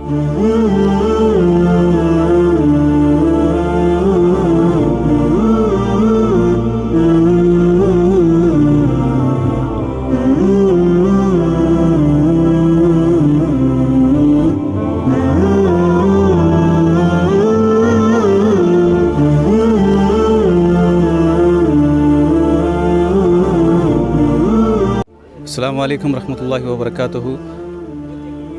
ಅಸ್ಸಲಾಮು ಅಲೈಕುಮ್ ರಹಮತುಲ್ಲಾಹಿ ವಬರಕಾತುಹು.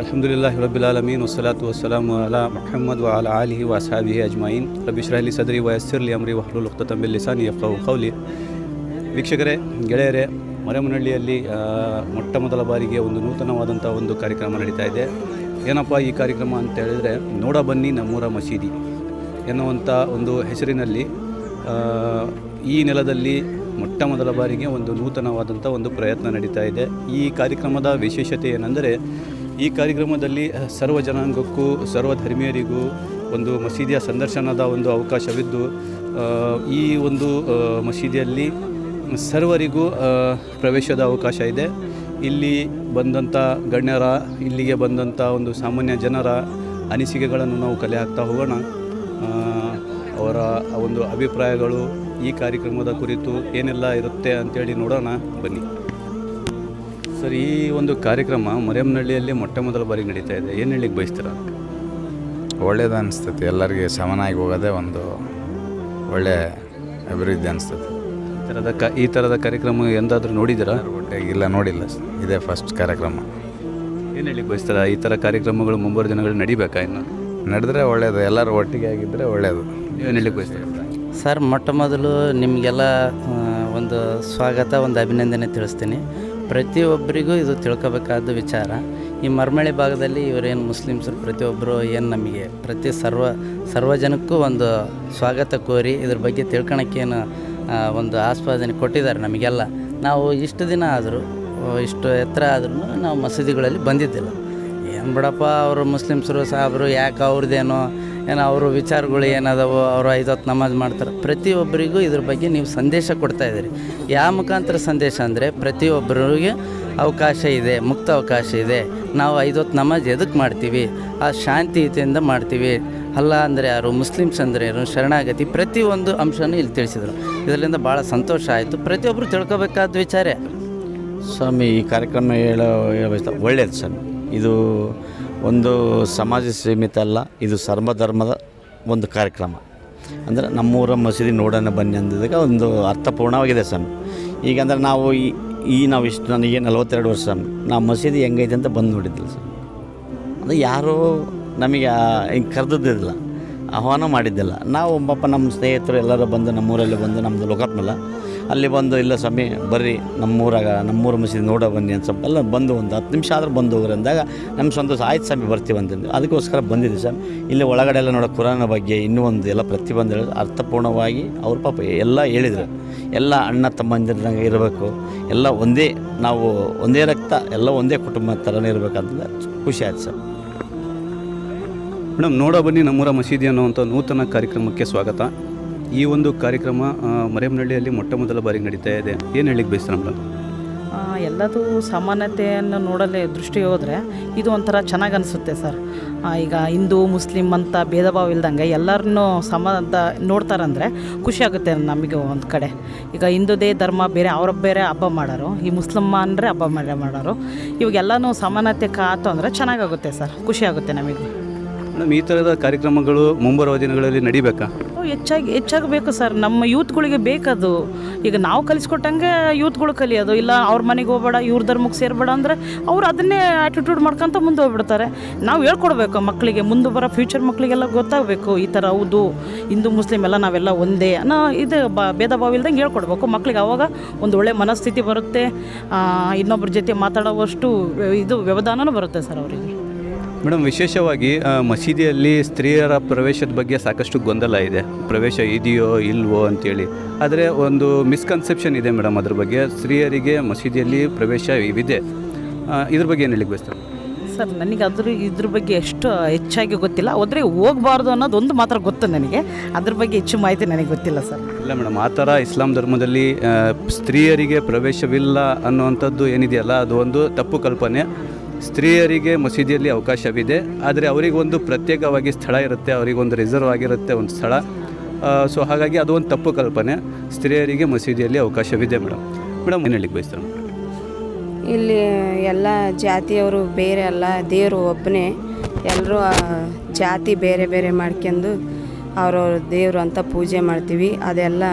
ಅಲ್ಹಮ್ದುಲಿಲ್ಲಾಹಿ ರಬ್ಬಿಲ್ ಆಲಮೀನ್ ವಸ್ಸಲಾತು ವಸ್ಸಲಾಮು ಅಲಾ ಮುಹಮ್ಮದ್ ವ ಅಲಾ ಆಲಿಹಿ ವ ಅಸ್ಹಾಬಿಹಿ ಅಜ್ಮঈನ್. ರಬ್ಬಿ ಇಶ್ರಹ್ ಲಿ ಸದ್ರಿ ವ ಯಸ್ಸಿರ್ ಲಿ ಅಮ್ರಿ ವಹ್ಲುಲ್ ಉಖ್ದತಂ ಮಿನ್ ಲಿಸಾನಿ ಯಫ್ಖಹು ಕೌಲಿ. ವೀಕ್ಷಕರೇ, ಗೆಳೆಯರೇ, ಮರೆಮನಹಳ್ಳಿಯಲ್ಲಿ ಮೊಟ್ಟ ಮೊದಲ ಬಾರಿಗೆ ಒಂದು ನೂತನವಾದಂಥ ಒಂದು ಕಾರ್ಯಕ್ರಮ ನಡೀತಾ ಇದೆ. ಏನಪ್ಪ ಈ ಕಾರ್ಯಕ್ರಮ ಅಂತ ಹೇಳಿದರೆ, ನೋಡ ಬನ್ನಿ ನಮ್ಮೂರ ಮಸೀದಿ ಎನ್ನುವಂಥ ಒಂದು ಹೆಸರಿನಲ್ಲಿ ಈ ನೆಲದಲ್ಲಿ ಮೊಟ್ಟ ಮೊದಲ ಬಾರಿಗೆ ಒಂದು ನೂತನವಾದಂಥ ಒಂದು ಪ್ರಯತ್ನ ನಡೀತಾ ಇದೆ. ಈ ಕಾರ್ಯಕ್ರಮದ ವಿಶೇಷತೆ ಏನೆಂದರೆ, ಈ ಕಾರ್ಯಕ್ರಮದಲ್ಲಿ ಸರ್ವ ಜನಾಂಗಕ್ಕೂ ಸರ್ವ ಧರ್ಮೀಯರಿಗೂ ಒಂದು ಮಸೀದಿಯ ಸಂದರ್ಶನದ ಒಂದು ಅವಕಾಶವಿದ್ದು, ಈ ಒಂದು ಮಸೀದಿಯಲ್ಲಿ ಸರ್ವರಿಗೂ ಪ್ರವೇಶದ ಅವಕಾಶ ಇದೆ. ಇಲ್ಲಿ ಬಂದಂಥ ಗಣ್ಯರ, ಇಲ್ಲಿಗೆ ಬಂದಂಥ ಒಂದು ಸಾಮಾನ್ಯ ಜನರ ಅನಿಸಿಕೆಗಳನ್ನು ನಾವು ಕಲೆ ಹಾಕ್ತಾ ಹೋಗೋಣ. ಅವರ ಒಂದು ಅಭಿಪ್ರಾಯಗಳು ಈ ಕಾರ್ಯಕ್ರಮದ ಕುರಿತು ಏನೆಲ್ಲ ಇರುತ್ತೆ ಅಂತೇಳಿ ನೋಡೋಣ ಬನ್ನಿ. ಸರ್, ಈ ಒಂದು ಕಾರ್ಯಕ್ರಮ ಮರೆಮನಹಳ್ಳಿಯಲ್ಲಿ ಮೊಟ್ಟ ಮೊದಲ ಬಾರಿ ನಡೀತಾ ಇದೆ. ಏನು ಹೇಳಿಕ್ಕೆ ಬಯಸ್ತೀರಾ? ಒಳ್ಳೇದು ಅನಿಸ್ತೈತಿ. ಎಲ್ಲರಿಗೆ ಸಮನಾಗಿ ಹೋಗೋದೇ ಒಂದು ಒಳ್ಳೆ ಅಭಿವೃದ್ಧಿ ಅನಿಸ್ತೈತಿ. ಈ ಥರದ ಕಾರ್ಯಕ್ರಮ ಎಂದಾದರೂ ನೋಡಿದ್ದೀರಾ? ಇಲ್ಲ, ನೋಡಿಲ್ಲ. ಇದೇ ಫಸ್ಟ್ ಕಾರ್ಯಕ್ರಮ. ಏನು ಹೇಳಿಕ್ಕೆ ಬಯಸ್ತೀರಾ? ಈ ಥರ ಕಾರ್ಯಕ್ರಮಗಳು ಮುಂಬರುವ ದಿನಗಳು ನಡಿಬೇಕಾ? ಇನ್ನು ನಡೆದ್ರೆ ಒಳ್ಳೆಯದು, ಎಲ್ಲರೂ ಒಟ್ಟಿಗೆ ಆಗಿದ್ದರೆ ಒಳ್ಳೆಯದು. ಏನು ಹೇಳಿಕ್ಕೆ ಬಯಸ್ತೀರಾ? ಸರ್, ಮೊಟ್ಟ ಮೊದಲು ನಿಮಗೆಲ್ಲ ಒಂದು ಸ್ವಾಗತ, ಒಂದು ಅಭಿನಂದನೆ ತಿಳಿಸ್ತೀನಿ. ಪ್ರತಿಯೊಬ್ಬರಿಗೂ ಇದು ತಿಳ್ಕೊಬೇಕಾದ ವಿಚಾರ. ಈ ಮರಮಳ್ಳಿ ಭಾಗದಲ್ಲಿ ಇವರೇನು ಮುಸ್ಲಿಮ್ಸರು ಪ್ರತಿಯೊಬ್ಬರು ಏನು ನಮಗೆ ಸರ್ವ ಜನಕ್ಕೂ ಒಂದು ಸ್ವಾಗತ ಕೋರಿ ಇದ್ರ ಬಗ್ಗೆ ತಿಳ್ಕೊಳಕ್ಕೇನು ಒಂದು ಆಸ್ವಾದನೆ ಕೊಟ್ಟಿದ್ದಾರೆ ನಮಗೆಲ್ಲ. ನಾವು ಇಷ್ಟು ದಿನ ಆದರೂ, ಇಷ್ಟು ಎತ್ತರ ಆದ್ರೂ ನಾವು ಮಸೀದಿಗಳಲ್ಲಿ ಬಂದಿದ್ದಿಲ್ಲ. ಏನು ಬಿಡಪ್ಪ, ಅವರು ಮುಸ್ಲಿಮ್ಸರು ಸಾಬ್ರು ಯಾಕೆ ಅವ್ರದ್ದೇನೋ ಅವರು ವಿಚಾರಗಳು ಏನದಾವೋ, ಅವರು 5 ಹೊತ್ತು ನಮಾಜ್ ಮಾಡ್ತಾರೆ. ಪ್ರತಿಯೊಬ್ಬರಿಗೂ ಇದ್ರ ಬಗ್ಗೆ ನೀವು ಸಂದೇಶ ಕೊಡ್ತಾಯಿದ್ದೀರಿ. ಯಾವ ಮುಖಾಂತರ ಸಂದೇಶ ಅಂದರೆ, ಪ್ರತಿಯೊಬ್ಬರಿಗೆ ಅವಕಾಶ ಇದೆ, ಮುಕ್ತ ಅವಕಾಶ ಇದೆ. ನಾವು 5 ಹೊತ್ತು ನಮಾಜ್ ಎದಕ್ಕೆ ಮಾಡ್ತೀವಿ? ಆ ಶಾಂತಿಯುತಿಯಿಂದ ಮಾಡ್ತೀವಿ. ಅಲ್ಲ ಅಂದರೆ ಯಾರು, ಮುಸ್ಲಿಮ್ಸ್ ಅಂದರೆ ಏನು, ಶರಣಾಗತಿ, ಪ್ರತಿಯೊಂದು ಅಂಶನೂ ಇಲ್ಲಿ ತಿಳಿಸಿದರು. ಇದರಿಂದ ಭಾಳ ಸಂತೋಷ ಆಯಿತು. ಪ್ರತಿಯೊಬ್ಬರು ತಿಳ್ಕೊಬೇಕಾದ ವಿಚಾರ. ಸ್ವಾಮಿ, ಈ ಕಾರ್ಯಕ್ರಮ ಹೇಳಬೇಕು, ಒಳ್ಳೆಯದು ಸ್ವಾಮಿ. ಇದು ಒಂದು ಸಮಾಜ ಸೀಮಿತ ಅಲ್ಲ, ಇದು ಸರ್ವಧರ್ಮದ ಒಂದು ಕಾರ್ಯಕ್ರಮ. ಅಂದರೆ ನಮ್ಮೂರ ಮಸೀದಿ ನೋಡೋಣ ಬನ್ನಿ ಅಂದಿದಾಗ ಒಂದು ಅರ್ಥಪೂರ್ಣವಾಗಿದೆ ಸ್ವಾಮಿ. ಈಗ ಅಂದರೆ ನಾವು ನಾವು ಇಷ್ಟು, ನನಗೆ 42 ವರ್ಷ ಸ್ವಾಮಿ. ನಾವು ಮಸೀದಿ ಹೆಂಗೈತೆ ಅಂತ ಬಂದು ನೋಡಿದ್ದಿಲ್ಲ ಸ್ವಾಮಿ. ಅದು ಯಾರೂ ನಮಗೆ ಹಿಂಗೆ ಕರೆದಿದ್ದಿಲ್ಲ, ಆಹ್ವಾನ ಮಾಡಿದ್ದಿಲ್ಲ. ನಾವು ಪಾಪ ನಮ್ಮ ಸ್ನೇಹಿತರು ಎಲ್ಲರೂ ಬಂದು ನಮ್ಮೂರಲ್ಲಿ ಬಂದು, ನಮ್ಮದು ಲೋಕಾತ್ಮಲ್ಲ ಅಲ್ಲಿ ಬಂದು, ಇಲ್ಲ ಸ್ವಾಮಿ ಬರ್ರಿ ನಮ್ಮೂರ ಮಸೀದಿ ನೋಡೋ ಬನ್ನಿ ಅಂತ ಸ್ವಲ್ಪ ಎಲ್ಲ ಬಂದು ಒಂದು 10 ನಿಮಿಷ ಆದರೂ ಬಂದು ಹೋಗ್ರಿ ಅಂದಾಗ ನಮ್ಮ ಸಂತೋಷ ಆಯ್ತು ಸ್ವಾಮಿ, ಬರ್ತೀವಿ ಅಂತಂದು. ಅದಕ್ಕೋಸ್ಕರ ಬಂದಿದ್ದೀವಿ ಸ್ವಾಮಿ. ಇಲ್ಲಿ ಒಳಗಡೆ ಎಲ್ಲ ನೋಡೋ ಕುರಾನ ಬಗ್ಗೆ ಇನ್ನೂ ಒಂದು ಎಲ್ಲ ಪ್ರತಿಬಂಧ ಅರ್ಥಪೂರ್ಣವಾಗಿ ಅವ್ರ ಪಾಪ ಎಲ್ಲ ಹೇಳಿದರು. ಎಲ್ಲ ಅಣ್ಣ ತಮ್ಮಂದಿರಂಗೆ ಇರಬೇಕು, ಎಲ್ಲ ಒಂದೇ, ನಾವು ಒಂದೇ ರಕ್ತ, ಎಲ್ಲ ಒಂದೇ ಕುಟುಂಬ ಥರನೇ ಇರಬೇಕಂತ ಖುಷಿ ಆಯ್ತು ಸರ್. ಮೇಡಮ್, ನೋಡ ಬನ್ನಿ ನಮ್ಮೂರ ಮಸೀದಿ ಅನ್ನುವಂಥ ನೂತನ ಕಾರ್ಯಕ್ರಮಕ್ಕೆ ಸ್ವಾಗತ. ಈ ಒಂದು ಕಾರ್ಯಕ್ರಮ ಮರೆಮನಹಳ್ಳಿಯಲ್ಲಿ ಮೊಟ್ಟ ಮೊದಲ ಬಾರಿಗೆ ನಡೀತಾ ಇದೆ. ಏನು ಹೇಳಿಕ್ಕೆ ಬಯಸ್ತಾರೆ ಮೇಡಮ್? ಎಲ್ಲದೂ ಸಮಾನತೆಯನ್ನು ನೋಡಲು ದೃಷ್ಟಿ ಹೋದರೆ ಇದು ಒಂಥರ ಚೆನ್ನಾಗಿ ಅನಿಸುತ್ತೆ ಸರ್. ಈಗ ಹಿಂದೂ ಮುಸ್ಲಿಮ್ ಅಂತ ಭೇದ ಭಾವ ಇಲ್ದಂಗೆ ಎಲ್ಲರನ್ನೂ ನೋಡ್ತಾರಂದರೆ ಖುಷಿಯಾಗುತ್ತೆ ನಮಗೆ. ಒಂದು ಕಡೆ ಈಗ ಹಿಂದೂದೇ ಧರ್ಮ ಬೇರೆ, ಅವ್ರ ಬೇರೆ ಹಬ್ಬ ಮಾಡೋರು, ಈ ಮುಸ್ಲಿಮಾನರೇ ಹಬ್ಬ ಮಾಡೋರು. ಇವಾಗೆಲ್ಲನೂ ಸಮಾನತೆ ಕಾತು ಅಂದರೆ ಚೆನ್ನಾಗಾಗುತ್ತೆ ಸರ್, ಖುಷಿಯಾಗುತ್ತೆ ನಮಗೆ. ಮೇಡಮ್, ಈ ಥರದ ಕಾರ್ಯಕ್ರಮಗಳು ಮುಂಬರುವ ದಿನಗಳಲ್ಲಿ ನಡಿಬೇಕಾ? ಹೆಚ್ಚಾಗಿ ಬೇಕು ಸರ್. ನಮ್ಮ ಯೂತ್ಗಳಿಗೆ ಬೇಕದು. ಈಗ ನಾವು ಕಲಿಸ್ಕೊಟ್ಟಂಗೆ ಯೂತ್ಗಳು ಕಲಿಯೋದು. ಇಲ್ಲ ಅವ್ರ ಮನೆಗೆ ಹೋಗ್ಬೇಡ, ಇವ್ರ ಧರ್ಮಕ್ಕೆ ಸೇರಬೇಡ ಅಂದರೆ ಅವ್ರು ಅದನ್ನೇ ಆ್ಯಟಿಟ್ಯೂಡ್ ಮಾಡ್ಕೊತ ಮುಂದೆ ಹೋಗ್ಬಿಡ್ತಾರೆ. ನಾವು ಹೇಳ್ಕೊಡ್ಬೇಕು ಮಕ್ಕಳಿಗೆ, ಮುಂದೆ ಬರೋ ಫ್ಯೂಚರ್ ಮಕ್ಕಳಿಗೆಲ್ಲ ಗೊತ್ತಾಗಬೇಕು. ಈ ಥರ ಹೌದು, ಹಿಂದೂ ಮುಸ್ಲಿಮ್ ಎಲ್ಲ ನಾವೆಲ್ಲ ಒಂದೇ ಅನ್ನೋ ಇದು ಭೇದ ಭಾವ ಇಲ್ದಂಗೆ ಹೇಳ್ಕೊಡ್ಬೇಕು ಮಕ್ಕಳಿಗೆ. ಆವಾಗ ಒಂದು ಒಳ್ಳೆ ಮನಸ್ಥಿತಿ ಬರುತ್ತೆ, ಇನ್ನೊಬ್ಬರ ಜೊತೆ ಮಾತಾಡೋವಷ್ಟು ಇದು ವ್ಯವಧಾನನೂ ಬರುತ್ತೆ ಸರ್ ಅವರಿಗೆ. ಮೇಡಮ್, ವಿಶೇಷವಾಗಿ ಮಸೀದಿಯಲ್ಲಿ ಸ್ತ್ರೀಯರ ಪ್ರವೇಶದ ಬಗ್ಗೆ ಸಾಕಷ್ಟು ಗೊಂದಲ ಇದೆ. ಪ್ರವೇಶ ಇದೆಯೋ ಇಲ್ವೋ ಅಂತೇಳಿ. ಆದರೆ ಒಂದು ಮಿಸ್ಕನ್ಸೆಪ್ಷನ್ ಇದೆ ಮೇಡಮ್ ಅದ್ರ ಬಗ್ಗೆ. ಸ್ತ್ರೀಯರಿಗೆ ಮಸೀದಿಯಲ್ಲಿ ಪ್ರವೇಶ ಇದೆ, ಇದ್ರ ಬಗ್ಗೆ ಏನು ಹೇಳಿಕ್ಕೆ ಬಯಸ್ತಾರೆ? ಸರ್, ನನಗೆ ಇದ್ರ ಬಗ್ಗೆ ಎಷ್ಟು ಹೆಚ್ಚಾಗಿ ಗೊತ್ತಿಲ್ಲ. ಹೋದರೆ ಹೋಗಬಾರ್ದು ಅನ್ನೋದೊಂದು ಮಾತ್ರ ಗೊತ್ತು ನನಗೆ. ಅದ್ರ ಬಗ್ಗೆ ಹೆಚ್ಚು ಮಾಹಿತಿ ನನಗೆ ಗೊತ್ತಿಲ್ಲ ಸರ್. ಇಲ್ಲ ಮೇಡಮ್, ಆ ಥರ ಇಸ್ಲಾಂ ಧರ್ಮದಲ್ಲಿ ಸ್ತ್ರೀಯರಿಗೆ ಪ್ರವೇಶವಿಲ್ಲ ಅನ್ನುವಂಥದ್ದು ಏನಿದೆಯಲ್ಲ, ಅದು ಒಂದು ತಪ್ಪು ಕಲ್ಪನೆ. ಸ್ತ್ರೀಯರಿಗೆ ಮಸೀದಿಯಲ್ಲಿ ಅವಕಾಶವಿದೆ, ಆದರೆ ಅವರಿಗೊಂದು ಪ್ರತ್ಯೇಕವಾಗಿ ಸ್ಥಳ ಇರುತ್ತೆ, ಅವರಿಗೊಂದು ರಿಸರ್ವ್ ಆಗಿರುತ್ತೆ ಒಂದು ಸ್ಥಳ. ಸೊ ಹಾಗಾಗಿ ಅದು ಒಂದು ತಪ್ಪು ಕಲ್ಪನೆ. ಸ್ತ್ರೀಯರಿಗೆ ಮಸೀದಿಯಲ್ಲಿ ಅವಕಾಶವಿದೆ ಮೇಡಮ್. ಏನು ಹೇಳಿಕ್ಕೆ ಬಯಸ್ತಾರೆ? ಇಲ್ಲಿ ಎಲ್ಲ ಜಾತಿಯವರು ಬೇರೆ ಅಲ್ಲ, ದೇವರು ಒಬ್ಬನೇ. ಎಲ್ಲರೂ ಜಾತಿ ಬೇರೆ ಬೇರೆ ಮಾಡ್ಕೊಂಡು ಅವ್ರವ್ರ ದೇವರು ಅಂತ ಪೂಜೆ ಮಾಡ್ತೀವಿ. ಅದೆಲ್ಲ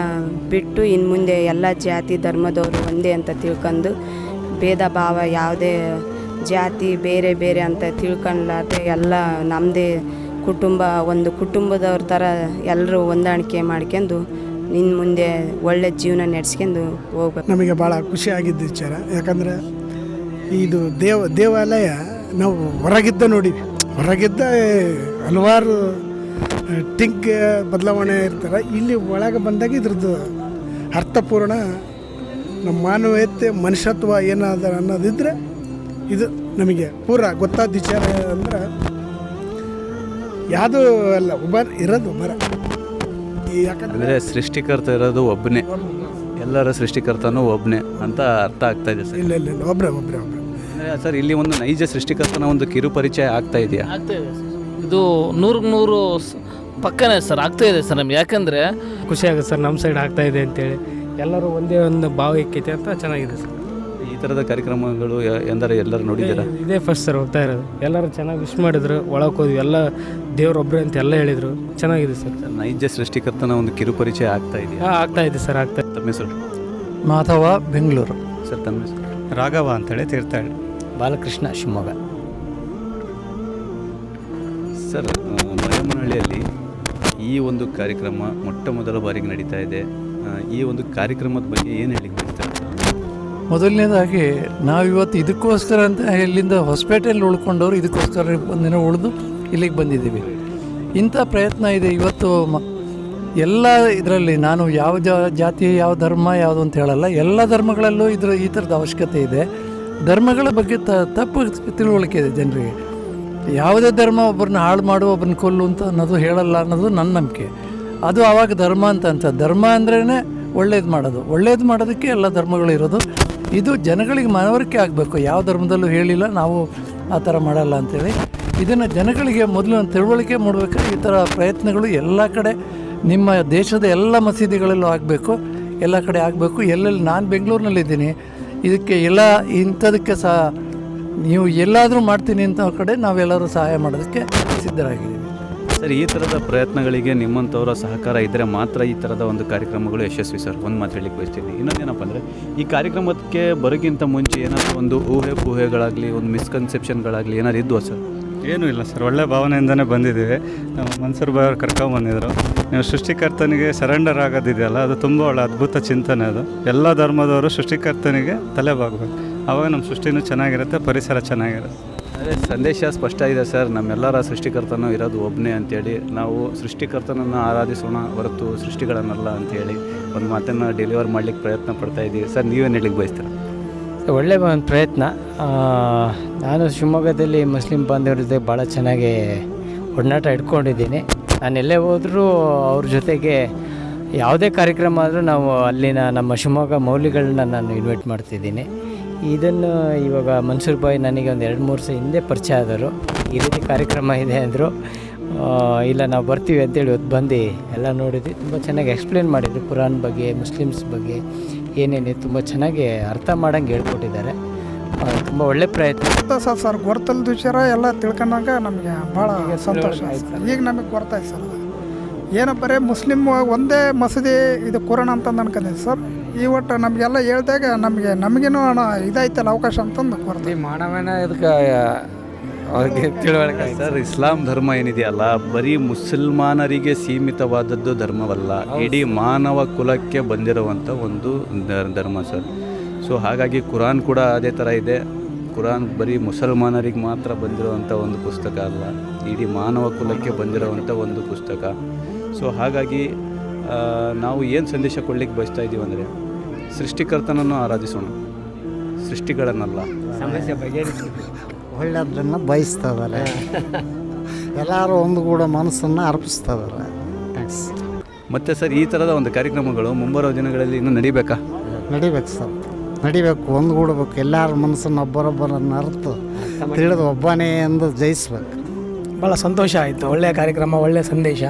ಬಿಟ್ಟು ಇನ್ನು ಮುಂದೆ ಎಲ್ಲ ಜಾತಿ ಧರ್ಮದವರು ಒಂದೇ ಅಂತ ತಿಳ್ಕೊಂಡು ಭೇದ ಭಾವ ಯಾವುದೇ ಜಾತಿ ಬೇರೆ ಬೇರೆ ಅಂತ ತಿಳ್ಕೊಳ್ಳಾರ್ದೆ ಎಲ್ಲ ನಮ್ಮದೇ ಕುಟುಂಬ, ಒಂದು ಕುಟುಂಬದವ್ರ ಥರ ಎಲ್ಲರೂ ಹೊಂದಾಣಿಕೆ ಮಾಡ್ಕೊಂಡು ಇನ್ನು ಮುಂದೆ ಒಳ್ಳೆ ಜೀವನ ನಡೆಸ್ಕೊಂಡು ಹೋಗ್ಬೇಕು. ನಮಗೆ ಭಾಳ ಖುಷಿಯಾಗಿದ್ದ ವಿಚಾರ. ಯಾಕಂದರೆ ಇದು ದೇವಾಲಯ ನಾವು ಹೊರಗಿದ್ದ ನೋಡಿವಿ, ಹೊರಗಿದ್ದ ಹಲವಾರು ಟಿಂಕ್ ಬದಲಾವಣೆ ಇರ್ತಾರೆ. ಇಲ್ಲಿ ಒಳಗೆ ಬಂದಾಗ ಇದ್ರದ್ದು ಅರ್ಥಪೂರ್ಣ ನಮ್ಮ ಮಾನವೀಯತೆ ಮನುಷ್ಯತ್ವ ಏನಾದ ಅನ್ನೋದಿದ್ದರೆ ಇದು ನಮಗೆ ಪೂರ ಗೊತ್ತಾದ ವಿಚಾರ. ಅಂದ್ರೆ ಯಾವುದೂ ಅಲ್ಲ, ಒಬ್ಬ ಇರೋದು ಒಬ್ಬರ. ಯಾಕಂದರೆ ಸೃಷ್ಟಿಕರ್ತ ಇರೋದು ಒಬ್ಬನೇ, ಎಲ್ಲರ ಸೃಷ್ಟಿಕರ್ತನೂ ಒಬ್ಬನೇ ಅಂತ ಅರ್ಥ ಆಗ್ತಾ ಇದೆ ಸರ್. ಇಲ್ಲ ಇಲ್ಲ ಇಲ್ಲ, ಒಬ್ಬರೇ. ಸರ್, ಇಲ್ಲಿ ಒಂದು ನೈಜ ಸೃಷ್ಟಿಕರ್ತನ ಒಂದು ಕಿರು ಪರಿಚಯ ಆಗ್ತಾ ಇದೆಯಾ? ಆಗ್ತಾಯಿದೆ ಸರ್. ಇದು 100% ಪಕ್ಕನೇ ಸರ್, ಆಗ್ತಾಯಿದೆ ಸರ್ ನಮ್ಗೆ. ಯಾಕಂದರೆ ಖುಷಿ ಆಗುತ್ತೆ ಸರ್, ನಮ್ಮ ಸೈಡ್ ಆಗ್ತಾಯಿದೆ ಅಂತೇಳಿ ಎಲ್ಲರೂ ಒಂದೇ ಒಂದು ಭಾವೈಕ್ಯತೆ ಅಂತ ಚೆನ್ನಾಗಿದೆ ಸರ್. ಈ ಥರದ ಕಾರ್ಯಕ್ರಮಗಳು ಎಲ್ಲರೂ ನೋಡಿದ್ದೀರಾ? ಇದೇ ಫಸ್ಟ್ ಸರ್ ಹೋಗ್ತಾ ಇರೋದು. ಎಲ್ಲರೂ ಚೆನ್ನಾಗಿ ವಿಶ್ ಮಾಡಿದ್ರು, ಒಳಗೆ ಹೋದ್ವಿ, ಎಲ್ಲ ದೇವ್ರೊಬ್ಬರೇ ಅಂತ ಎಲ್ಲ ಹೇಳಿದರು. ಚೆನ್ನಾಗಿದೆ ಸರ್. ನೈಜ ಸೃಷ್ಟಿಕರ್ತನ ಒಂದು ಕಿರು ಪರಿಚಯ ಆಗ್ತಾ ಇದೆಯಾ? ಆಗ್ತಾ ಇದೆ ಸರ್, ಆಗ್ತಾ. ತಮ್ಮ ಹೆಸರು? ಮಾಧವ, ಬೆಂಗಳೂರು. ಸರ್, ತಮ್ಮ ಹೆಸರು? ರಾಘವ ಅಂತೇಳಿ ತೀರ್ಥಹಳ್ಳಿ. ಬಾಲಕೃಷ್ಣ, ಶಿವಮೊಗ್ಗ. ಸರ್, ಮರೆಯಮ್ಮನಹಳ್ಳಿಯಲ್ಲಿ ಈ ಒಂದು ಕಾರ್ಯಕ್ರಮ ಮೊಟ್ಟ ಮೊದಲ ಬಾರಿಗೆ ನಡೀತಾ ಇದೆ. ಈ ಒಂದು ಕಾರ್ಯಕ್ರಮದ ಬಗ್ಗೆ ಏನು ಹೇಳಿಕ್ಕೆ ಬಯಸ್ತಾರೆ? ಮೊದಲನೇದಾಗಿ ನಾವಿವತ್ತು ಇದಕ್ಕೋಸ್ಕರ ಅಂತ ಇಲ್ಲಿಂದ ಹೊಸಪೇಟೆಯಲ್ಲಿ ಉಳ್ಕೊಂಡವರು ಇದಕ್ಕೋಸ್ಕರ ಒಂದಿನ ಉಳಿದು ಇಲ್ಲಿಗೆ ಬಂದಿದ್ದೀವಿ. ಇಂಥ ಪ್ರಯತ್ನ ಇದೆ ಇವತ್ತು. ಎಲ್ಲ ಇದರಲ್ಲಿ ನಾನು ಯಾವ ಜಾತಿ, ಯಾವ ಧರ್ಮ ಯಾವುದು ಅಂತ ಹೇಳಲ್ಲ, ಎಲ್ಲ ಧರ್ಮಗಳಲ್ಲೂ ಈ ಥರದ ಅವಶ್ಯಕತೆ ಇದೆ. ಧರ್ಮಗಳ ಬಗ್ಗೆ ತಪ್ಪು ತಿಳುವಳಿಕೆ ಇದೆ ಜನರಿಗೆ. ಯಾವುದೇ ಧರ್ಮ ಒಬ್ಬರನ್ನ ಹಾಳು ಮಾಡು, ಒಬ್ಬರನ್ನ ಕೊಲ್ಲು ಅಂತ ಅನ್ನೋದು ಹೇಳಲ್ಲ ಅನ್ನೋದು ನನ್ನ ನಂಬಿಕೆ. ಅದು ಆವಾಗ ಧರ್ಮ ಅಂತ ಧರ್ಮ ಅಂದ್ರೇ ಒಳ್ಳೇದು ಮಾಡೋದಕ್ಕೆ ಎಲ್ಲ ಧರ್ಮಗಳು ಇರೋದು. ಇದು ಜನಗಳಿಗೆ ಮನವರಿಕೆ ಆಗಬೇಕು. ಯಾವ ಧರ್ಮದಲ್ಲೂ ಹೇಳಿಲ್ಲ ನಾವು ಆ ಥರ ಮಾಡಲ್ಲ ಅಂಥೇಳಿ. ಇದನ್ನು ಜನಗಳಿಗೆ ಮೊದಲು ತಿಳುವಳಿಕೆ ಮಾಡಬೇಕಾದ್ರೆ ಈ ಥರ ಪ್ರಯತ್ನಗಳು ಎಲ್ಲ ಕಡೆ, ನಿಮ್ಮ ದೇಶದ ಎಲ್ಲ ಮಸೀದಿಗಳಲ್ಲೂ ಆಗಬೇಕು, ಎಲ್ಲ ಕಡೆ ಆಗಬೇಕು. ಎಲ್ಲೆಲ್ಲಿ ನಾನು ಬೆಂಗಳೂರಿನಲ್ಲಿದ್ದೀನಿ, ಇದಕ್ಕೆ ಎಲ್ಲ ಇಂಥದಕ್ಕೆ ಸಹ ನೀವು ಎಲ್ಲಾದರೂ ಮಾಡ್ತೀನಿ ಅಂತ ಕಡೆ ನಾವೆಲ್ಲರೂ ಸಹಾಯ ಮಾಡೋದಕ್ಕೆ ಸಿದ್ಧರಾಗಿದ್ದೀವಿ. ಸರ್, ಈ ಥರದ ಪ್ರಯತ್ನಗಳಿಗೆ ನಿಮ್ಮಂಥವರ ಸಹಕಾರ ಇದ್ದರೆ ಮಾತ್ರ ಈ ಥರದ ಒಂದು ಕಾರ್ಯಕ್ರಮಗಳು ಯಶಸ್ವಿ ಸರ್. ಒಂದು ಮಾತು ಹೇಳಿಕ್ಕೆ ಬಯಸ್ತೀನಿ. ಇನ್ನೊಂದೇನಪ್ಪ ಅಂದರೆ, ಈ ಕಾರ್ಯಕ್ರಮಕ್ಕೆ ಬರೋಕ್ಕಿಂತ ಮುಂಚೆ ಏನಾದರೂ ಒಂದು ಊಹೆಗಳಾಗಲಿ, ಒಂದು ಮಿಸ್ಕನ್ಸೆಪ್ಷನ್ಗಳಾಗಲಿ ಏನಾದ್ರು ಇದ್ವಾ ಸರ್? ಏನೂ ಇಲ್ಲ ಸರ್, ಒಳ್ಳೆ ಭಾವನೆಯಿಂದನೇ ಬಂದಿದ್ದೀವಿ. ನಮ್ಮ ಮನ್ಸೂರ್ ಭಾಯ್ ಅವ್ರು ಕರ್ಕೊಂಬಂದಿದ್ರು. ನೀವು ಸೃಷ್ಟಿಕರ್ತನಿಗೆ ಸರೆಂಡರ್ ಆಗೋದಿದೆಯಲ್ಲ, ಅದು ತುಂಬ ಒಳ್ಳೆ ಅದ್ಭುತ ಚಿಂತನೆ. ಅದು ಎಲ್ಲ ಧರ್ಮದವರು ಸೃಷ್ಟಿಕರ್ತನಿಗೆ ತಲೆಬಾಗಬೇಕು. ಆವಾಗ ನಮ್ಮ ಸೃಷ್ಟಿನೂ ಚೆನ್ನಾಗಿರುತ್ತೆ, ಪರಿಸರ ಚೆನ್ನಾಗಿರುತ್ತೆ. ಅದೇ ಸಂದೇಶ ಸ್ಪಷ್ಟ ಇದೆ ಸರ್. ನಮ್ಮೆಲ್ಲರ ಸೃಷ್ಟಿಕರ್ತನೂ ಇರೋದು ಒಬ್ಬನೇ ಅಂತೇಳಿ ನಾವು ಸೃಷ್ಟಿಕರ್ತನನ್ನು ಆರಾಧಿಸೋಣ ಹೊರತು ಸೃಷ್ಟಿಗಳನ್ನಲ್ಲ ಅಂಥೇಳಿ ಒಂದು ಮಾತನ್ನು ಡೆಲಿವರ್ ಮಾಡಲಿಕ್ಕೆ ಪ್ರಯತ್ನ ಪಡ್ತಾ ಇದ್ದೀವಿ ಸರ್. ನೀವೇನು ಹೇಳಲಿಕ್ಕೆ ಬಯಸ್ತೀರಾ? ಒಳ್ಳೆಯ ಒಂದು ಪ್ರಯತ್ನ. ನಾನು ಶಿವಮೊಗ್ಗದಲ್ಲಿ ಮುಸ್ಲಿಂ ಬಾಂಧವ್ರ ಜೊತೆ ಭಾಳ ಚೆನ್ನಾಗಿ ಒಡನಾಟ ಇಟ್ಕೊಂಡಿದ್ದೀನಿ. ನಾನು ಎಲ್ಲೇ ಹೋದರೂ ಅವ್ರ ಜೊತೆಗೆ ಯಾವುದೇ ಕಾರ್ಯಕ್ರಮ ಆದರೂ ನಾವು ಅಲ್ಲಿನ ನಮ್ಮ ಶಿವಮೊಗ್ಗ ಮೌಲ್ಯಗಳನ್ನ ನಾನು ಇನ್ವೈಟ್ ಮಾಡ್ತಿದ್ದೀನಿ. ಇದನ್ನು ಇವಾಗ ಮನ್ಸೂರ್ ಭಾಯ್ ನನಗೆ ಒಂದು 2-3 ವರ್ಷ ಹಿಂದೆ ಪರಿಚಯ ಆದರು. ಈ ರೀತಿ ಕಾರ್ಯಕ್ರಮ ಇದೆ ಅಂದರು. ಇಲ್ಲ ನಾವು ಬರ್ತೀವಿ ಅಂತೇಳಿ ಬಂದು ಎಲ್ಲ ನೋಡಿದ್ವಿ. ತುಂಬ ಚೆನ್ನಾಗಿ ಎಕ್ಸ್ಪ್ಲೇನ್ ಮಾಡಿದ್ರು ಕುರಾನ್ ಬಗ್ಗೆ, ಮುಸ್ಲಿಮ್ಸ್ ಬಗ್ಗೆ ಏನೇನಿದೆ ತುಂಬ ಚೆನ್ನಾಗಿ ಅರ್ಥ ಮಾಡೋಂಗೆ ಹೇಳ್ಕೊಟ್ಟಿದ್ದಾರೆ. ತುಂಬ ಒಳ್ಳೆ ಪ್ರಯತ್ನ ಸರ್. ಗೊತ್ತಲ್ದ ವಿಚಾರ ಎಲ್ಲ ತಿಳ್ಕೊಂಡಾಗ ನಮಗೆ ಭಾಳ ಸಂತೋಷ ಆಯ್ತು. ಈಗ ನಮಗೆ ಗೊತ್ತಾಯ್ತು ಸರ್. ಏನಪ್ಪರೇ ಮುಸ್ಲಿಮ್ ಒಂದೇ ಮಸೀದಿ ಇದು ಕುರಾನ್ ಅಂತಂದು ಅನ್ಕೊಂಡಿದ್ದೆ ಸರ್. ಈ ಒಟ್ಟು ನಮಗೆಲ್ಲ ಹೇಳ್ದಾಗ ನಮಗೇನು ಇದಾಯ್ತಲ್ಲ ಅವಕಾಶ ಅಂತಂದು ಕೊಡ್ತೀವಿ ಮಾಡವೇನ. ಇದಕ್ಕೆ ಅವ್ರಿಗೆ ತಿಳುವಳಿಕೆ ಸರ್, ಇಸ್ಲಾಂ ಧರ್ಮ ಏನಿದೆಯಲ್ಲ, ಬರೀ ಮುಸಲ್ಮಾನರಿಗೆ ಸೀಮಿತವಾದದ್ದು ಧರ್ಮವಲ್ಲ, ಇಡೀ ಮಾನವ ಕುಲಕ್ಕೆ ಬಂದಿರುವಂಥ ಒಂದು ಧರ್ಮ ಸರ್. ಸೊ ಹಾಗಾಗಿ ಕುರಾನ್ ಕೂಡ ಅದೇ ಥರ ಇದೆ. ಕುರಾನ್ ಬರೀ ಮುಸಲ್ಮಾನರಿಗೆ ಮಾತ್ರ ಬಂದಿರುವಂಥ ಒಂದು ಪುಸ್ತಕ ಅಲ್ಲ, ಇಡೀ ಮಾನವ ಕುಲಕ್ಕೆ ಬಂದಿರುವಂಥ ಒಂದು ಪುಸ್ತಕ. ಸೊ ಹಾಗಾಗಿ ನಾವು ಏನು ಸಂದೇಶ ಕೊಡ್ಲಿಕ್ಕೆ ಬಯಸ್ತಾ ಇದ್ದೀವಿ ಅಂದರೆ, ಸೃಷ್ಟಿಕರ್ತನನ್ನು ಆರಾಧಿಸೋಣ, ಸೃಷ್ಟಿಗಳನ್ನಲ್ಲ. ಸಮಸ್ಯೆ ಬಗೆಹರಿಸಿ ಒಳ್ಳೆಯದನ್ನು ಬಯಸ್ತಾ ಇದ್ದಾರೆ. ಎಲ್ಲರೂ ಒಂದುಗೂಡ ಮನಸ್ಸನ್ನು ಅರ್ಪಿಸ್ತಾ ಇದ್ದಾರೆ. ಥ್ಯಾಂಕ್ಸ್. ಮತ್ತು ಸರ್, ಈ ಥರದ ಒಂದು ಕಾರ್ಯಕ್ರಮಗಳು ಮುಂಬರುವ ದಿನಗಳಲ್ಲಿ ಇನ್ನೂ ನಡಿಬೇಕಾ? ನಡಿಬೇಕು ಸರ್. ನಡಿಬೇಕು, ಒಂದುಗೂಡಬೇಕು, ಎಲ್ಲರ ಮನಸ್ಸನ್ನು ಒಬ್ಬರೊಬ್ಬರನ್ನು ಅರ್ತು ತಿಳಿದು ಒಬ್ಬನೇ ಎಂದು ಜಯಿಸ್ಬೇಕು. ಭಾಳ ಸಂತೋಷ ಆಯಿತು. ಒಳ್ಳೆಯ ಕಾರ್ಯಕ್ರಮ, ಒಳ್ಳೆಯ ಸಂದೇಶ.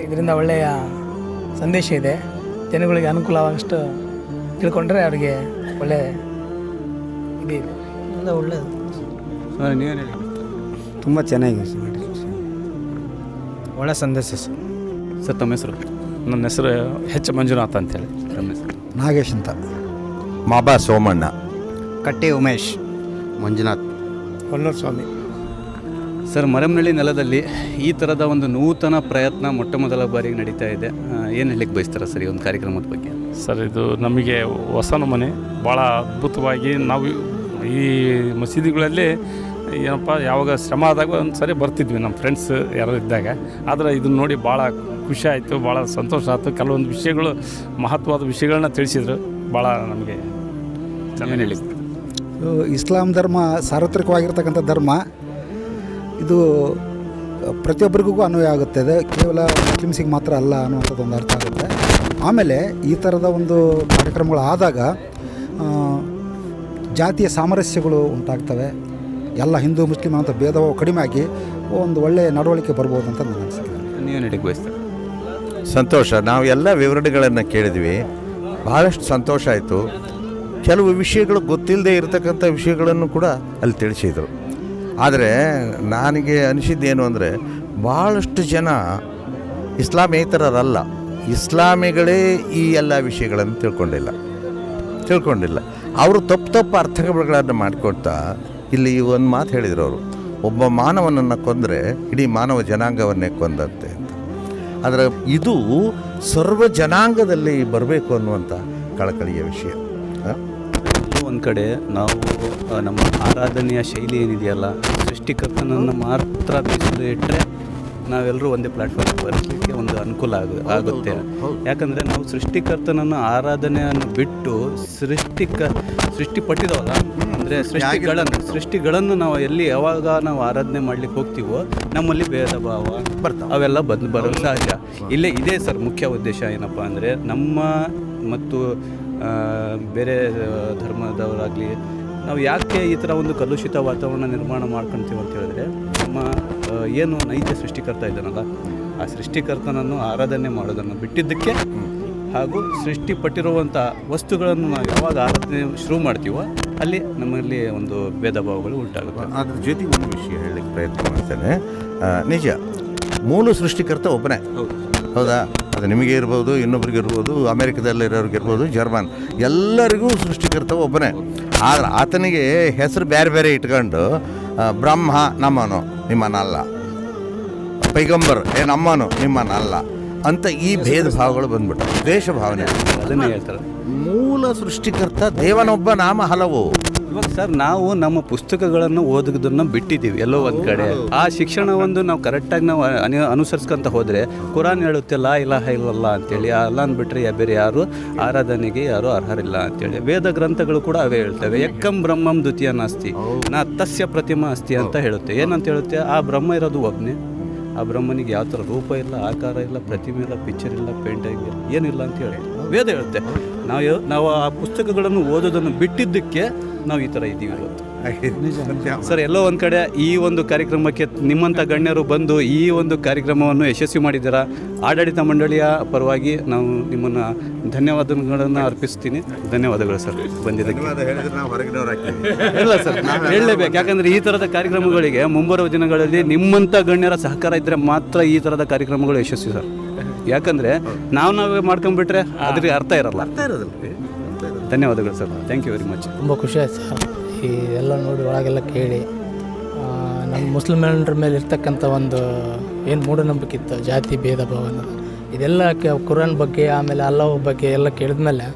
ಇದರಿಂದ ಒಳ್ಳೆಯ ಸಂದೇಶ ಇದೆ. ಜನಗಳಿಗೆ ಅನುಕೂಲವಾಗಷ್ಟು ತಿಳ್ಕೊಂಡ್ರೆ ಅವರಿಗೆ ಒಳ್ಳೆ ಇದೆ. ಎಲ್ಲ ಒಳ್ಳೆಯದು. ಸರ್ ನೀವೇನು ಹೇಳಿ? ತುಂಬ ಚೆನ್ನಾಗಿದೆ ಸರ್, ಒಳ್ಳೆ ಸಂದೇಶ ಸರ್. ಸರ್ ತಮ್ಮ ಹೆಸರು? ನನ್ನ ಹೆಸರು ಎಚ್ ಮಂಜುನಾಥ್ ಅಂತೇಳಿ. ತಮ್ಮ ಹೆಸರು? ನಾಗೇಶ್ ಅಂತ. ಮಾಬಾ ಸೋಮಣ್ಣ. ಕಟ್ಟಿ ಉಮೇಶ್. ಮಂಜುನಾಥ್. ಹೊನ್ನೂರು ಸ್ವಾಮಿ. ಸರ್, ಮರಮ್ನಳ್ಳಿ ನೆಲದಲ್ಲಿ ಈ ಥರದ ಒಂದು ನೂತನ ಪ್ರಯತ್ನ ಮೊಟ್ಟ ಮೊದಲ ಬಾರಿಗೆ ನಡೀತಾ ಇದೆ. ಏನು ಹೇಳಲಿಕ್ಕೆ ಬಯಸ್ತಾರ ಸರ್ ಈ ಒಂದು ಕಾರ್ಯಕ್ರಮದ ಬಗ್ಗೆ? ಸರ್, ಇದು ನಮಗೆ ಹೊಸ ನಮೂನೆ, ಭಾಳ ಅದ್ಭುತವಾಗಿ ನಾವು ಈ ಮಸೀದಿಗಳಲ್ಲಿ ಏನಪ್ಪ ಯಾವಾಗ ಶ್ರಮ ಆದಾಗ ಒಂದು ಸರಿ ಬರ್ತಿದ್ವಿ ನಮ್ಮ ಫ್ರೆಂಡ್ಸ್ ಯಾರು ಇದ್ದಾಗ. ಆದರೆ ಇದನ್ನು ನೋಡಿ ಭಾಳ ಖುಷಿ ಆಯಿತು, ಭಾಳ ಸಂತೋಷ ಆಯಿತು. ಕೆಲವೊಂದು ವಿಷಯಗಳು, ಮಹತ್ವದ ವಿಷಯಗಳನ್ನ ತಿಳಿಸಿದ್ರು. ಭಾಳ ನಮಗೆ ಚೆನ್ನಾಗಿ ಹೇಳಿ. ಇಸ್ಲಾಂ ಧರ್ಮ ಸಾರ್ವತ್ರಿಕವಾಗಿರ್ತಕ್ಕಂಥ ಧರ್ಮ. ಇದು ಪ್ರತಿಯೊಬ್ಬರಿಗೂ ಅನ್ವಯ ಆಗುತ್ತದೆ, ಕೇವಲ ಮುಸ್ಲಿಮ್ಸಿಗೆ ಮಾತ್ರ ಅಲ್ಲ ಅನ್ನುವಂಥದ್ದೊಂದು ಅರ್ಥ ಆಗುತ್ತೆ. ಆಮೇಲೆ ಈ ಥರದ ಒಂದು ಕಾರ್ಯಕ್ರಮಗಳು ಆದಾಗ ಜಾತಿಯ ಸಾಮರಸ್ಯಗಳು ಉಂಟಾಗ್ತವೆ. ಎಲ್ಲ ಹಿಂದೂ ಮುಸ್ಲಿಂ ಅಂತ ಭೇದವು ಕಡಿಮೆ ಆಗಿ ಒಂದು ಒಳ್ಳೆಯ ನಡವಳಿಕೆ ಬರ್ಬೋದು ಅಂತ ನನ್ನ ಅನಿಸಿಕೆ. ನೀವೇನು ಹೇಳಕ್ಕೆ ಬಯಸ್ತಾರೆ? ಸಂತೋಷ. ನಾವು ಎಲ್ಲ ವಿವರಣೆಗಳನ್ನು ಕೇಳಿದ್ವಿ, ಬಹಳಷ್ಟು ಸಂತೋಷ ಆಯಿತು. ಕೆಲವು ವಿಷಯಗಳು ಗೊತ್ತಿಲ್ಲದೆ ಇರತಕ್ಕಂಥ ವಿಷಯಗಳನ್ನು ಕೂಡ ಅಲ್ಲಿ ತಿಳಿಸಿದರು. ಆದರೆ ನನಗೆ ಅನಿಸಿದ್ದೇನು ಅಂದರೆ, ಭಾಳಷ್ಟು ಜನ ಇಸ್ಲಾಮೇತರರಲ್ಲ, ಇಸ್ಲಾಮಿಗಳೇ ಈ ಎಲ್ಲ ವಿಷಯಗಳನ್ನು ತಿಳ್ಕೊಂಡಿಲ್ಲ. ಅವರು ತಪ್ಪು ಅರ್ಥಗಳನ್ನು ಮಾಡಿಕೊಡ್ತಾ ಇಲ್ಲಿ ಒಂದು ಮಾತು ಹೇಳಿದರು ಅವರು, ಒಬ್ಬ ಮಾನವನನ್ನು ಕೊಂದರೆ ಇಡೀ ಮಾನವ ಜನಾಂಗವನ್ನೇ ಕೊಂದಂತೆ ಅಂತ. ಆದರೆ ಇದು ಸರ್ವ ಜನಾಂಗದಲ್ಲಿ ಬರಬೇಕು ಅನ್ನುವಂಥ ಕಳಕಳಿಯ ವಿಷಯ. ಒಂದು ಕಡೆ ನಾವು ನಮ್ಮ ಆರಾಧನೆಯ ಶೈಲಿ ಏನಿದೆಯಲ್ಲ, ಸೃಷ್ಟಿಕರ್ತನನ್ನು ಮಾತ್ರ ಮೀಸಲು ಇಟ್ಟರೆ ನಾವೆಲ್ಲರೂ ಒಂದೇ ಪ್ಲ್ಯಾಟ್ಫಾರ್ಮ್ ಬರಲಿಕ್ಕೆ ಒಂದು ಅನುಕೂಲ ಆಗುತ್ತೆ. ಯಾಕಂದರೆ ನಾವು ಸೃಷ್ಟಿಕರ್ತನನ್ನು ಆರಾಧನೆಯನ್ನು ಬಿಟ್ಟು ಸೃಷ್ಟಿಪಟ್ಟಿದವಲ್ಲ, ಅಂದರೆ ಸೃಷ್ಟಿಗಳನ್ನು ನಾವು ಯಾವಾಗ ನಾವು ಆರಾಧನೆ ಮಾಡಲಿಕ್ಕೆ ಹೋಗ್ತೀವೋ ನಮ್ಮಲ್ಲಿ ಭೇದ ಭಾವ ಅವೆಲ್ಲ ಬರೋದು ಸಹಜ. ಇದೇ ಸರ್ ಮುಖ್ಯ ಉದ್ದೇಶ. ಏನಪ್ಪ ಅಂದರೆ ನಮ್ಮ ಮತ್ತು ಬೇರೆ ಧರ್ಮದವರಾಗಲಿ ನಾವು ಯಾಕೆ ಈ ಥರ ಒಂದು ಕಲುಷಿತ ವಾತಾವರಣ ನಿರ್ಮಾಣ ಮಾಡ್ಕೊಳ್ತೀವಿ ಅಂತ ಹೇಳಿದ್ರೆ, ನಮ್ಮ ಏನು ನೈಜ ಸೃಷ್ಟಿಕರ್ತ ಇದ್ದಾನಲ್ಲ, ಆ ಸೃಷ್ಟಿಕರ್ತನನ್ನು ಆರಾಧನೆ ಮಾಡೋದನ್ನು ಬಿಟ್ಟಿದ್ದಕ್ಕೆ, ಹಾಗೂ ಸೃಷ್ಟಿಪಟ್ಟಿರುವಂಥ ವಸ್ತುಗಳನ್ನು ನಾವು ಯಾವಾಗ ಆರಾಧನೆ ಶುರು ಮಾಡ್ತೀವೋ ಅಲ್ಲಿ ನಮ್ಮಲ್ಲಿ ಒಂದು ಭೇದ ಭಾವಗಳು ಉಂಟಾಗುತ್ತೆ. ಅದ್ರ ಜೊತೆಗೆ ಒಂದು ವಿಷಯ ಹೇಳಲಿಕ್ಕೆ ಪ್ರಯತ್ನ ಮಾಡ್ತೇನೆ. ನಿಜ, ಮೂಲ ಸೃಷ್ಟಿಕರ್ತ ಒಬ್ಬನೇ. ಹೌದಾ? ಅದು ನಿಮಗೆ ಇರ್ಬೋದು, ಇನ್ನೊಬ್ರಿಗೆ ಇರ್ಬೋದು, ಅಮೇರಿಕದಲ್ಲಿರೋರಿಗೆ ಇರ್ಬೋದು, ಜರ್ಮನ್, ಎಲ್ಲರಿಗೂ ಸೃಷ್ಟಿಕರ್ತ ಒಬ್ಬನೇ. ಆದರೆ ಆತನಿಗೆ ಹೆಸರು ಬೇರೆ ಬೇರೆ ಇಟ್ಕೊಂಡು ಬ್ರಹ್ಮ ನಮ್ಮನು ನಿಮ್ಮನಲ್ಲ, ಪೈಗಂಬರ್ ನಮ್ಮನು ನಿಮ್ಮನಲ್ಲ ಅಂತ ಈ ಭೇದ ಭಾವಗಳು ಬಂದ್ಬಿಟ್ಟು ದ್ವೇಷ ಭಾವನೆ. ಅದನ್ನೇ ಹೇಳ್ತಾರೆ, ಮೂಲ ಸೃಷ್ಟಿಕರ್ತ ದೇವನೊಬ್ಬ, ನಾಮ ಹಲವು. ಇವಾಗ ಸರ್ ನಾವು ನಮ್ಮ ಪುಸ್ತಕಗಳನ್ನು ಓದೋದನ್ನು ಬಿಟ್ಟಿದ್ದೀವಿ ಎಲ್ಲೋ ಒಂದು ಕಡೆ. ಆ ಶಿಕ್ಷಣವೊಂದು ನಾವು ಕರೆಕ್ಟಾಗಿ ನಾವು ಅನುಸರಿಸ್ಕೊಂತ ಹೋದರೆ, ಕುರಾನ್ ಹೇಳುತ್ತೆ ಲಾ ಇಲಾಹ ಇಲ್ಲಲ್ಲಾಹ್ ಅಂತೇಳಿ, ಆ ಅಲ್ಲಾಹ್ ಬಿಟ್ಟರೆ ಬೇರೆ ಯಾರು ಆರಾಧನೆಗೆ ಯಾರು ಅರ್ಹರಿಲ್ಲ ಅಂತೇಳಿ. ವೇದ ಗ್ರಂಥಗಳು ಕೂಡ ಅವೇ ಹೇಳ್ತವೆ. ಎಕ್ಕಂ ಬ್ರಹ್ಮಂ ದ್ವಿತೀಯ ನಾಸ್ತಿ ನಾ ತಸ್ಯ ಪ್ರತಿಮಾ ಅಸ್ತಿ ಅಂತ ಹೇಳುತ್ತೆ. ಏನಂತ ಹೇಳುತ್ತೆ? ಆ ಬ್ರಹ್ಮ ಇರೋದು ಒಬ್ಬನೇ. ಆ ಬ್ರಹ್ಮನಿಗೆ ಯಾವ ಥರ ರೂಪ ಇಲ್ಲ, ಆಕಾರ ಇಲ್ಲ, ಪ್ರತಿಮೆ ಇಲ್ಲ, ಪಿಕ್ಚರ್ ಇಲ್ಲ, ಪೇಂಟಿಂಗ್ ಇಲ್ಲ, ಏನಿಲ್ಲ ಅಂತ ಹೇಳಿ ವೇದ ಹೇಳುತ್ತೆ. ನಾವು ಆ ಪುಸ್ತಕಗಳನ್ನು ಓದೋದನ್ನು ಬಿಟ್ಟಿದ್ದಕ್ಕೆ ನಾವು ಈ ಥರ ಇದ್ದೀವಿ ಇವತ್ತು. ಸರ್, ಎಲ್ಲೋ ಒಂದು ಕಡೆ ಈ ಒಂದು ಕಾರ್ಯಕ್ರಮಕ್ಕೆ ನಿಮ್ಮಂಥ ಗಣ್ಯರು ಬಂದು ಈ ಒಂದು ಕಾರ್ಯಕ್ರಮವನ್ನು ಯಶಸ್ವಿ ಮಾಡಿದ್ದೀರಾ. ಆಡಳಿತ ಮಂಡಳಿಯ ಪರವಾಗಿ ನಾವು ನಿಮ್ಮನ್ನು ಧನ್ಯವಾದಗಳನ್ನು ಅರ್ಪಿಸ್ತೀನಿ. ಧನ್ಯವಾದಗಳು ಸರ್ ಬಂದಿದ್ದಕ್ಕೆ. ಇಲ್ಲ ಸರ್, ಹೇಳಲೇಬೇಕು. ಯಾಕಂದರೆ ಈ ಥರದ ಕಾರ್ಯಕ್ರಮಗಳಿಗೆ ಮುಂಬರುವ ದಿನಗಳಲ್ಲಿ ನಿಮ್ಮಂಥ ಗಣ್ಯರ ಸಹಕಾರ ಇದ್ದರೆ ಮಾತ್ರ ಈ ಥರದ ಕಾರ್ಯಕ್ರಮಗಳು ಯಶಸ್ವಿ ಸರ್. ಯಾಕಂದರೆ ನಾವೇ ಮಾಡ್ಕೊಂಡ್ಬಿಟ್ರೆ ಅದ್ರಿಗೆ ಅರ್ಥ ಇರಲ್ಲ. ಧನ್ಯವಾದಗಳು sir. Thank you very much. ತುಂಬ ಖುಷಿ ಆಯ್ತು ಸರ್ ಈ ಎಲ್ಲ ನೋಡಿ, ಒಳಗೆಲ್ಲ ಕೇಳಿ. ನಮ್ಮ ಮುಸ್ಲಿಮರ ಮೇಲೆ ಇರ್ತಕ್ಕಂಥ ಒಂದು ಏನು ಮೂಢನಂಬಿಕೆ ಇತ್ತು, ಜಾತಿ ಭೇದ ಭಾವ ಅನ್ನೋದು, ಇದೆಲ್ಲ ಕುರಾನ್ ಬಗ್ಗೆ, ಆಮೇಲೆ ಅಲ್ಲಾಹ್ ಬಗ್ಗೆ ಎಲ್ಲ ಕೇಳಿದ್ಮೇಲೆ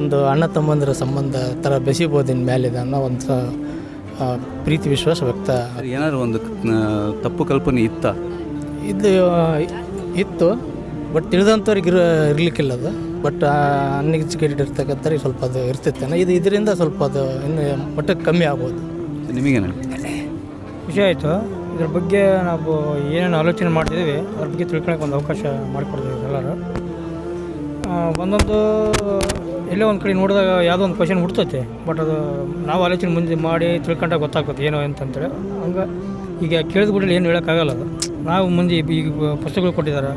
ಒಂದು ಅಣ್ಣ ತಮ್ಮಂದಿರ ಸಂಬಂಧ ಥರ ಬೆಸಿಬೋದು ಇನ್ಮೇಲಿದೆ ಅನ್ನೋ ಒಂದು ಪ್ರೀತಿ ವಿಶ್ವಾಸ ವ್ಯಕ್ತ. ಏನಾದ್ರು ಒಂದು ತಪ್ಪು ಕಲ್ಪನೆ ಇದು ಇತ್ತು, ಬಟ್ ತಿಳಿದಂಥವ್ರಿಗೆ ಇರಲಿಕ್ಕಿಲ್ಲ ಅದು. ಬಟ್ ಅನ್ಎಜುಕೇಟೆಡ್ ಇರ್ತಕ್ಕಂಥವ್ರಿಗೆ ಸ್ವಲ್ಪ ಅದು ಇರ್ತಿತ್ತೇನೆ. ಇದರಿಂದ ಸ್ವಲ್ಪ ಅದು ಇನ್ನು ಮಟ್ಟಕ್ಕೆ ಕಮ್ಮಿ ಆಗ್ಬೋದು. ನಿಮಗೇನು ಖುಷಿ ಆಯಿತು. ಇದ್ರ ಬಗ್ಗೆ ನಾವು ಏನೇನು ಆಲೋಚನೆ ಮಾಡ್ತಿದ್ದೀವಿ ಅದ್ರ ಬಗ್ಗೆ ತಿಳ್ಕೊಳಕ್ಕೆ ಒಂದು ಅವಕಾಶ ಮಾಡಿಕೊಡ್ತೀವಿ ಎಲ್ಲರೂ. ಒಂದೊಂದು ಎಲ್ಲೋ ಒಂದು ಕಡೆ ನೋಡಿದಾಗ ಯಾವುದೋ ಒಂದು ಕ್ವಶನ್ ಹುಡ್ತೈತೆ, ಬಟ್ ಅದು ನಾವು ಆಲೋಚನೆ ಮುಂದೆ ಮಾಡಿ ತಿಳ್ಕೊಂಡಾಗ ಗೊತ್ತಾಗ್ತದೆ ಏನೋ ಅಂತಂತೇಳಿ. ಹಂಗೆ ಈಗ ಕೇಳಿದ ಕೂಡ ಏನು ಹೇಳೋಕ್ಕಾಗಲ್ಲ. ಅದು ನಾವು ಮುಂದೆ ಈಗ ಪುಸ್ತಕಗಳು ಕೊಟ್ಟಿದ್ದಾರೆ,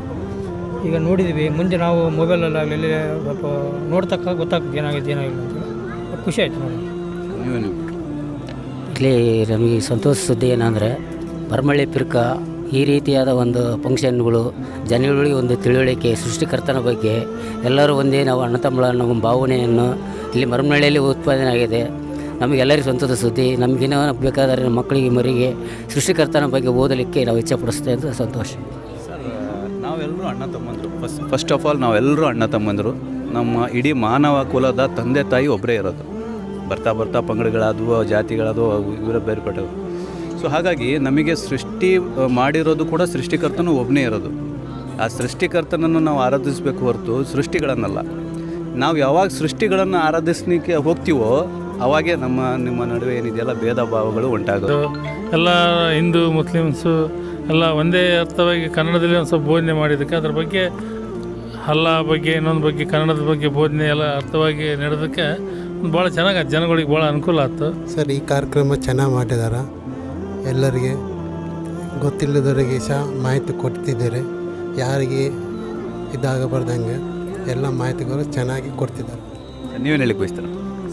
ಈಗ ನೋಡಿದ್ದೀವಿ. ಮುಂದೆ ನಾವು ಮೊಬೈಲಲ್ಲಾಗಲಿ ಎಲ್ಲಿ ಸ್ವಲ್ಪ ನೋಡ್ತಕ್ಕ ಗೊತ್ತಾಗ್ತದೆ ಏನಾಗಿದೆ ಏನಾಗಿಲ್ಲ ಅಂತೇಳಿ. ಖುಷಿ ಆಯಿತು ನೋಡಿ. ಇಲ್ಲಿ ನಮಗೆ ಸಂತೋಷ ಸುದ್ದಿ ಏನಂದರೆ ಮರಮಳ್ಳಿ ಪಿರ್ಕ ಈ ರೀತಿಯಾದ ಒಂದು ಫಂಕ್ಷನ್ಗಳು ಜನಗಳಿಗೆ ಒಂದು ತಿಳುವಳಿಕೆ, ಸೃಷ್ಟಿಕರ್ತನ ಬಗ್ಗೆ ಎಲ್ಲರೂ ಒಂದೇ ನಾವು ಅಣ್ಣ ತಮ್ಮಳ ಅನ್ನೋ ಭಾವನೆಯನ್ನು ಇಲ್ಲಿ ಮರಮಳ್ಳಿಯಲ್ಲಿ ಉತ್ಪಾದನೆ ಆಗಿದೆ. ನಮಗೆಲ್ಲರಿಗೂ ಸಂತೋಷ ಸುದ್ದಿ. ನಮಗೇನೋ ಬೇಕಾದರೆ ನಮ್ಮ ಮಕ್ಕಳಿಗೆ ಮರಿಗೆ ಸೃಷ್ಟಿಕರ್ತನ ಬಗ್ಗೆ ಓದಲಿಕ್ಕೆ ನಾವು ಇಚ್ಛೆಪಡಿಸ್ತೇವೆ ಅಂತ ಸಂತೋಷ. ಸರ್, ನಾವೆಲ್ಲರೂ ಅಣ್ಣ ತಮ್ಮಂದರು. ಫಸ್ಟ್ ಆಫ್ ಆಲ್ ನಾವೆಲ್ಲರೂ ಅಣ್ಣ ತಮ್ಮಂದರು. ನಮ್ಮ ಇಡೀ ಮಾನವ ಕುಲದ ತಂದೆ ತಾಯಿ ಒಬ್ಬರೇ ಇರೋದು. ಬರ್ತಾ ಬರ್ತಾ ಪಂಗಡಗಳಾದವು, ಜಾತಿಗಳಾದವು, ಇವರ ಬೇರ್ಪಟ್ಟವು. ಸೊ ಹಾಗಾಗಿ ನಮಗೆ ಸೃಷ್ಟಿ ಮಾಡಿರೋದು ಕೂಡ ಸೃಷ್ಟಿಕರ್ತನೂ ಒಬ್ಬನೇ ಇರೋದು. ಆ ಸೃಷ್ಟಿಕರ್ತನನ್ನು ನಾವು ಆರಾಧಿಸಬೇಕು ಹೊರತು ಸೃಷ್ಟಿಗಳನ್ನಲ್ಲ. ನಾವು ಯಾವಾಗ ಸೃಷ್ಟಿಗಳನ್ನು ಆರಾಧಿಸಲಿಕ್ಕೆ ಹೋಗ್ತೀವೋ ಅವಾಗೇ ನಿಮ್ಮ ನಡುವೆ ಏನಿದೆಯಲ್ಲ ಭೇದ ಭಾವಗಳು ಉಂಟಾಗೋದು. ಎಲ್ಲ ಹಿಂದೂ ಮುಸ್ಲಿಮ್ಸು ಎಲ್ಲ ಒಂದೇ ಅರ್ಥವಾಗಿ ಕನ್ನಡದಲ್ಲಿ ಒಂದು ಸ್ವಲ್ಪ ಬೋಧನೆ ಮಾಡಿದ್ದಕ್ಕೆ ಅದ್ರ ಬಗ್ಗೆ ಅಲ್ಲಾ ಬಗ್ಗೆ ಇನ್ನೊಂದು ಬಗ್ಗೆ ಕನ್ನಡದ ಬಗ್ಗೆ ಬೋಧನೆ ಎಲ್ಲ ಅರ್ಥವಾಗಿ ನಡೆದಕ್ಕೆ ಭಾಳ ಚೆನ್ನಾಗಿ ಜನಗಳಿಗೆ ಭಾಳ ಅನುಕೂಲ ಆಯ್ತು. ಸರ್, ಈ ಕಾರ್ಯಕ್ರಮ ಚೆನ್ನಾಗಿ ಮಾಡಿದ್ದಾರೆ. ಎಲ್ಲರಿಗೆ ಗೊತ್ತಿಲ್ಲದವರಿಗೆ ಸಹ ಮಾಹಿತಿ ಕೊಡ್ತಿದ್ದಾರೆ. ಯಾರಿಗೆ ಇದಾಗಬಾರ್ದಂಗೆ ಎಲ್ಲ ಮಾಹಿತಿಗಳು ಚೆನ್ನಾಗಿ ಕೊಡ್ತಿದ್ದಾರೆ. ನೀವೇನು ಹೇಳಿಕ್ಕೆ ಬಯಸ್ತೀರ?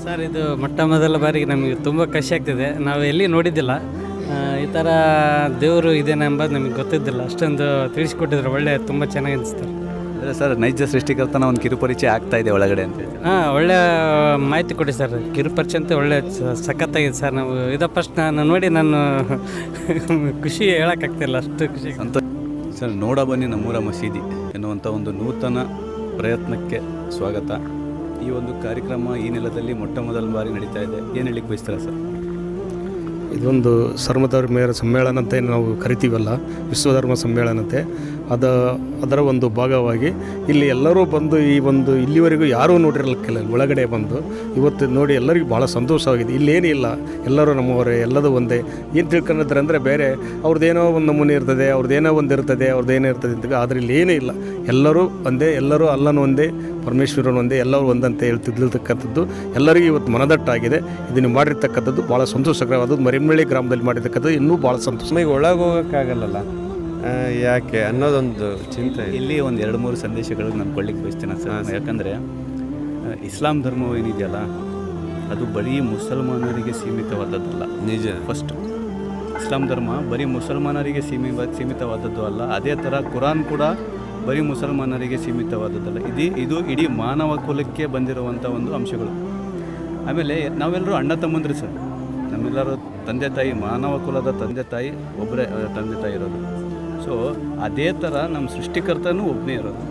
ಸರ್, ಇದು ಮೊಟ್ಟ ಮೊದಲ ಬಾರಿಗೆ ನಮಗೆ ತುಂಬ ಖುಷಿ ಆಗ್ತಿದೆ. ನಾವು ಎಲ್ಲಿ ನೋಡಿದ್ದಿಲ್ಲ ಈ ಥರ ದೇವರು ಇದೇನೆ ಎಂಬುದು ನಮಗೆ ಗೊತ್ತಿದ್ದಿಲ್ಲ. ಅಷ್ಟೊಂದು ತಿಳಿಸ್ಕೊಟ್ಟಿದ್ರು. ಒಳ್ಳೆ ತುಂಬ ಚೆನ್ನಾಗಿ ಅನಿಸ್ತಾರೆ. ಅಂದರೆ ಸರ್, ನೈಜ ಸೃಷ್ಟಿಕರ್ತನ ಒಂದು ಕಿರುಪರಿಚಯ ಆಗ್ತಾ ಇದೆ ಒಳಗಡೆ ಅಂತ. ಒಳ್ಳೆ ಮಾಹಿತಿ ಕೊಡಿ ಸರ್. ಕಿರುಪರಿಚಯ ಅಂತ ಒಳ್ಳೆ ಸಖತ್ತಾಗಿದೆ ಸರ್. ನಾವು ಫಸ್ಟ್ ನಾನು ನೋಡಿ ನಾನು ಖುಷಿ ಹೇಳೋಕ್ಕಾಗ್ತಿಲ್ಲ, ಅಷ್ಟು ಖುಷಿ. ಸರ್, ನೋಡ ಬನ್ನಿ ನಮ್ಮೂರ ಮಸೀದಿ ಎನ್ನುವಂಥ ಒಂದು ನೂತನ ಪ್ರಯತ್ನಕ್ಕೆ ಸ್ವಾಗತ. ಈ ಒಂದು ಕಾರ್ಯಕ್ರಮ ಈ ನೆಲದಲ್ಲಿ ಮೊಟ್ಟ ಮೊದಲ ಬಾರಿ ನಡೀತಾ ಇದೆ. ಏನು ಹೇಳಿಕ್ಕೆ ಬಯಸ್ತೀರಾ ಸರ್? ಇದೊಂದು ಸರ್ವಧರ್ಮೀಯರ ಸಮ್ಮೇಳನ ಅಂತ ಏನು ನಾವು ಕರಿತೀವಲ್ಲ, ವಿಶ್ವಧರ್ಮ ಸಮ್ಮೇಳನತೆ, ಅದರ ಒಂದು ಭಾಗವಾಗಿ ಇಲ್ಲಿ ಎಲ್ಲರೂ ಬಂದು ಈ ಒಂದು ಇಲ್ಲಿವರೆಗೂ ಯಾರೂ ನೋಡಿರಲಿಕ್ಕಿಲ್ಲ. ಒಳಗಡೆ ಬಂದು ಇವತ್ತು ನೋಡಿ ಎಲ್ಲರಿಗೂ ಭಾಳ ಸಂತೋಷವಾಗಿದೆ. ಇಲ್ಲೇನಿಲ್ಲ, ಎಲ್ಲರೂ ನಮ್ಮವರೇ, ಎಲ್ಲದೂ ಒಂದೇ. ಏನು ತಿಳ್ಕೊಂಡಿದ್ರೆ ಅಂದರೆ ಬೇರೆ ಅವ್ರದ್ದೇನೋ ಒಂದು ನಮೂನೆ ಇರ್ತದೆ, ಅವ್ರದ್ದೇನೋ ಒಂದು ಇರ್ತದೆ, ಅವ್ರದ್ದೇನೋ ಇರ್ತದೆ ಅಂತ. ಆದರೆ ಇಲ್ಲಿ ಏನೂ ಇಲ್ಲ, ಎಲ್ಲರೂ ಒಂದೇ, ಎಲ್ಲರೂ ಅಲ್ಲನೂ ಒಂದೇ, ಪರಮೇಶ್ವರನು ಒಂದೇ, ಎಲ್ಲರೂ ಒಂದಂತೆ ಹೇಳ್ತಿರ್ತಕ್ಕಂಥದ್ದು ಎಲ್ಲರಿಗೂ ಇವತ್ತು ಮನದಟ್ಟಾಗಿದೆ. ಇದನ್ನು ಮಾಡಿರ್ತಕ್ಕಂಥದ್ದು ಭಾಳ ಸಂತೋಷಕರವಾದದ್ದು. ಮರಿಮಳ್ಳಿ ಗ್ರಾಮದಲ್ಲಿ ಮಾಡಿರ್ತಕ್ಕಂಥದ್ದು ಇನ್ನೂ ಭಾಳ ಸಂತೋಷ. ನಮಗೆ ಒಳಗೆ ಹೋಗೋಕ್ಕಾಗಲ್ಲ ಯಾಕೆ ಅನ್ನೋದೊಂದು ಚಿಂತೆ. ಇಲ್ಲಿ ಒಂದು 2-3 ಸಂದೇಶಗಳು ನಾನು ಕೊಳ್ಳಿಕ್ಕೆ ಬಯಸ್ತೀನಿ ಸರ್. ಯಾಕಂದರೆ ಇಸ್ಲಾಂ ಧರ್ಮ ಏನಿದೆಯಲ್ಲ ಅದು ಬರೀ ಮುಸಲ್ಮಾನರಿಗೆ ಸೀಮಿತವಾದದ್ದಲ್ಲ. ನಿಜ. ಫಸ್ಟ್ ಇಸ್ಲಾಂ ಧರ್ಮ ಬರೀ ಮುಸಲ್ಮಾನರಿಗೆ ಸೀಮಿತವಾದದ್ದು ಅಲ್ಲ. ಅದೇ ಥರ ಕುರಾನ್ ಕೂಡ ಬರೀ ಮುಸಲ್ಮಾನರಿಗೆ ಸೀಮಿತವಾದದ್ದಲ್ಲ. ಇದು ಇಡೀ ಮಾನವ ಕುಲಕ್ಕೆ ಬಂದಿರುವಂಥ ಒಂದು ಅಂಶಗಳು. ಆಮೇಲೆ ನಾವೆಲ್ಲರೂ ಅಣ್ಣ ತಮ್ಮಂದ್ರಿ ಸರ್. ನಮ್ಮೆಲ್ಲರೂ ತಂದೆ ತಾಯಿ, ಮಾನವ ಕುಲದ ತಂದೆ ತಾಯಿ ಒಬ್ಬರೇ ತಂದೆ ತಾಯಿ ಇರೋದು. ಸೊ ಅದೇ ಥರ ನಮ್ಮ ಸೃಷ್ಟಿಕರ್ತನೂ ಒಬ್ಬನೇ ಇರೋದು.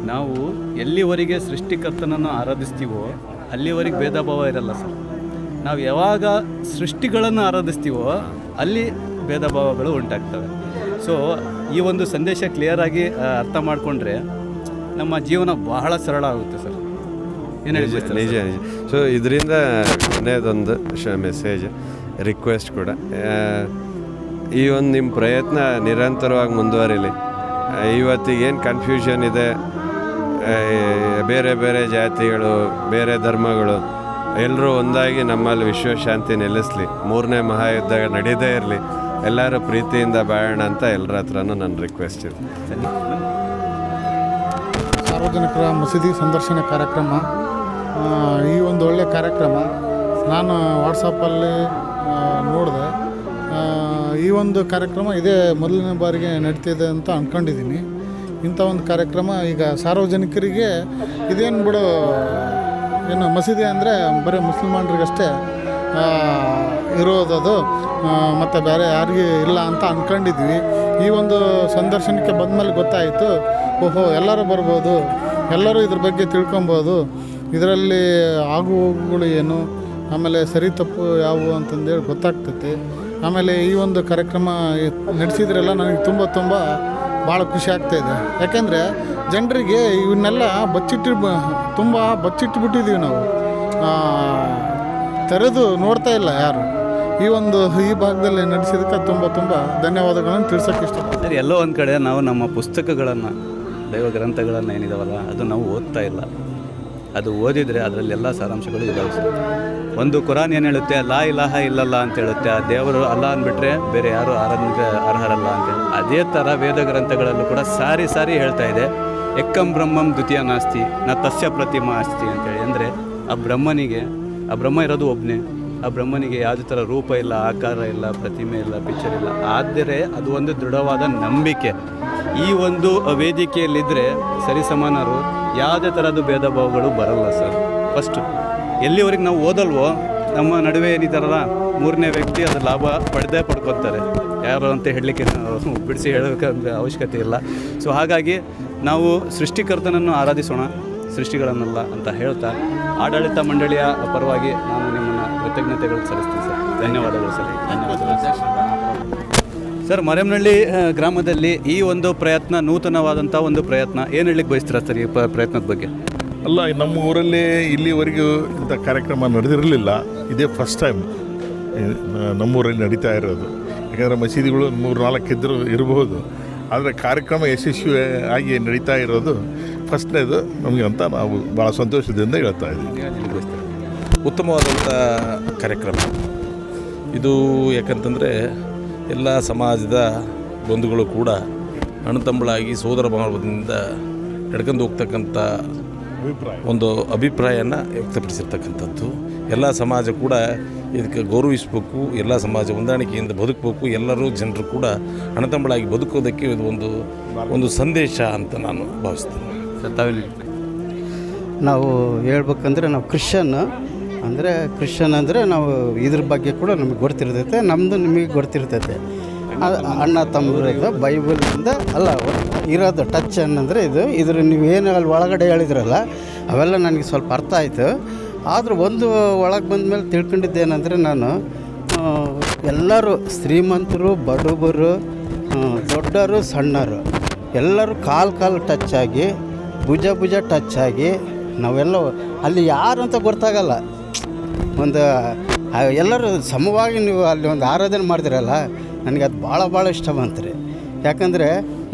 ನಾವು ಎಲ್ಲಿವರೆಗೆ ಸೃಷ್ಟಿಕರ್ತನನ್ನು ಆರಾಧಿಸ್ತೀವೋ ಅಲ್ಲಿವರೆಗೆ ಭೇದ ಭಾವ ಇರಲ್ಲ ಸರ್. ನಾವು ಯಾವಾಗ ಸೃಷ್ಟಿಗಳನ್ನು ಆರಾಧಿಸ್ತೀವೋ ಅಲ್ಲಿ ಭೇದ ಭಾವಗಳು ಉಂಟಾಗ್ತವೆ. ಸೊ ಈ ಒಂದು ಸಂದೇಶ ಕ್ಲಿಯರಾಗಿ ಅರ್ಥ ಮಾಡಿಕೊಂಡ್ರೆ ನಮ್ಮ ಜೀವನ ಬಹಳ ಸರಳ ಆಗುತ್ತೆ ಸರ್. ಏನು ಹೇಳಿ? ನಿಜ ನಿಜ. ಸೊ ಇದರಿಂದ ಕೊನೆಯದೊಂದು ಮೆಸೇಜ್, ರಿಕ್ವೆಸ್ಟ್ ಕೂಡ, ಈ ಒಂದು ನಿಮ್ಮ ಪ್ರಯತ್ನ ನಿರಂತರವಾಗಿ ಮುಂದುವರಿಲಿ. ಇವತ್ತಿಗೇನು ಕನ್ಫ್ಯೂಷನ್ ಇದೆ, ಬೇರೆ ಬೇರೆ ಜಾತಿಗಳು, ಬೇರೆ ಧರ್ಮಗಳು ಎಲ್ಲರೂ ಒಂದಾಗಿ ನಮ್ಮಲ್ಲಿ ವಿಶ್ವಶಾಂತಿ ನೆಲೆಸಲಿ, 3ನೇ ಮಹಾಯುದ್ಧ ನಡೀದೇ ಇರಲಿ, ಎಲ್ಲರೂ ಪ್ರೀತಿಯಿಂದ ಬಾಳೋಣ ಅಂತ ಎಲ್ಲರ ಹತ್ರನೂ ನನ್ನ ರಿಕ್ವೆಸ್ಟ್ ಇದೆ. ಸಾರ್ವಜನಿಕರ ಮಸೀದಿ ಸಂದರ್ಶನ ಕಾರ್ಯಕ್ರಮ ಈ ಒಂದು ಒಳ್ಳೆಯ ಕಾರ್ಯಕ್ರಮ. ನಾನು ವಾಟ್ಸಪ್ಪಲ್ಲಿ ನೋಡಿದೆ. ಈ ಒಂದು ಕಾರ್ಯಕ್ರಮ ಇದೇ ಮೊದಲನೇ ಬಾರಿಗೆ ನಡೀತಿದೆ ಅಂತ ಅಂದ್ಕೊಂಡಿದ್ದೀನಿ. ಇಂಥ ಒಂದು ಕಾರ್ಯಕ್ರಮ ಈಗ ಸಾರ್ವಜನಿಕರಿಗೆ ಇದೇನು ಬಿಡು, ಏನು ಮಸೀದಿ ಅಂದರೆ ಬರೀ ಮುಸಲ್ಮಾನರಿಗಷ್ಟೇ ಇರೋದದು, ಮತ್ತು ಬೇರೆ ಯಾರಿಗೂ ಇಲ್ಲ ಅಂತ ಅಂದ್ಕೊಂಡಿದ್ವಿ. ಈ ಒಂದು ಸಂದರ್ಶನಕ್ಕೆ ಬಂದಮೇಲೆ ಗೊತ್ತಾಯಿತು, ಓಹೋ ಎಲ್ಲರೂ ಬರ್ಬೋದು, ಎಲ್ಲರೂ ಇದ್ರ ಬಗ್ಗೆ ತಿಳ್ಕೊಬೋದು, ಇದರಲ್ಲಿ ಆಗು ಹೋಗುಗಳು ಏನು, ಆಮೇಲೆ ಸರಿ ತಪ್ಪು ಯಾವುವು ಅಂತಂದೇಳಿ ಗೊತ್ತಾಗ್ತೈತಿ. ಆಮೇಲೆ ಈ ಒಂದು ಕಾರ್ಯಕ್ರಮ ನಡೆಸಿದ್ರೆಲ್ಲ ನನಗೆ ತುಂಬ ಭಾಳ ಖುಷಿ ಆಗ್ತಾಯಿದೆ. ಯಾಕೆಂದರೆ ಜನರಿಗೆ ಇವನ್ನೆಲ್ಲ ಬಚ್ಚಿಟ್ಬಿಟ್ಟಿದ್ದೀವಿ ನಾವು, ತೆರೆದು ನೋಡ್ತಾ ಇಲ್ಲ ಯಾರು. ಈ ಭಾಗದಲ್ಲಿ ನಡೆಸಿದ್ದಕ್ಕೆ ತುಂಬ ಧನ್ಯವಾದಗಳನ್ನು ತಿಳಿಸೋಕ್ಕೆ ಇಷ್ಟಪಡ್ತೀನಿ. ಎಲ್ಲೋ ಒಂದು ಕಡೆ ನಾವು ನಮ್ಮ ಪುಸ್ತಕಗಳನ್ನು, ದೈವ ಗ್ರಂಥಗಳನ್ನು ಏನಿದಾವಲ್ಲ ಅದು ನಾವು ಓದ್ತಾ ಇಲ್ಲ. ಅದು ಓದಿದರೆ ಅದರಲ್ಲೆಲ್ಲ ಸಾರಾಂಶಗಳು ಇದ್ದಾವೆ ಸರ್. ಒಂದು ಕುರಾನ್ ಏನು ಹೇಳುತ್ತೆ, ಲಾ ಇಲಾಹ ಇಲ್ಲಲ್ಲ ಅಂತ ಹೇಳುತ್ತೆ, ಆ ದೇವರು ಅಲ್ಲ ಅಂದ್ಬಿಟ್ರೆ ಬೇರೆ ಯಾರು ಆರಾಧನೆಗೆ ಅರ್ಹರಲ್ಲ ಅಂತೇಳಿ. ಅದೇ ಥರ ವೇದ ಗ್ರಂಥಗಳಲ್ಲೂ ಕೂಡ ಸಾರಿ ಸಾರಿ ಹೇಳ್ತಾ ಇದೆ, ಎಕ್ಕಂ ಬ್ರಹ್ಮಂ ದ್ವಿತೀಯ ನಾಸ್ತಿ ನ ತಸ್ಯ ಪ್ರತಿಮಾ ಅಸ್ತಿ ಅಂತೇಳಿ. ಅಂದರೆ ಆ ಬ್ರಹ್ಮ ಇರೋದು ಒಬ್ಬನೇ, ಆ ಬ್ರಹ್ಮನಿಗೆ ಯಾವುದೇ ಥರ ರೂಪ ಇಲ್ಲ, ಆಕಾರ ಇಲ್ಲ, ಪ್ರತಿಮೆ ಇಲ್ಲ, ಪಿಕ್ಚರ್ ಇಲ್ಲ. ಆದರೆ ಅದು ಒಂದು ದೃಢವಾದ ನಂಬಿಕೆ. ಈ ಒಂದು ವೇದಿಕೆಯಲ್ಲಿದ್ದರೆ ಸರಿಸಮಾನರು, ಯಾವುದೇ ಥರದ್ದು ಭೇದ ಭಾವಗಳು ಬರಲ್ಲ ಸರ್. ಫಸ್ಟು ಎಲ್ಲಿವರೆಗೆ ನಾವು ಓದಲ್ವೋ ನಮ್ಮ ನಡುವೆ ಏನಿದ್ದಾರಲ್ಲ ಮೂರನೇ ವ್ಯಕ್ತಿ ಅದು ಲಾಭ ಪಡ್ಕೊತಾರೆ. ಯಾರು ಅಂತ ಹೇಳಲಿಕ್ಕೆ ಬಿಡಿಸಿ ಹೇಳೋಕ್ಕೆ ಅವಶ್ಯಕತೆ ಇಲ್ಲ. ಸೊ ಹಾಗಾಗಿ ನಾವು ಸೃಷ್ಟಿಕರ್ತನನ್ನು ಆರಾಧಿಸೋಣ, ಸೃಷ್ಟಿಗಳನ್ನಲ್ಲ ಅಂತ ಹೇಳ್ತಾ ಆಡಳಿತ ಮಂಡಳಿಯ ಪರವಾಗಿ ನಾನು ನಿಮ್ಮನ್ನು ಕೃತಜ್ಞತೆಗಳು ಸಲ್ಲಿಸ್ತೀನಿ ಸರ್. ಧನ್ಯವಾದಗಳು ಸರ್. ಸರ್, ಮರೆಮನಹಳ್ಳಿ ಗ್ರಾಮದಲ್ಲಿ ಈ ಒಂದು ಪ್ರಯತ್ನ ನೂತನವಾದಂಥ ಒಂದು ಪ್ರಯತ್ನ, ಏನು ಹೇಳಲಿಕ್ಕೆ ಬಯಸ್ತೀರಾ ಸರ್ ಈ ಪ್ರಯತ್ನದ ಬಗ್ಗೆ? ಅಲ್ಲ, ನಮ್ಮ ಊರಲ್ಲಿ ಇಲ್ಲಿವರೆಗೂ ಇಂಥ ಕಾರ್ಯಕ್ರಮ ನಡೆದಿರಲಿಲ್ಲ. ಇದೇ ಫಸ್ಟ್ ಟೈಮ್ ನಮ್ಮೂರಲ್ಲಿ ನಡೀತಾ ಇರೋದು. ಯಾಕಂದರೆ ಮಸೀದಿಗಳು 3-4 ಇರಬಹುದು, ಆದರೆ ಕಾರ್ಯಕ್ರಮ ಯಶಸ್ವಿ ಆಗಿ ನಡೀತಾ ಇರೋದು ಫಸ್ಟ್ನೇದು ನಮಗೆ ಅಂತ ನಾವು ಭಾಳ ಸಂತೋಷದಿಂದ ಹೇಳ್ತಾ ಇದ್ದೀವಿ. ಉತ್ತಮವಾದಂಥ ಕಾರ್ಯಕ್ರಮ ಇದು. ಯಾಕಂತಂದರೆ ಎಲ್ಲ ಸಮಾಜದ ಬಂಧುಗಳು ಕೂಡ ಅಣ್ಣತಮ್ಮಳಾಗಿ ಸೋದರ ಭಾವದಿಂದ ನಡ್ಕೊಂಡು ಹೋಗ್ತಕ್ಕಂಥ ಒಂದು ಅಭಿಪ್ರಾಯನ ವ್ಯಕ್ತಪಡಿಸಿರ್ತಕ್ಕಂಥದ್ದು. ಎಲ್ಲ ಸಮಾಜ ಕೂಡ ಇದಕ್ಕೆ ಗೌರವಿಸಬೇಕು, ಎಲ್ಲ ಸಮಾಜ ಹೊಂದಾಣಿಕೆಯಿಂದ ಬದುಕಬೇಕು, ಎಲ್ಲರೂ ಜನರು ಕೂಡ ಅಣ್ಣತಮ್ಮಳಾಗಿ ಬದುಕೋದಕ್ಕೆ ಇದು ಒಂದು ಸಂದೇಶ ಅಂತ ನಾನು ಭಾವಿಸ್ತೇನೆ. ನಾವು ಹೇಳ್ಬೇಕಂದ್ರೆ ನಾವು ಕ್ರಿಶ್ಚಿಯನ್ ಅಂದರೆ ನಾವು ಇದ್ರ ಬಗ್ಗೆ ಕೂಡ ನಮಗೆ ಗೊತ್ತಿರ್ತೈತೆ, ನಮ್ಮದು ನಿಮಗೆ ಗೊತ್ತಿರ್ತೈತೆ. ಅಣ್ಣ ತಮ್ಮದು ಬೈಬಲಿಂದ ಅಲ್ಲ ಇರೋದು ಟಚ್ ಅನ್ನಂದರೆ ಇದ್ರ ನೀವೇನು ಅಲ್ಲಿ ಒಳಗಡೆ ಹೇಳಿದ್ರಲ್ಲ ಅವೆಲ್ಲ ನನಗೆ ಸ್ವಲ್ಪ ಅರ್ಥ ಆಯಿತು. ಆದರೂ ಒಂದು ಒಳಗೆ ಬಂದ ಮೇಲೆ ತಿಳ್ಕೊಂಡಿದ್ದೇನೆಂದರೆ, ನಾನು ಎಲ್ಲರೂ ಶ್ರೀಮಂತರು, ಬಡವರು, ದೊಡ್ಡವರು, ಸಣ್ಣರು ಎಲ್ಲರೂ ಕಾಲು ಟಚ್ ಆಗಿ, ಭುಜ ಟಚ್ ಆಗಿ ನಾವೆಲ್ಲ ಅಲ್ಲಿ ಯಾರು ಅಂತ ಗೊತ್ತಾಗಲ್ಲ. ಎಲ್ಲರೂ ಸಮವಾಗಿ ನೀವು ಅಲ್ಲಿ ಒಂದು ಆರಾಧನೆ ಮಾಡಿದಿರಲ್ಲ, ನನಗೆ ಅದು ಭಾಳ ಇಷ್ಟ ಬಂತು ರೀ. ಯಾಕಂದರೆ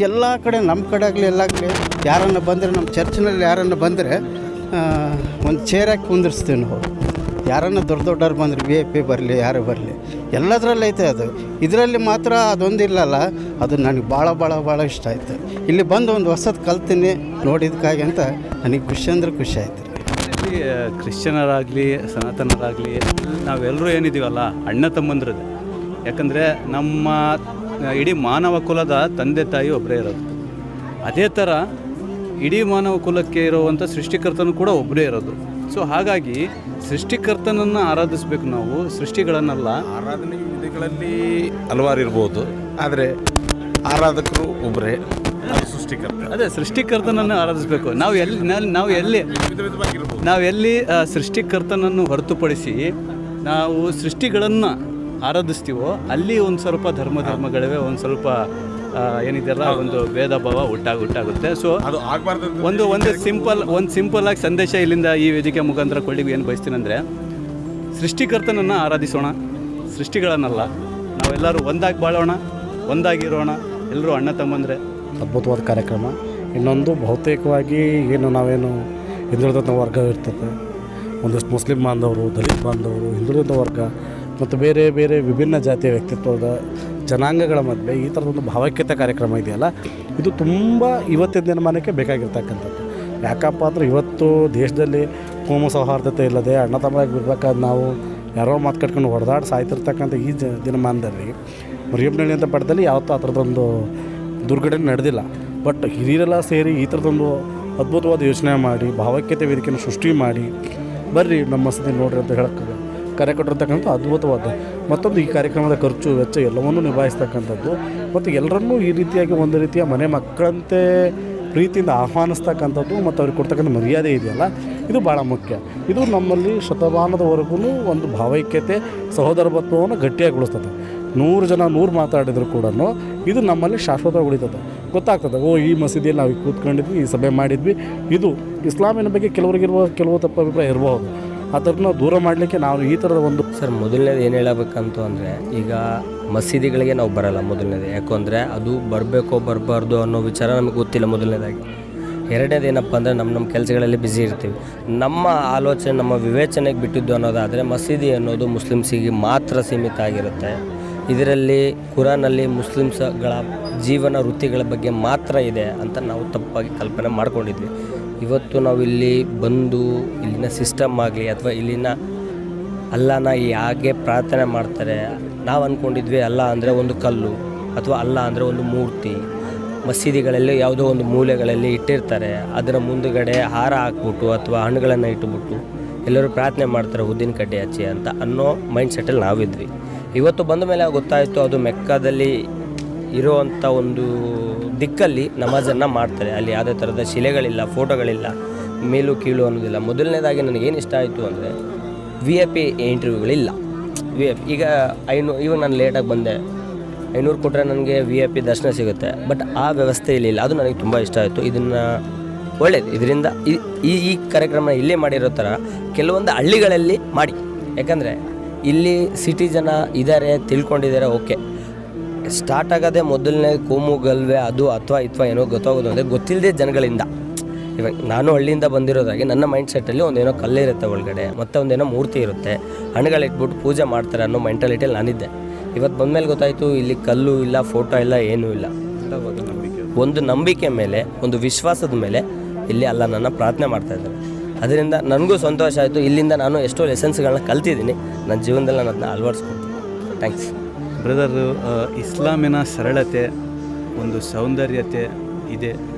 ಎಲ್ಲ ಕಡೆ ನಮ್ಮ ಕಡೆ ಆಗಲಿ ಎಲ್ಲ ಕಡೆ ಯಾರನ್ನು ಬಂದರೆ, ನಮ್ಮ ಚರ್ಚ್ನಲ್ಲಿ ಯಾರನ್ನು ಬಂದರೆ ಒಂದು ಚೇರಾಗಿ ಕುಂದಿರ್ಸ್ತೀವಿ ನಾವು. ಯಾರನ್ನು ದೊಡ್ಡವ್ರು ಬಂದರೆ VIP ಬರಲಿ, ಯಾರು ಬರಲಿ, ಎಲ್ಲದರಲ್ಲಿ ಐತೆ ಅದು. ಇದರಲ್ಲಿ ಮಾತ್ರ ಅದೊಂದಿಲ್ಲಲ್ಲ, ಅದು ನನಗೆ ಭಾಳ ಇಷ್ಟ ಆಯಿತು. ಇಲ್ಲಿ ಬಂದು ಒಂದು ಹೊಸದು ಕಲ್ತೀನಿ ನೋಡಿದ್ದಕ್ಕಾಗಿ ಅಂತ ನನಗೆ ಖುಷಿ ಆಯಿತು. ಕ್ರಿಶ್ಚಿಯನರಾಗಲಿ ಸನಾತನರಾಗಲಿ ನಾವೆಲ್ಲರೂ ಏನಿದ್ದೀವಲ್ಲ ಅಣ್ಣ ತಮ್ಮಂದ್ರದ್ದು. ಯಾಕಂದರೆ ನಮ್ಮ ಇಡೀ ಮಾನವ ಕುಲದ ತಂದೆ ತಾಯಿ ಒಬ್ಬರೇ ಇರೋದು. ಅದೇ ಥರ ಇಡೀ ಮಾನವ ಕುಲಕ್ಕೆ ಇರುವಂಥ ಸೃಷ್ಟಿಕರ್ತನೂ ಕೂಡ ಒಬ್ಬರೇ ಇರೋದು. ಸೊ ಹಾಗಾಗಿ ಸೃಷ್ಟಿಕರ್ತನನ್ನು ಆರಾಧಿಸಬೇಕು ನಾವು, ಸೃಷ್ಟಿಗಳನ್ನೆಲ್ಲ. ಆರಾಧನೆ ವಿಧಿಗಳಲ್ಲಿ ಹಲವಾರು ಇರ್ಬೋದು, ಆದರೆ ಆರಾಧಕರು ಒಬ್ಬರೇ, ಸೃಷ್ಟಿಕರ್ತ. ಅದೇ ಸೃಷ್ಟಿಕರ್ತನನ್ನು ಆರಾಧಿಸಬೇಕು. ನಾವು ಎಲ್ಲಿ ಸೃಷ್ಟಿಕರ್ತನನ್ನು ಹೊರತುಪಡಿಸಿ ನಾವು ಸೃಷ್ಟಿಗಳನ್ನು ಆರಾಧಿಸ್ತೀವೋ ಅಲ್ಲಿ ಒಂದು ಸ್ವಲ್ಪ ಧರ್ಮಗಳಿವೆ, ಒಂದು ಸ್ವಲ್ಪ ಏನಿದೆಯಲ್ಲ ಒಂದು ಭೇದ ಭಾವ ಉಂಟಾಗುತ್ತೆ. ಸೊ ಅದು ಆಗಬಾರ್ದು. ಒಂದು ಸಿಂಪಲ್ ಆಗಿ ಸಂದೇಶ ಇಲ್ಲಿಂದ ಈ ವೇದಿಕೆ ಮುಖಾಂತರ ಕೊಳ್ಳಿಗೆ ಏನು ಬಯಸ್ತೀನಿ ಅಂದರೆ, ಸೃಷ್ಟಿಕರ್ತನನ್ನು ಆರಾಧಿಸೋಣ, ಸೃಷ್ಟಿಗಳನ್ನಲ್ಲ. ನಾವೆಲ್ಲರೂ ಒಂದಾಗಿ ಬಾಳೋಣ, ಒಂದಾಗಿರೋಣ, ಎಲ್ಲರೂ ಅಣ್ಣ ತಮ್ಮಂದರೆ. ಅದ್ಭುತವಾದ ಕಾರ್ಯಕ್ರಮ. ಇನ್ನೊಂದು ಬಹುತೇಕವಾಗಿ ನಾವೇನು ಹಿಂದುಳಿದ ವರ್ಗ ಇರ್ತದೆ, ಒಂದಷ್ಟು ಮುಸ್ಲಿಂ ಬಾಂಧವರು, ದಲಿತ ಬಾಂಧವರು, ಹಿಂದುಳಿದ ವರ್ಗ ಮತ್ತು ಬೇರೆ ವಿಭಿನ್ನ ಜಾತಿಯ ವ್ಯಕ್ತಿತ್ವದ ಜನಾಂಗಗಳ ಮಧ್ಯೆ ಈ ಥರದೊಂದು ಭಾವೈಕ್ಯತೆ ಕಾರ್ಯಕ್ರಮ ಇದೆಯಲ್ಲ, ಇದು ತುಂಬ ಇವತ್ತಿನ ದಿನಮಾನಕ್ಕೆ ಬೇಕಾಗಿರ್ತಕ್ಕಂಥದ್ದು. ಯಾಕಪ್ಪ ಅಂದರೆ ಇವತ್ತು ದೇಶದಲ್ಲಿ ಕೋಮು ಸೌಹಾರ್ದತೆ ಇಲ್ಲದೆ ಅಣ್ಣ ತಮ್ಮವಾಗಿ ಬಿಡಬೇಕಾದ ನಾವು ಯಾರೋ ಮಾತು ಕಟ್ಕೊಂಡು ಹೊಡೆದಾಡಿ ಸಾಯ್ತಿರ್ತಕ್ಕಂಥ ಈ ದಿನಮಾನದಲ್ಲಿ ಮರಿಯಮ್ಮನಹಳ್ಳಿ ಅಂತ ಪಟ್ಟದಲ್ಲಿ ಯಾವತ್ತೂ ಆ ಥರದೊಂದು ದುರ್ಘಟನೆ ನಡೆದಿಲ್ಲ. ಬಟ್ ಹಿರಿಯರೆಲ್ಲ ಸೇರಿ ಈ ಥರದೊಂದು ಅದ್ಭುತವಾದ ಯೋಚನೆ ಮಾಡಿ ಭಾವೈಕ್ಯತೆ ವೇದಿಕೆಯನ್ನು ಸೃಷ್ಟಿ ಮಾಡಿ ಬರ್ರಿ ನಮ್ಮ ಮಸೀದಿ ನೋಡ್ರಿ ಅಂತ ಹೇಳಕ್ಕೆ ಕರೆ ಕೊಟ್ಟಿರ್ತಕ್ಕಂಥ ಅದ್ಭುತವಾದ ಮತ್ತೊಂದು ಈ ಕಾರ್ಯಕ್ರಮದ ಖರ್ಚು ವೆಚ್ಚ ಎಲ್ಲವನ್ನೂ ನಿಭಾಯಿಸ್ತಕ್ಕಂಥದ್ದು ಮತ್ತು ಎಲ್ಲರನ್ನೂ ಈ ರೀತಿಯಾಗಿ ಒಂದು ರೀತಿಯ ಮನೆ ಮಕ್ಕಳಂತೆ ಪ್ರೀತಿಯಿಂದ ಆಹ್ವಾನಿಸ್ತಕ್ಕಂಥದ್ದು ಮತ್ತು ಅವ್ರಿಗೆ ಕೊಡ್ತಕ್ಕಂಥ ಮರ್ಯಾದೆ ಇದೆಯಲ್ಲ, ಇದು ಭಾಳ ಮುಖ್ಯ. ಇದು ನಮ್ಮಲ್ಲಿ ಶತಮಾನದವರೆಗೂ ಒಂದು ಭಾವೈಕ್ಯತೆ ಸಹೋದರತ್ವವನ್ನು ಗಟ್ಟಿಯಾಗಿಗೊಳಿಸ್ತದೆ. 100 ಜನ 100 ಮಾತಾಡಿದ್ರು ಕೂಡ ಇದು ನಮ್ಮಲ್ಲಿ ಶಾಶ್ವತ ಉಳಿತದೆ. ಗೊತ್ತಾಗ್ತದೆ, ಈ ಮಸೀದಿಯಲ್ಲಿ ನಾವು ಕೂತ್ಕೊಂಡಿದ್ವಿ, ಈ ಸಭೆ ಮಾಡಿದ್ವಿ. ಇದು ಇಸ್ಲಾಮಿನ ಬಗ್ಗೆ ಕೆಲವು ತಪ್ಪು ಅಭಿಪ್ರಾಯ ಇರಬಹುದು, ಅದನ್ನು ದೂರ ಮಾಡಲಿಕ್ಕೆ ನಾವು ಈ ಥರದ ಒಂದು ಸರ್ ಮೊದಲನೇದು ಏನು ಹೇಳಬೇಕಂತ ಅಂದರೆ, ಈಗ ಮಸೀದಿಗಳಿಗೆ ನಾವು ಬರಲ್ಲ ಮೊದಲನೇದು. ಯಾಕೆಂದರೆ ಅದು ಬರಬೇಕೋ ಬರಬಾರ್ದು ಅನ್ನೋ ವಿಚಾರ ನಮಗೆ ಗೊತ್ತಿಲ್ಲ ಮೊದಲನೇದಾಗಿ. ಎರಡನೇದೇನಪ್ಪ ಅಂದರೆ ನಮ್ಮ ಕೆಲಸಗಳಲ್ಲಿ ಬ್ಯುಸಿ ಇರ್ತೀವಿ. ನಮ್ಮ ಆಲೋಚನೆ ನಮ್ಮ ವಿವೇಚನೆಗೆ ಬಿಟ್ಟಿದ್ದು ಅನ್ನೋದಾದರೆ ಮಸೀದಿ ಅನ್ನೋದು ಮುಸ್ಲಿಮ್ಸಿಗೆ ಮಾತ್ರ ಸೀಮಿತ ಆಗಿರುತ್ತೆ. ಇದರಲ್ಲಿ ಕುರಾನಲ್ಲಿ ಮುಸ್ಲಿಮ್ಸ್ಗಳ ಜೀವನ ವೃತ್ತಿಗಳ ಬಗ್ಗೆ ಮಾತ್ರ ಇದೆ ಅಂತ ನಾವು ತಪ್ಪಾಗಿ ಕಲ್ಪನೆ ಮಾಡ್ಕೊಂಡಿದ್ವಿ. ಇವತ್ತು ನಾವು ಇಲ್ಲಿ ಬಂದು ಇಲ್ಲಿನ ಸಿಸ್ಟಮ್ ಆಗಲಿ ಅಥವಾ ಇಲ್ಲಿನ ಅಲ್ಲಾನ ಹೇಗೆ ಪ್ರಾರ್ಥನೆ ಮಾಡ್ತಾರೆ, ನಾವು ಅಂದ್ಕೊಂಡಿದ್ವಿ ಅಲ್ಲ ಅಂದರೆ ಒಂದು ಕಲ್ಲು ಅಥವಾ ಅಲ್ಲ ಅಂದರೆ ಒಂದು ಮೂರ್ತಿ ಮಸೀದಿಗಳಲ್ಲಿ ಯಾವುದೋ ಒಂದು ಮೂಲೆಗಳಲ್ಲಿ ಇಟ್ಟಿರ್ತಾರೆ. ಅದರ ಮುಂದುಗಡೆ ಹಾರ ಹಾಕ್ಬಿಟ್ಟು ಅಥವಾ ಹಣ್ಣುಗಳನ್ನು ಇಟ್ಟುಬಿಟ್ಟು ಎಲ್ಲರೂ ಪ್ರಾರ್ಥನೆ ಮಾಡ್ತಾರೆ ಉದ್ದಿನ ಕಡ್ಡಿ ಹಚ್ಚಿ ಅಂತ ಅನ್ನೋ ಮೈಂಡ್ ಸೆಟ್ಟಲ್ಲಿ ನಾವಿದ್ವಿ. ಇವತ್ತು ಬಂದ ಮೇಲೆ ಗೊತ್ತಾಯಿತು ಅದು ಮೆಕ್ಕಾದಲ್ಲಿ ಇರೋವಂಥ ಒಂದು ದಿಕ್ಕಲ್ಲಿ ನಮಾಜನ್ನು ಮಾಡ್ತಾರೆ. ಅಲ್ಲಿ ಯಾವುದೇ ಥರದ ಶಿಲೆಗಳಿಲ್ಲ, ಫೋಟೋಗಳಿಲ್ಲ, ಮೇಲು ಕೀಳು ಅನ್ನೋದಿಲ್ಲ. ಮೊದಲನೇದಾಗಿ ನನಗೇನು ಇಷ್ಟ ಆಯಿತು ಅಂದರೆ VIP ಇಂಟರ್ವ್ಯೂಗಳಿಲ್ಲ. VIP ಈಗ ಇವಾಗ ನಾನು ಲೇಟಾಗಿ ಬಂದೆ, 500 ಕೊಟ್ಟರೆ ನನಗೆ VIP ದರ್ಶನ ಸಿಗುತ್ತೆ. ಬಟ್ ಆ ವ್ಯವಸ್ಥೆ ಇಲ್ಲ. ಅದು ನನಗೆ ತುಂಬ ಇಷ್ಟ ಆಯಿತು. ಇದನ್ನು ಒಳ್ಳೆಯದು. ಇದರಿಂದ ಈ ಕಾರ್ಯಕ್ರಮ ಇಲ್ಲೇ ಮಾಡಿರೋ ಥರ ಕೆಲವೊಂದು ಹಳ್ಳಿಗಳಲ್ಲಿ ಮಾಡಿ. ಯಾಕಂದರೆ ಇಲ್ಲಿ ಸಿಟಿ ಜನ ಇದ್ದಾರೆ, ತಿಳ್ಕೊಂಡಿದ್ದಾರೆ, ಓಕೆ. ಸ್ಟಾರ್ಟ್ ಆಗೋದೇ ಮೊದಲನೇ ಕೋಮು ಗಲ್ವೆ ಅದು ಅಥವಾ ಏನೋ ಗೊತ್ತಾಗೋದು ಅಂದರೆ ಗೊತ್ತಿಲ್ಲದೆ ಜನಗಳಿಂದ. ಇವಾಗ ನಾನು ಹಳ್ಳಿಯಿಂದ ಬಂದಿರೋದಾಗಿ ನನ್ನ ಮೈಂಡ್ ಸೆಟ್ಟಲ್ಲಿ ಒಂದೇನೋ ಕಲ್ಲಿರುತ್ತೆ ಒಳಗಡೆ, ಮತ್ತು ಒಂದೇನೋ ಮೂರ್ತಿ ಇರುತ್ತೆ, ಹಣ್ಣುಗಳಿಟ್ಬಿಟ್ಟು ಪೂಜೆ ಮಾಡ್ತಾರೆ ಅನ್ನೋ ಮೆಂಟಾಲಿಟಿಯಲ್ಲಿ ನಾನಿದ್ದೆ. ಇವತ್ತು ಬಂದಮೇಲೆ ಗೊತ್ತಾಯಿತು ಇಲ್ಲಿ ಕಲ್ಲು ಇಲ್ಲ, ಫೋಟೋ ಇಲ್ಲ, ಏನೂ ಇಲ್ಲ. ಒಂದು ನಂಬಿಕೆ ಮೇಲೆ, ಒಂದು ವಿಶ್ವಾಸದ ಮೇಲೆ ಇಲ್ಲಿ ಅಲ್ಲ ನನ್ನ ಪ್ರಾರ್ಥನೆ ಮಾಡ್ತಾಯಿದ್ದಾರೆ. ಅದರಿಂದ ನನಗೂ ಸಂತೋಷ ಆಯಿತು. ಇಲ್ಲಿಂದ ನಾನು ಎಷ್ಟೋ ಲೆಸನ್ಸ್ಗಳನ್ನ ಕಲ್ತಿದ್ದೀನಿ, ನನ್ನ ಜೀವನದಲ್ಲಿ ನಾನು ಅದನ್ನ ಅಳವಡಿಸ್ಕೊಡ್ತೀನಿ. Thanks brother. ಇಸ್ಲಾಮಿನ ಸರಳತೆ, ಒಂದು ಸೌಂದರ್ಯತೆ ಇದೆ.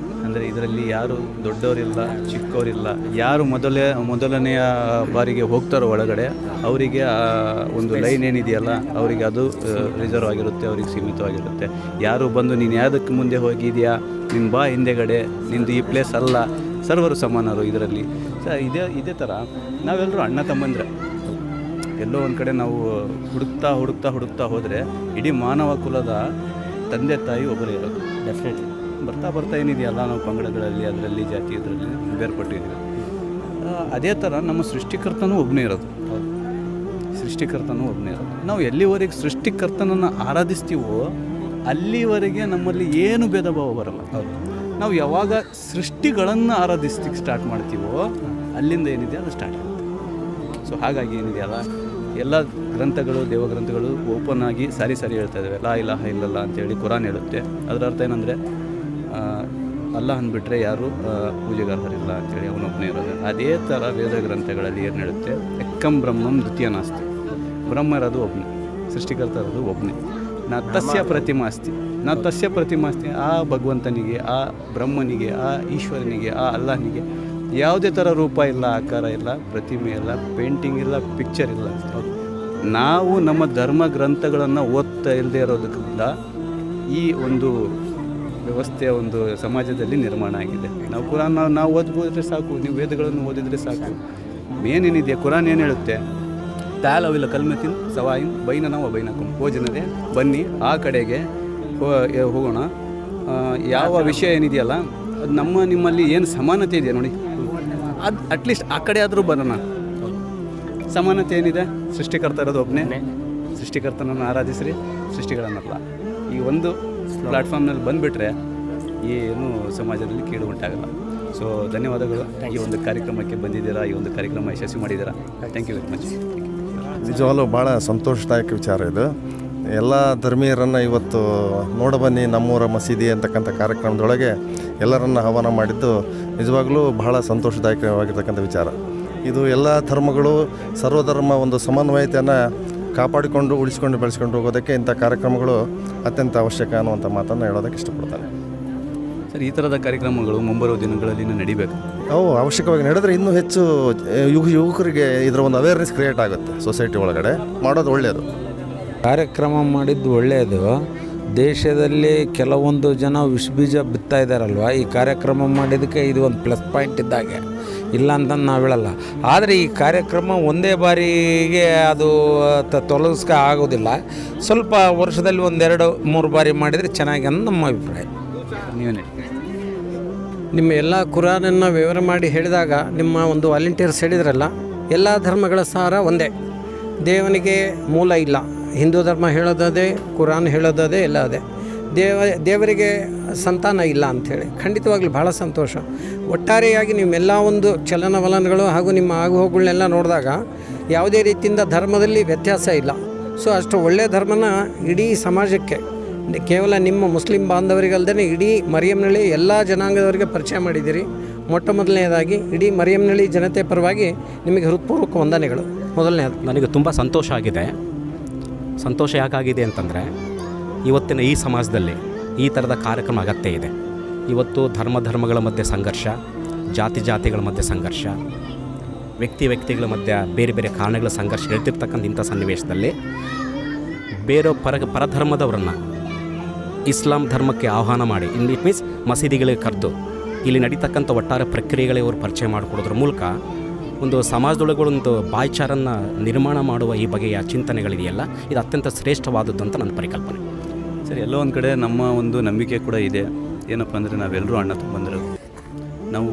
ಅಂದರೆ ಇದರಲ್ಲಿ ಯಾರು ದೊಡ್ಡವರಿಲ್ಲ, ಚಿಕ್ಕವರಿಲ್ಲ. ಯಾರು ಮೊದಲನೆಯ ಬಾರಿಗೆ ಹೋಗ್ತಾರೋ ಒಳಗಡೆ ಅವರಿಗೆ ಒಂದು ಲೈನ್ ಏನಿದೆಯಲ್ಲ ಅವರಿಗೆ ಅದು ರಿಸರ್ವ್ ಆಗಿರುತ್ತೆ, ಅವ್ರಿಗೆ ಸೀಮಿತವಾಗಿರುತ್ತೆ. ಯಾರು ಬಂದು ನೀನು ಯಾವುದಕ್ಕೆ ಮುಂದೆ ಹೋಗಿದೆಯಾ, ನಿನ್ನ ಬಾ ಹಿಂದೆಗಡೆ, ನಿಂದು ಈ ಪ್ಲೇಸ್ ಅಲ್ಲ, ಸರ್ವರು ಸಮಾನರು ಇದರಲ್ಲಿ. ಇದೇ ಥರ ನಾವೆಲ್ಲರೂ ಅಣ್ಣ ತಮ್ಮಂದ್ರೆ. ಎಲ್ಲೋ ಒಂದು ಕಡೆ ನಾವು ಹುಡುಕ್ತಾ ಹೋದರೆ ಇಡೀ ಮಾನವ ಕುಲದ ತಂದೆ ತಾಯಿ ಒಬ್ಬರೇ ಇರೋದು. ಡೆಫಿನೆಟ್ಲಿ ಬರ್ತಾ ಏನಿದೆಯಲ್ಲ ನಾವು ಪಂಗಡಗಳಲ್ಲಿ, ಅದರಲ್ಲಿ ಜಾತಿ, ಇದರಲ್ಲಿ ಬೇರ್ಪಟ್ಟಿದ್ದೀವಿ. ಅದೇ ಥರ ನಮ್ಮ ಸೃಷ್ಟಿಕರ್ತನೂ ಒಬ್ಬನೇ ಇರೋದು. ನಾವು ಎಲ್ಲಿವರೆಗೆ ಸೃಷ್ಟಿಕರ್ತನನ್ನು ಆರಾಧಿಸ್ತೀವೋ ಅಲ್ಲಿವರೆಗೆ ನಮ್ಮಲ್ಲಿ ಏನು ಭೇದ ಭಾವ ಬರಲ್ಲ. ನಾವು ಯಾವಾಗ ಸೃಷ್ಟಿಗಳನ್ನು ಆರಾಧಿಸ್ಲಿಕ್ಕೆ ಸ್ಟಾರ್ಟ್ ಮಾಡ್ತೀವೋ ಅಲ್ಲಿಂದ ಏನಿದೆ ಅದು ಸ್ಟಾರ್ಟ್ ಆಗುತ್ತೆ. ಸೊ ಹಾಗಾಗಿ ಏನಿದೆಯಲ್ಲ ಎಲ್ಲ ಗ್ರಂಥಗಳು, ದೇವಗ್ರಂಥಗಳು ಓಪನ್ ಆಗಿ ಸಾರಿ ಹೇಳ್ತಾ ಇದ್ದಾವೆ. ಲಾ ಇಲಾಹ ಇಲ್ಲಲ್ಲ ಅಂತೇಳಿ ಕುರಾನ್ ಹೇಳುತ್ತೆ. ಅದರ ಅರ್ಥ ಏನಂದರೆ ಅಲ್ಲಾಹನ್ ಬಿಟ್ಟರೆ ಯಾರು ಪೂಜೆಗಾರರಿಲ್ಲ ಅಂತೇಳಿ ಅವನೊಬ್ಬನೇ ಇರೋದು. ಅದೇ ಥರ ವೇದ ಗ್ರಂಥಗಳಲ್ಲಿ ಏನು ಹೇಳುತ್ತೆ, ಎಕ್ಕಂ ಬ್ರಹ್ಮಂ ದ್ವಿತೀಯ ನಾಸ್ತಿ. ಬ್ರಹ್ಮ ಇರೋದು ಒಬ್ಬನೇ, ಸೃಷ್ಟಿಕರ್ತ ಇರೋದು ಒಬ್ಬನೇ. ನಾ ತಸ್ಯ ಪ್ರತಿಮಾಸ್ತಿ. ಆ ಭಗವಂತನಿಗೆ, ಆ ಬ್ರಹ್ಮನಿಗೆ, ಆ ಈಶ್ವರನಿಗೆ, ಆ ಅಲ್ಲಾಹನಿಗೆ ಯಾವುದೇ ಥರ ರೂಪ ಇಲ್ಲ, ಆಕಾರ ಇಲ್ಲ, ಪ್ರತಿಮೆ ಇಲ್ಲ, ಪೇಂಟಿಂಗ್ ಇಲ್ಲ, ಪಿಕ್ಚರ್ ಇಲ್ಲ. ನಾವು ನಮ್ಮ ಧರ್ಮ ಗ್ರಂಥಗಳನ್ನು ಓದ್ತಾ ಇಲ್ಲದೆ ಇರೋದಕ್ಕಿಂತ ಈ ಒಂದು ವ್ಯವಸ್ಥೆ ಒಂದು ಸಮಾಜದಲ್ಲಿ ನಿರ್ಮಾಣ ಆಗಿದೆ. ನಾವು ಕುರಾನ್ ನಾವು ಓದ್ಬೋದ್ರೆ ಸಾಕು, ನೀವು ವೇದಗಳನ್ನು ಓದಿದರೆ ಸಾಕು. ಮೇನೇನಿದೆಯಾ, ಕುರಾನ್ ಏನು ಹೇಳುತ್ತೆ, ತಾಲವಿಲ್ಲ ಕಲ್ಮತಿನ್ ಸವಾಯಿನ್ ಬೈನನ ಬೈನಕಂ. ಓ ಜನರೇ ಬನ್ನಿ ಆ ಕಡೆಗೆ ಹೋಗೋಣ. ಯಾವ ವಿಷಯ ಏನಿದೆಯಲ್ಲ ಅದು ನಿಮ್ಮಲ್ಲಿ ಏನು ಸಮಾನತೆ ಇದೆಯಾ ನೋಡಿ, ಅದು ಅಟ್ಲೀಸ್ಟ್ ಆ ಕಡೆ ಆದರೂ ಬರೋಣ. ಸಮಾನತೆ ಏನಿದೆ, ಸೃಷ್ಟಿಕರ್ತ ಇರೋದು ಒಬ್ಬನೇ, ಸೃಷ್ಟಿಕರ್ತನನ್ನು ಆರಾಧಿಸ್ರಿ, ಸೃಷ್ಟಿಗಳನ್ನಲ್ಲ. ಈ ಒಂದು ಪ್ಲಾಟ್ಫಾರ್ಮ್ನಲ್ಲಿ ಬಂದುಬಿಟ್ರೆ ಏನು ಸಮಾಜದಲ್ಲಿ ಕೀಳು ಉಂಟಾಗಲ್ಲ. ಸೊ ಧನ್ಯವಾದಗಳು. ಈ ಒಂದು ಕಾರ್ಯಕ್ರಮಕ್ಕೆ ಬಂದಿದ್ದೀರಾ, ಈ ಒಂದು ಕಾರ್ಯಕ್ರಮ ಯಶಸ್ವಿ ಮಾಡಿದ್ದೀರಾ. Thank you very much. ನಿಜವಾಗ್ಲೂ ಭಾಳ ಸಂತೋಷದಾಯಕ ವಿಚಾರ ಇದು. ಎಲ್ಲ ಧರ್ಮೀಯರನ್ನು ಇವತ್ತು ನೋಡಬನ್ನಿ ನಮ್ಮೂರ ಮಸೀದಿ ಅಂತಕ್ಕಂಥ ಕಾರ್ಯಕ್ರಮದೊಳಗೆ ಎಲ್ಲರನ್ನು ಆಹ್ವಾನ ಮಾಡಿದ್ದು ನಿಜವಾಗ್ಲೂ ಬಹಳ ಸಂತೋಷದಾಯಕವಾಗಿರ್ತಕ್ಕಂಥ ವಿಚಾರ ಇದು. ಎಲ್ಲ ಧರ್ಮಗಳು ಸರ್ವಧರ್ಮ ಒಂದು ಸಮನ್ವಯತೆಯನ್ನು ಕಾಪಾಡಿಕೊಂಡು ಉಳಿಸ್ಕೊಂಡು ಬೆಳೆಸ್ಕೊಂಡು ಹೋಗೋದಕ್ಕೆ ಇಂಥ ಕಾರ್ಯಕ್ರಮಗಳು ಅತ್ಯಂತ ಅವಶ್ಯಕ ಅನ್ನುವಂಥ ಮಾತನ್ನು ಹೇಳೋದಕ್ಕೆ ಇಷ್ಟಪಡ್ತಾನೆ. ಸರ್, ಈ ಥರದ ಕಾರ್ಯಕ್ರಮಗಳು ಮುಂಬರುವ ದಿನಗಳಲ್ಲಿ ನಡಿಬೇಕು. ಅವು ಅವಶ್ಯಕವಾಗಿ ನಡೆದರೆ ಇನ್ನೂ ಹೆಚ್ಚು ಯುವಕರಿಗೆ ಇದರ ಒಂದು ಅವೇರ್ನೆಸ್ ಕ್ರಿಯೇಟ್ ಆಗುತ್ತೆ. ಸೊಸೈಟಿ ಒಳಗಡೆ ಮಾಡೋದು ಒಳ್ಳೆಯದು. ಕಾರ್ಯಕ್ರಮ ಮಾಡಿದ್ದು ಒಳ್ಳೆಯದು. ದೇಶದಲ್ಲಿ ಕೆಲವೊಂದು ಜನ ವಿಷಬೀಜ ಬಿತ್ತಾ ಇದ್ದಾರಲ್ವ, ಈ ಕಾರ್ಯಕ್ರಮ ಮಾಡಿದ್ದಕ್ಕೆ ಇದು ಒಂದು ಪ್ಲಸ್ ಪಾಯಿಂಟ್ ಇದ್ದಾಗೆ, ಇಲ್ಲ ಅಂತ ನಾವು ಹೇಳಲ್ಲ. ಆದರೆ ಈ ಕಾರ್ಯಕ್ರಮ ಒಂದೇ ಬಾರಿಗೆ ಅದು ತೊಲಗಿಸ್ಕ ಆಗೋದಿಲ್ಲ. ಸ್ವಲ್ಪ ವರ್ಷದಲ್ಲಿ 1-2-3 ಬಾರಿ ಮಾಡಿದರೆ ಚೆನ್ನಾಗಿ ಅಂತ ನಮ್ಮ ಅಭಿಪ್ರಾಯ. ನೀವೇನೇ ನಿಮ್ಮ ಎಲ್ಲ ಕುರಾನನ್ನು ವಿವರ ಮಾಡಿ ಹೇಳಿದಾಗ ನಿಮ್ಮ ಒಂದು ವಾಲಂಟಿಯರ್ಸ್ ಹೇಳಿದ್ರಲ್ಲ, ಎಲ್ಲ ಧರ್ಮಗಳ ಸಾರ ಒಂದೇ. ದೇವನಿಗೆ ಮೂಲ ಇಲ್ಲ. ಹಿಂದೂ ಧರ್ಮ ಹೇಳೋದದೇ, ಕುರಾನ್ ಹೇಳೋದದೇ ಎಲ್ಲ ಅದೇ. ದೇವರಿಗೆ ಸಂತಾನ ಇಲ್ಲ ಅಂಥೇಳಿ. ಖಂಡಿತವಾಗ್ಲೂ ಭಾಳ ಸಂತೋಷ. ಒಟ್ಟಾರೆಯಾಗಿ ನಿಮ್ಮೆಲ್ಲ ಒಂದು ಚಲನವಲನಗಳು ಹಾಗೂ ನಿಮ್ಮ ಆಗುಹೋಗುಗಳನ್ನೆಲ್ಲ ನೋಡಿದಾಗ ಯಾವುದೇ ರೀತಿಯಿಂದ ಧರ್ಮದಲ್ಲಿ ವ್ಯತ್ಯಾಸ ಇಲ್ಲ. ಸೊ ಅಷ್ಟು ಒಳ್ಳೆಯ ಧರ್ಮನ ಇಡೀ ಸಮಾಜಕ್ಕೆ, ಕೇವಲ ನಿಮ್ಮ ಮುಸ್ಲಿಂ ಬಾಂಧವರಿಗಲ್ಲದೆ ಇಡೀ ಮರಿಯಮ್ನಳ್ಳಿ ಎಲ್ಲ ಜನಾಂಗದವರಿಗೆ ಪರಿಚಯ ಮಾಡಿದ್ದೀರಿ. ಮೊಟ್ಟ ಮೊದಲನೇದಾಗಿ ಇಡೀ ಮರಿಯಮ್ನಳ್ಳಿ ಜನತೆ ಪರವಾಗಿ ನಿಮಗೆ ಹೃತ್ಪೂರ್ವಕ ವಂದನೆಗಳು. ಮೊದಲನೇದು ನನಗೆ ತುಂಬ ಸಂತೋಷ ಆಗಿದೆ. ಸಂತೋಷ ಯಾಕಾಗಿದೆ ಅಂತಂದರೆ ಇವತ್ತಿನ ಈ ಸಮಾಜದಲ್ಲಿ ಈ ಥರದ ಕಾರ್ಯಕ್ರಮ ಅಗತ್ಯ ಇದೆ. ಇವತ್ತು ಧರ್ಮಗಳ ಮಧ್ಯೆ ಸಂಘರ್ಷ, ಜಾತಿಗಳ ಮಧ್ಯೆ ಸಂಘರ್ಷ, ವ್ಯಕ್ತಿಗಳ ಮಧ್ಯೆ ಬೇರೆ ಬೇರೆ ಕಾರಣಗಳ ಸಂಘರ್ಷ ಹೇಳ್ತಿರ್ತಕ್ಕಂಥ ಇಂಥ ಸನ್ನಿವೇಶದಲ್ಲಿ ಬೇರೆ ಪರಧರ್ಮದವರನ್ನು ಇಸ್ಲಾಂ ಧರ್ಮಕ್ಕೆ ಆಹ್ವಾನ ಮಾಡಿ, ಇಟ್ ಮೀನ್ಸ್ ಮಸೀದಿಗಳಿಗೆ ಕರೆದು ಇಲ್ಲಿ ನಡೀತಕ್ಕಂಥ ಒಟ್ಟಾರೆ ಪ್ರಕ್ರಿಯೆಗಳಿಗೆ ಅವರು ಪರಿಚಯ ಮಾಡಿಕೊಡೋದ್ರ ಮೂಲಕ ಒಂದು ಸಮಾಜದೊಳಗೊಂದು ಬಾಯ್ಚಾರನ್ನು ನಿರ್ಮಾಣ ಮಾಡುವ ಈ ಬಗೆಯ ಚಿಂತನೆಗಳಿದೆಯಲ್ಲ, ಇದು ಅತ್ಯಂತ ಶ್ರೇಷ್ಠವಾದದ್ದು ಅಂತ ನನ್ನ ಪರಿಕಲ್ಪನೆ. ಸರಿ, ಎಲ್ಲೋ ಒಂದು ಕಡೆ ನಮ್ಮ ಒಂದು ನಂಬಿಕೆ ಕೂಡ ಇದೆ. ಏನಪ್ಪ ಅಂದರೆ ನಾವೆಲ್ಲರೂ ಅಣ್ಣ ತಮ್ಮಂದಿರು. ನಾವು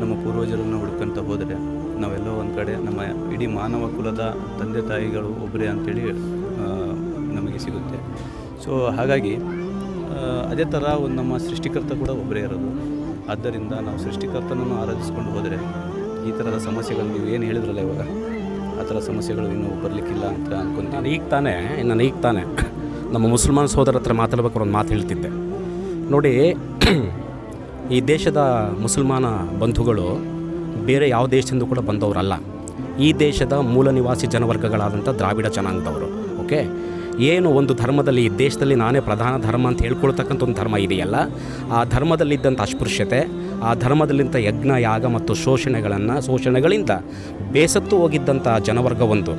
ನಮ್ಮ ಪೂರ್ವಜರನ್ನು ಹುಡ್ಕೊಂತ ಹೋದರೆ ನಾವೆಲ್ಲೋ ಒಂದು ಕಡೆ ನಮ್ಮ ಇಡೀ ಮಾನವ ಕುಲದ ತಂದೆ ತಾಯಿಗಳು ಒಬ್ಬರೇ ಅಂಥೇಳಿ ನಮಗೆ ಸಿಗುತ್ತೆ. ಸೊ ಹಾಗಾಗಿ ಅದೇ ಥರ ಒಂದು ನಮ್ಮ ಸೃಷ್ಟಿಕರ್ತ ಕೂಡ ಒಬ್ಬರೇ ಇರೋದು. ಆದ್ದರಿಂದ ನಾವು ಸೃಷ್ಟಿಕರ್ತನನ್ನು ಆರಾಧಿಸ್ಕೊಂಡು ಹೋದರೆ ಈ ಥರದ ಸಮಸ್ಯೆಗಳು ನೀವು ಏನು ಹೇಳಿದ್ರಲ್ಲ ಇವಾಗ, ಆ ಥರ ಸಮಸ್ಯೆಗಳು ಇನ್ನೂ ಬರಲಿಕ್ಕಿಲ್ಲ ಅಂತ ಅನ್ಕೊಂತೀನಿ. ನಾನು ಈಗ ತಾನೇ ನಮ್ಮ ಮುಸಲ್ಮಾನ್ ಸೋದರ ಹತ್ರ ಮಾತಾಡ್ಬೇಕಾದ್ರೆ ಒಂದು ಮಾತು ಹೇಳ್ತಿದ್ದೆ ನೋಡಿ. ಈ ದೇಶದ ಮುಸಲ್ಮಾನ ಬಂಧುಗಳು ಬೇರೆ ಯಾವ ದೇಶದಿಂದ ಕೂಡ ಬಂದವರಲ್ಲ. ಈ ದೇಶದ ಮೂಲ ನಿವಾಸಿ ಜನವರ್ಗಗಳಾದಂಥ ದ್ರಾವಿಡ ಜನಾಂಗದವರು. ಓಕೆ, ಏನು ಒಂದು ಧರ್ಮದಲ್ಲಿ ಈ ದೇಶದಲ್ಲಿ ನಾನೇ ಪ್ರಧಾನ ಧರ್ಮ ಅಂತ ಹೇಳ್ಕೊಳ್ತಕ್ಕಂಥ ಒಂದು ಧರ್ಮ ಇದೆಯಲ್ಲ, ಆ ಧರ್ಮದಲ್ಲಿದ್ದಂಥ ಅಸ್ಪೃಶ್ಯತೆ, ಆ ಧರ್ಮದಲ್ಲಿಂಥ ಯಜ್ಞ ಯಾಗ ಮತ್ತು ಶೋಷಣೆಗಳಿಂದ ಬೇಸತ್ತು ಹೋಗಿದ್ದಂಥ ಜನವರ್ಗ ಒಂದು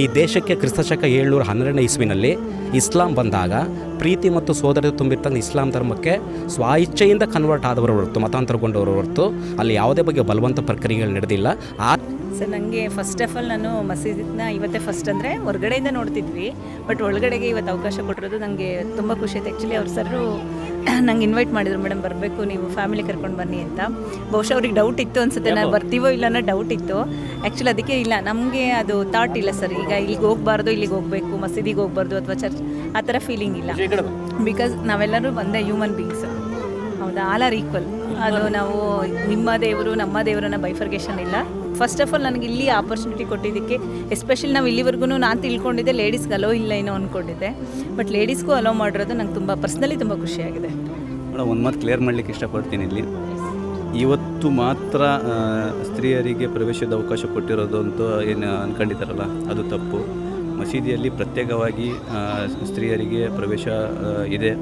ಈ ದೇಶಕ್ಕೆ ಕ್ರಿಸ್ತಶಕ 712 ಇಸ್ವಿನಲ್ಲಿ ಇಸ್ಲಾಂ ಬಂದಾಗ ಪ್ರೀತಿ ಮತ್ತು ಸೋದರತೆ ತುಂಬಿರ್ತಂಥ ಇಸ್ಲಾಂ ಧರ್ಮಕ್ಕೆ ಸ್ವ-ಇಚ್ಛೆಯಿಂದ ಕನ್ವರ್ಟ್ ಆದವರು ಹೊರತು, ಮತಾಂತರಗೊಂಡವರು ಹೊರತು ಅಲ್ಲಿ ಯಾವುದೇ ಬಗ್ಗೆ ಬಲವಂತ ಪ್ರಕ್ರಿಯೆಗಳು ನಡೆದಿಲ್ಲ. ಸರ್, ನನಗೆ ಫಸ್ಟ್ ಆಫ್ ಆಲ್ ನಾನು ಮಸೀದಿನ ಇವತ್ತೇ ಫಸ್ಟ್ ಅಂದರೆ ಹೊರಗಡೆಯಿಂದ ನೋಡ್ತಿದ್ವಿ, ಬಟ್ ಒಳಗಡೆಗೆ ಇವತ್ತು ಅವಕಾಶ ಕೊಟ್ಟಿರೋದು ನನಗೆ ತುಂಬ ಖುಷಿ ಆಯ್ತು. ಆ್ಯಕ್ಚುಲಿ ಅವ್ರು ಸರು ನಂಗೆ ಇನ್ವೈಟ್ ಮಾಡಿದ್ರು, ಮೇಡಮ್ ಬರಬೇಕು ನೀವು ಫ್ಯಾಮಿಲಿ ಕರ್ಕೊಂಡು ಬನ್ನಿ ಅಂತ. ಬಹುಶಃ ಅವ್ರಿಗೆ ಡೌಟ್ ಇತ್ತು ಅನ್ಸುತ್ತೆ, ನಾನು ಬರ್ತೀವೋ ಇಲ್ಲ ಅನ್ನೋ ಡೌಟ್ ಇತ್ತು. ಆ್ಯಕ್ಚುಲಿ ಅದಕ್ಕೆ ಇಲ್ಲ, ನಮಗೆ ಅದು ಥಾಟ್ ಇಲ್ಲ ಸರ್. ಈಗ ಇಲ್ಲಿಗೆ ಹೋಗಬಾರ್ದು, ಇಲ್ಲಿಗೆ ಹೋಗಬೇಕು, ಮಸೀದಿಗೆ ಹೋಗಬಾರ್ದು ಅಥವಾ ಚರ್ಚ್ ಆ ಥರ ಫೀಲಿಂಗ್ ಇಲ್ಲ. ಬಿಕಾಸ್ ನಾವೆಲ್ಲರೂ ಒಂದೇ ಹ್ಯೂಮನ್ ಬೀಯಿಂಗ್ಸ್, ಹೌದಾ, ಆಲ್ ಆರ್ ಈಕ್ವಲ್. ಅದು ನಾವು ನಿಮ್ಮ ದೇವರು ನಮ್ಮ ದೇವರನ್ನ ಬೈಫರ್ಗೇಷನ್ ಇಲ್ಲ. ಫಸ್ಟ್ ಆಫ್ ಆಲ್ ನನಗೆ ಇಲ್ಲಿ ಆಪರ್ಚುನಿಟಿ ಕೊಟ್ಟಿದ್ದಕ್ಕೆ, ಎಸ್ಪೆಷಲಿ ನಾವು ಇಲ್ಲಿವರೆಗೂ ನಾನು ತಿಳ್ಕೊಂಡಿದ್ದೆ ಲೇಡೀಸ್ಗೆ ಅಲೋ ಇಲ್ಲ ಏನೋ ಅಂದ್ಕೊಂಡಿದ್ದೆ, ಬಟ್ ಲೇಡೀಸ್ಗೂ ಅಲೋ ಮಾಡಿರೋದು ನಂಗೆ ತುಂಬ ಪರ್ಸ್ನಲಿ ತುಂಬ ಖುಷಿಯಾಗಿದೆ. ಮೇಡಮ್, ಒಂದು ಮಾತು ಕ್ಲಿಯರ್ ಮಾಡಲಿಕ್ಕೆ ಇಷ್ಟಪಡ್ತೀನಿ. ಇಲ್ಲಿ ಇವತ್ತು ಮಾತ್ರ ಸ್ತ್ರೀಯರಿಗೆ ಪ್ರವೇಶದ ಅವಕಾಶ ಕೊಟ್ಟಿರೋದು ಅಂತ ಏನು ಅಂದ್ಕೊಂಡಿದ್ದಾರಲ್ಲ, ಅದು ತಪ್ಪು. ಮಸೀದಿಯಲ್ಲಿ ಪ್ರತ್ಯೇಕವಾಗಿ ಸ್ತ್ರೀಯರಿಗೆ ಪ್ರವೇಶ ಇದೆ.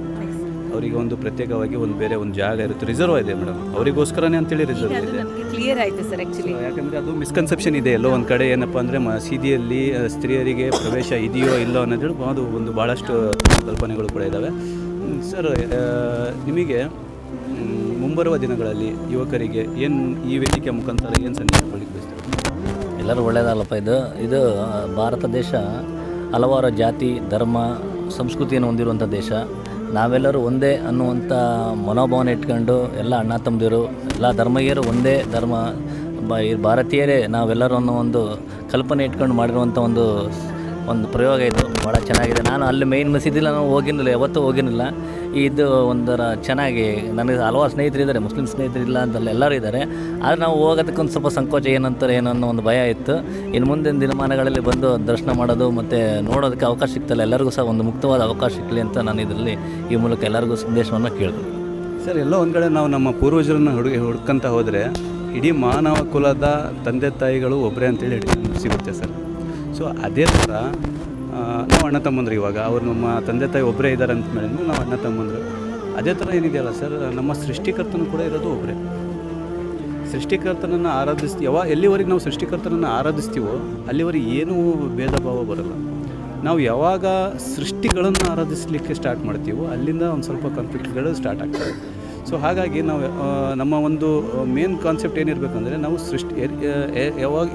ಅವರಿಗೆ ಒಂದು ಪ್ರತ್ಯೇಕವಾಗಿ ಒಂದು ಬೇರೆ ಒಂದು ಜಾಗ ಇರುತ್ತೆ, ರಿಸರ್ವ್ ಇದೆ ಮೇಡಮ್, ಅವರಿಗೋಸ್ಕರನೇ ಅಂತೇಳಿ ರಿಸರ್ವ್ ಇದೆ. ಕ್ಲಿಯರ್ ಆಯಿತು ಸರ್. ಆ್ಯಕ್ಚುಲಿ ಯಾಕಂದರೆ ಅದು ಮಿಸ್ಕನ್ಸೆಪ್ಷನ್ ಇದೆ ಎಲ್ಲೋ ಒಂದು ಕಡೆ. ಏನಪ್ಪ ಅಂದರೆ ಮಸೀದಿಯಲ್ಲಿ ಸ್ತ್ರೀಯರಿಗೆ ಪ್ರವೇಶ ಇದೆಯೋ ಇಲ್ಲೋ ಅನ್ನೋದು ಅದು ಒಂದು ಭಾಳಷ್ಟು ಕಲ್ಪನೆಗಳು ಕೂಡ ಇದ್ದಾವೆ. ಸರ್, ನಿಮಗೆ ಮುಂಬರುವ ದಿನಗಳಲ್ಲಿ ಯುವಕರಿಗೆ ಏನು ಈ ವೇದಿಕೆ ಮುಖಾಂತರ ಏನು ಸಂದೇಶ ಕೊಡಲಿಕ್ಕೆ ಬಯಸ್ತಾರೆ? ಎಲ್ಲರೂ ಒಳ್ಳೆಯದಲ್ಲಪ್ಪ. ಇದು ಭಾರತ ದೇಶ ಹಲವಾರು ಜಾತಿ ಧರ್ಮ ಸಂಸ್ಕೃತಿಯನ್ನು ಹೊಂದಿರುವಂಥ ದೇಶ. ನಾವೆಲ್ಲರೂ ಒಂದೇ ಅನ್ನುವಂಥ ಮನೋಭಾವನೆ ಇಟ್ಕೊಂಡು ಎಲ್ಲ ಅಣ್ಣ ತಮ್ಮದಿರು, ಎಲ್ಲ ಧರ್ಮೀಯರು ಒಂದೇ ಧರ್ಮ, ಭಾರತೀಯರೇ ನಾವೆಲ್ಲರೂ ಅನ್ನೋ ಒಂದು ಕಲ್ಪನೆ ಇಟ್ಕೊಂಡು ಮಾಡಿರುವಂಥ ಒಂದು ಪ್ರಯೋಗ ಇದು ಭಾಳ ಚೆನ್ನಾಗಿದೆ. ನಾನು ಅಲ್ಲಿ ಮೇಯ್ನ್ ಮಸೀದಿಲ್ಲ ನಾನು ಹೋಗಿರಲಿಲ್ಲ, ಯಾವತ್ತೂ ಹೋಗಿರಲಿಲ್ಲ. ಇದು ಒಂಥರ ಚೆನ್ನಾಗಿ, ನನಗೆ ಹಲವಾರು ಸ್ನೇಹಿತರಿದ್ದಾರೆ, ಮುಸ್ಲಿಂ ಸ್ನೇಹಿತರಿಲ್ಲ ಅಂತಲ್ಲ, ಎಲ್ಲರೂ ಇದ್ದಾರೆ. ಆದರೆ ನಾವು ಹೋಗೋದಕ್ಕೊಂದು ಸ್ವಲ್ಪ ಸಂಕೋಚ ಏನಂತಾರೆ ಏನೋ ಅನ್ನೋ ಒಂದು ಭಯ ಇತ್ತು. ಇನ್ನು ಮುಂದಿನ ದಿನಮಾನಗಳಲ್ಲಿ ಬಂದು ದರ್ಶನ ಮಾಡೋದು ಮತ್ತು ನೋಡೋದಕ್ಕೆ ಅವಕಾಶ ಸಿಗ್ತಲ್ಲ, ಎಲ್ಲರಿಗೂ ಸಹ ಒಂದು ಮುಕ್ತವಾದ ಅವಕಾಶ ಸಿಗಲಿ ಅಂತ ನಾನು ಇದರಲ್ಲಿ ಈ ಮೂಲಕ ಎಲ್ಲರಿಗೂ ಸಂದೇಶವನ್ನು ಕೇಳಿದೆ. ಸರ್, ಎಲ್ಲೋ ಒಂದು ಕಡೆ ನಾವು ನಮ್ಮ ಪೂರ್ವಜರನ್ನು ಹುಡ್ಕಂತ ಹೋದರೆ ಇಡೀ ಮಾನವ ಕುಲದ ತಂದೆ ತಾಯಿಗಳು ಒಬ್ಬರೇ ಅಂತೇಳಿ ಸಿಗುತ್ತೆ ಸರ್. ಸೊ ಅದೇ ಥರ ನಾವು ಅಣ್ಣ ತಮ್ಮಂದ್ರು, ಇವಾಗ ಅವ್ರು ನಮ್ಮ ತಂದೆ ತಾಯಿ ಒಬ್ಬರೇ ಇದ್ದಾರೆ ಅಂತ ಮೇಲೆ ನಾವು ಅಣ್ಣ ತಮ್ಮಂದ್ರು. ಅದೇ ಥರ ಏನಿದೆಯಲ್ಲ ಸರ್, ನಮ್ಮ ಸೃಷ್ಟಿಕರ್ತನೂ ಕೂಡ ಇರೋದು ಒಬ್ಬರೇ. ಸೃಷ್ಟಿಕರ್ತನನ್ನು ಎಲ್ಲಿವರೆಗೆ ನಾವು ಸೃಷ್ಟಿಕರ್ತನನ್ನು ಆರಾಧಿಸ್ತೀವೋ ಅಲ್ಲಿವರೆಗೆ ಏನೂ ಭೇದ ಭಾವ ಬರೋಲ್ಲ. ನಾವು ಯಾವಾಗ ಸೃಷ್ಟಿಗಳನ್ನು ಆರಾಧಿಸಲಿಕ್ಕೆ ಸ್ಟಾರ್ಟ್ ಮಾಡ್ತೀವೋ ಅಲ್ಲಿಂದ ಒಂದು ಸ್ವಲ್ಪ ಕಾನ್ಫ್ಲಿಕ್ಟ್ಗಳು ಸ್ಟಾರ್ಟ್ ಆಗ್ತವೆ. ಸೊ ಹಾಗಾಗಿ ನಾವು ನಮ್ಮ ಒಂದು ಮೇನ್ ಕಾನ್ಸೆಪ್ಟ್ ಏನಿರಬೇಕಂದ್ರೆ, ನಾವು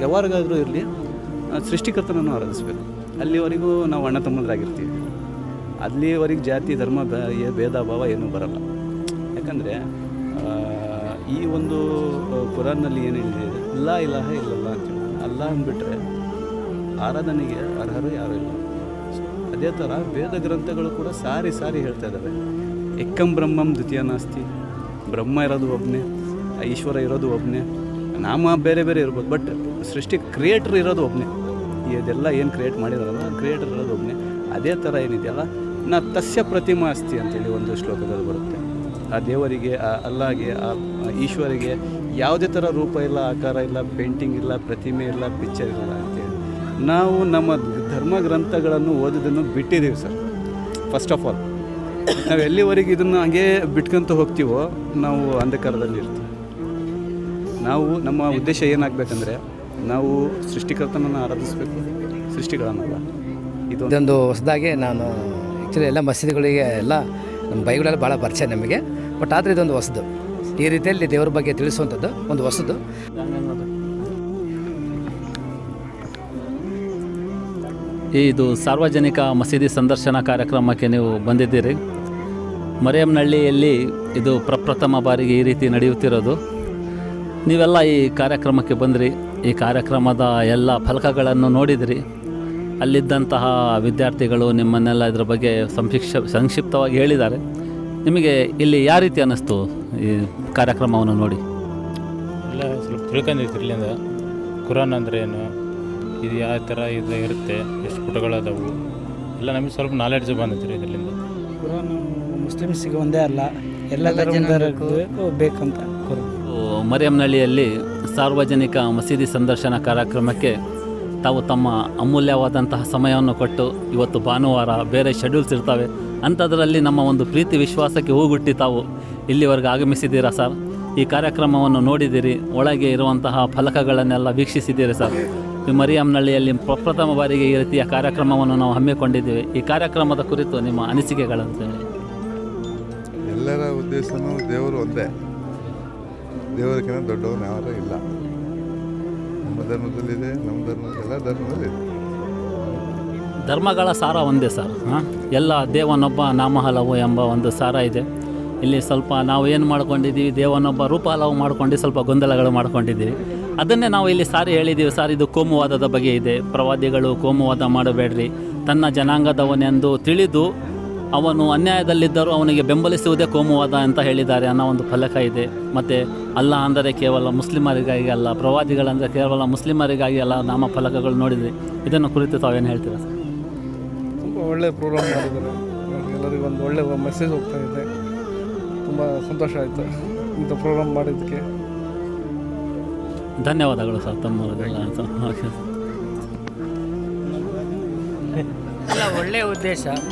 ಯಾವಾಗಾದರೂ ಇರಲಿ ಸೃಷ್ಟಿಕರ್ತನನ್ನು ಆರಾಧಿಸಬೇಕು. ಅಲ್ಲಿವರೆಗೂ ನಾವು ಅಣ್ಣ ತಮ್ಮಂದರಾಗಿರ್ತೀವಿ. ಅಲ್ಲಿವರೆಗೆ ಜಾತಿ ಧರ್ಮ ಭೇದ ಭಾವ ಏನೂ ಬರಲ್ಲ. ಯಾಕಂದರೆ ಈ ಒಂದು ಕುರಾನ್ನಲ್ಲಿ ಏನೇನಿದೆ, ಲಾ ಇಲಾಹ ಇಲ್ಲಲ್ಲ ಅಂತೇಳಿ, ಅಲ್ಲ ಅಂದ್ಬಿಟ್ರೆ ಆರಾಧನೆಗೆ ಅರ್ಹರು ಯಾರೂ ಇಲ್ಲ. ಅದೇ ಥರ ವೇದ ಗ್ರಂಥಗಳು ಕೂಡ ಸಾರಿ ಸಾರಿ ಹೇಳ್ತಾ ಇದ್ದಾವೆ. ಏಕಂ ಬ್ರಹ್ಮಂ ದ್ವಿತೀಯ ನಾಸ್ತಿ, ಬ್ರಹ್ಮ ಇರೋದು ಒಬ್ಬನೇ, ಈಶ್ವರ ಇರೋದು ಒಬ್ಬನೇ, ನಾಮ ಬೇರೆ ಬೇರೆ ಇರ್ಬೋದು, ಬಟ್ ಸೃಷ್ಟಿ ಕ್ರಿಯೇಟ್ರ್ ಇರೋದು ಒಬ್ಬನೇ. ಇದೆಲ್ಲ ಏನು ಕ್ರಿಯೇಟ್ ಮಾಡಿದಾರಲ್ಲ ಕ್ರಿಯೇಟರ್ ಇರೋದು ಒಬ್ಬನೇ. ಅದೇ ಥರ ಏನಿದೆಯಲ್ಲ, ನಾ ತಸ್ಯ ಪ್ರತಿಮಾ ಅಸ್ತಿ ಅಂತೇಳಿ ಒಂದು ಶ್ಲೋಕದಲ್ಲಿ ಬರುತ್ತೆ. ಆ ದೇವರಿಗೆ, ಆ ಅಲ್ಲಾಗೆ, ಆ ಈಶ್ವರಿಗೆ ಯಾವುದೇ ಥರ ರೂಪ ಇಲ್ಲ, ಆಕಾರ ಇಲ್ಲ, ಪೇಂಟಿಂಗ್ ಇಲ್ಲ, ಪ್ರತಿಮೆ ಇಲ್ಲ, ಪಿಕ್ಚರ್ ಇಲ್ಲ ಅಂತೇಳಿ ನಾವು ನಮ್ಮ ಧರ್ಮ ಗ್ರಂಥಗಳನ್ನು ಓದೋದನ್ನು ಬಿಟ್ಟಿದ್ದೀವಿ ಸರ್. ಫಸ್ಟ್ ಆಫ್ ಆಲ್ ನಾವು ಎಲ್ಲಿವರೆಗೆ ಇದನ್ನು ಹಾಗೇ ಬಿಟ್ಕೊಂತ ಹೋಗ್ತೀವೋ ನಾವು ಅಂಧಕಾರದಲ್ಲಿ ಇರ್ತೀವಿ. ನಾವು ನಮ್ಮ ಉದ್ದೇಶ ಏನಾಗಬೇಕಂದ್ರೆ ನಾವು ಸೃಷ್ಟಿಕರ್ತನನ್ನು ಆರಾಧಿಸಬೇಕು, ಸೃಷ್ಟಿಗಳನ್ನಲ್ಲ. ಇದೊಂದು ಹೊಸದಾಗಿ ನಾನು ಆ್ಯಕ್ಚುಲಿ ಎಲ್ಲ ಮಸೀದಿಗಳಿಗೆ ಎಲ್ಲ ನಮ್ಮ ಬೈಗಳೆಲ್ಲ ಭಾಳ ಪರಿಚಯ ನಮಗೆ, ಬಟ್ ಆದರೆ ಇದೊಂದು ಹೊಸದು, ಈ ರೀತಿಯಲ್ಲಿ ದೇವ್ರ ಬಗ್ಗೆ ತಿಳಿಸುವಂಥದ್ದು ಒಂದು ಹೊಸದು. ಇದು ಸಾರ್ವಜನಿಕ ಮಸೀದಿ ಸಂದರ್ಶನ ಕಾರ್ಯಕ್ರಮಕ್ಕೆ ನೀವು ಬಂದಿದ್ದೀರಿ. ಮರಿಯಮ್ನಹಳ್ಳಿಯಲ್ಲಿ ಇದು ಪ್ರಪ್ರಥಮ ಬಾರಿಗೆ ಈ ರೀತಿ ನಡೆಯುತ್ತಿರೋದು. ನೀವೆಲ್ಲ ಈ ಕಾರ್ಯಕ್ರಮಕ್ಕೆ ಬಂದಿರಿ, ಈ ಕಾರ್ಯಕ್ರಮದ ಎಲ್ಲ ಫಲಕಗಳನ್ನು ನೋಡಿದಿರಿ. ಅಲ್ಲಿದ್ದಂತಹ ವಿದ್ಯಾರ್ಥಿಗಳು ನಿಮ್ಮನ್ನೆಲ್ಲ ಇದರ ಬಗ್ಗೆ ಸಂಕ್ಷಿಪ್ತವಾಗಿ ಹೇಳಿದ್ದಾರೆ. ನಿಮಗೆ ಇಲ್ಲಿ ಯಾವ ರೀತಿ ಅನ್ನಿಸ್ತು ಈ ಕಾರ್ಯಕ್ರಮವನ್ನು ನೋಡಿ? ಎಲ್ಲ ಸ್ವಲ್ಪ ತಿಳ್ಕೊಂಡಿರ್ತೀರಿ ಇಲ್ಲಿಂದ ಕುರಾನ್ ಅಂದರೆ ಏನು, ಇದು ಯಾವ ಥರ ಇದು ಇರುತ್ತೆ, ಎಷ್ಟು ಪುಟಗಳದಾವು ಎಲ್ಲ ನಮಗೆ ಸ್ವಲ್ಪ ನಾಲೆಡ್ಜ್ ಬಂದಿತ್ತು ಇದರಿಂದ. ಕುರಾನ್ ಮುಸ್ಲಿಮ್ಸಿಗೆ ಒಂದೇ ಅಲ್ಲ, ಎಲ್ಲ ಧರ್ಮದವರಿಗೂ ಬೇಕಂತ ಮರಿಯಮ್ನಹಳ್ಳಿಯಲ್ಲಿ ಸಾರ್ವಜನಿಕ ಮಸೀದಿ ಸಂದರ್ಶನ ಕಾರ್ಯಕ್ರಮಕ್ಕೆ ತಾವು ತಮ್ಮ ಅಮೂಲ್ಯವಾದಂತಹ ಸಮಯವನ್ನು ಕೊಟ್ಟು, ಇವತ್ತು ಭಾನುವಾರ ಬೇರೆ ಶೆಡ್ಯೂಲ್ಸ್ ಇರ್ತವೆ, ಅಂಥದ್ರಲ್ಲಿ ನಮ್ಮ ಒಂದು ಪ್ರೀತಿ ವಿಶ್ವಾಸಕ್ಕೆ ಹೂಗುಟ್ಟಿ ತಾವು ಇಲ್ಲಿವರೆಗೆ ಆಗಮಿಸಿದ್ದೀರಾ ಸರ್. ಈ ಕಾರ್ಯಕ್ರಮವನ್ನು ನೋಡಿದ್ದೀರಿ, ಒಳಗೆ ಇರುವಂತಹ ಫಲಕಗಳನ್ನೆಲ್ಲ ವೀಕ್ಷಿಸಿದ್ದೀರಿ ಸರ್. ಈ ಮರಿಯಮ್ನಹಳ್ಳಿಯಲ್ಲಿ ಪ್ರಪ್ರಥಮ ಬಾರಿಗೆ ಈ ರೀತಿಯ ಕಾರ್ಯಕ್ರಮವನ್ನು ನಾವು ಹಮ್ಮಿಕೊಂಡಿದ್ದೇವೆ. ಈ ಕಾರ್ಯಕ್ರಮದ ಕುರಿತು ನಿಮ್ಮ ಅನಿಸಿಕೆಗಳಂತ ಹೇಳಿ. ಎಲ್ಲರ ಉದ್ದೇಶನೂ ದೇವರು ಒಂದೇ, ದೇವರಿಗಿಂತ ದೊಡ್ಡವನು ಯಾರು ಇಲ್ಲ. ನಮ್ಮ ಧರ್ಮದಲ್ಲಿದೆ, ನಮ್ಮ ಧರ್ಮದಲ್ಲಿ, ಎಲ್ಲ ಧರ್ಮದಲ್ಲಿದೆ. ಧರ್ಮಗಳ ಸಾರ ಒಂದೇ ಸರ್. ಎಲ್ಲ ದೇವನೊಬ್ಬ ನಾಮ ಹಲವು ಎಂಬ ಒಂದು ಸಾರ ಇದೆ. ಇಲ್ಲಿ ಸ್ವಲ್ಪ ನಾವು ಏನು ಮಾಡ್ಕೊಂಡಿದ್ದೀವಿ, ದೇವನೊಬ್ಬ ರೂಪ ಹಲವು ಮಾಡ್ಕೊಂಡು ಸ್ವಲ್ಪ ಗೊಂದಲಗಳು ಮಾಡ್ಕೊಂಡಿದ್ದೀವಿ. ಅದನ್ನೇ ನಾವು ಇಲ್ಲಿ ಸಾರಿ ಹೇಳಿದ್ದೀವಿ ಸರ್. ಇದು ಕೋಮುವಾದದ ಬಗ್ಗೆ ಇದೆ. ಪ್ರವಾದಿಗಳು ಕೋಮುವಾದ ಮಾಡಬೇಡ್ರಿ, ತನ್ನ ಜನಾಂಗದವನೆಂದು ತಿಳಿದು ಅವನು ಅನ್ಯಾಯದಲ್ಲಿದ್ದರೂ ಅವನಿಗೆ ಬೆಂಬಲಿಸುವುದೇ ಕೋಮುವಾದ ಅಂತ ಹೇಳಿದ್ದಾರೆ ಅನ್ನೋ ಒಂದು ಫಲಕ ಇದೆ. ಮತ್ತು ಅಲ್ಲ ಅಂದರೆ ಕೇವಲ ಮುಸ್ಲಿಮರಿಗಾಗಿ ಅಲ್ಲ, ಪ್ರವಾದಿಗಳಂದರೆ ಕೇವಲ ಮುಸ್ಲಿಮರಿಗಾಗಿ ಅಲ್ಲ ನಾಮ ಫಲಕಗಳು ನೋಡಿದ್ರಿ. ಇದನ್ನು ಕುರಿತು ತಾವೇನು ಹೇಳ್ತೀರಾ ಸರ್? ತುಂಬ ಒಳ್ಳೆಯ ಪ್ರೋಗ್ರಾಮ್ ಮಾಡಿದ್ದಾರೆ, ಎಲ್ಲರಿಗೂ ಒಂದು ಒಳ್ಳೆಯ ಮೆಸೇಜ್ ಹೋಗ್ತಾ ಇದೆ. ತುಂಬ ಸಂತೋಷ ಆಯಿತು ಇಂಥ ಪ್ರೋಗ್ರಾಮ್ ಮಾಡಿದ್ದಕ್ಕೆ. ಧನ್ಯವಾದಗಳು ಸರ್ ತಮ್ಮವರೆಲ್ಲ ಸರ್. ಎಲ್ಲ ಒಳ್ಳೆಯ ಉದ್ದೇಶ,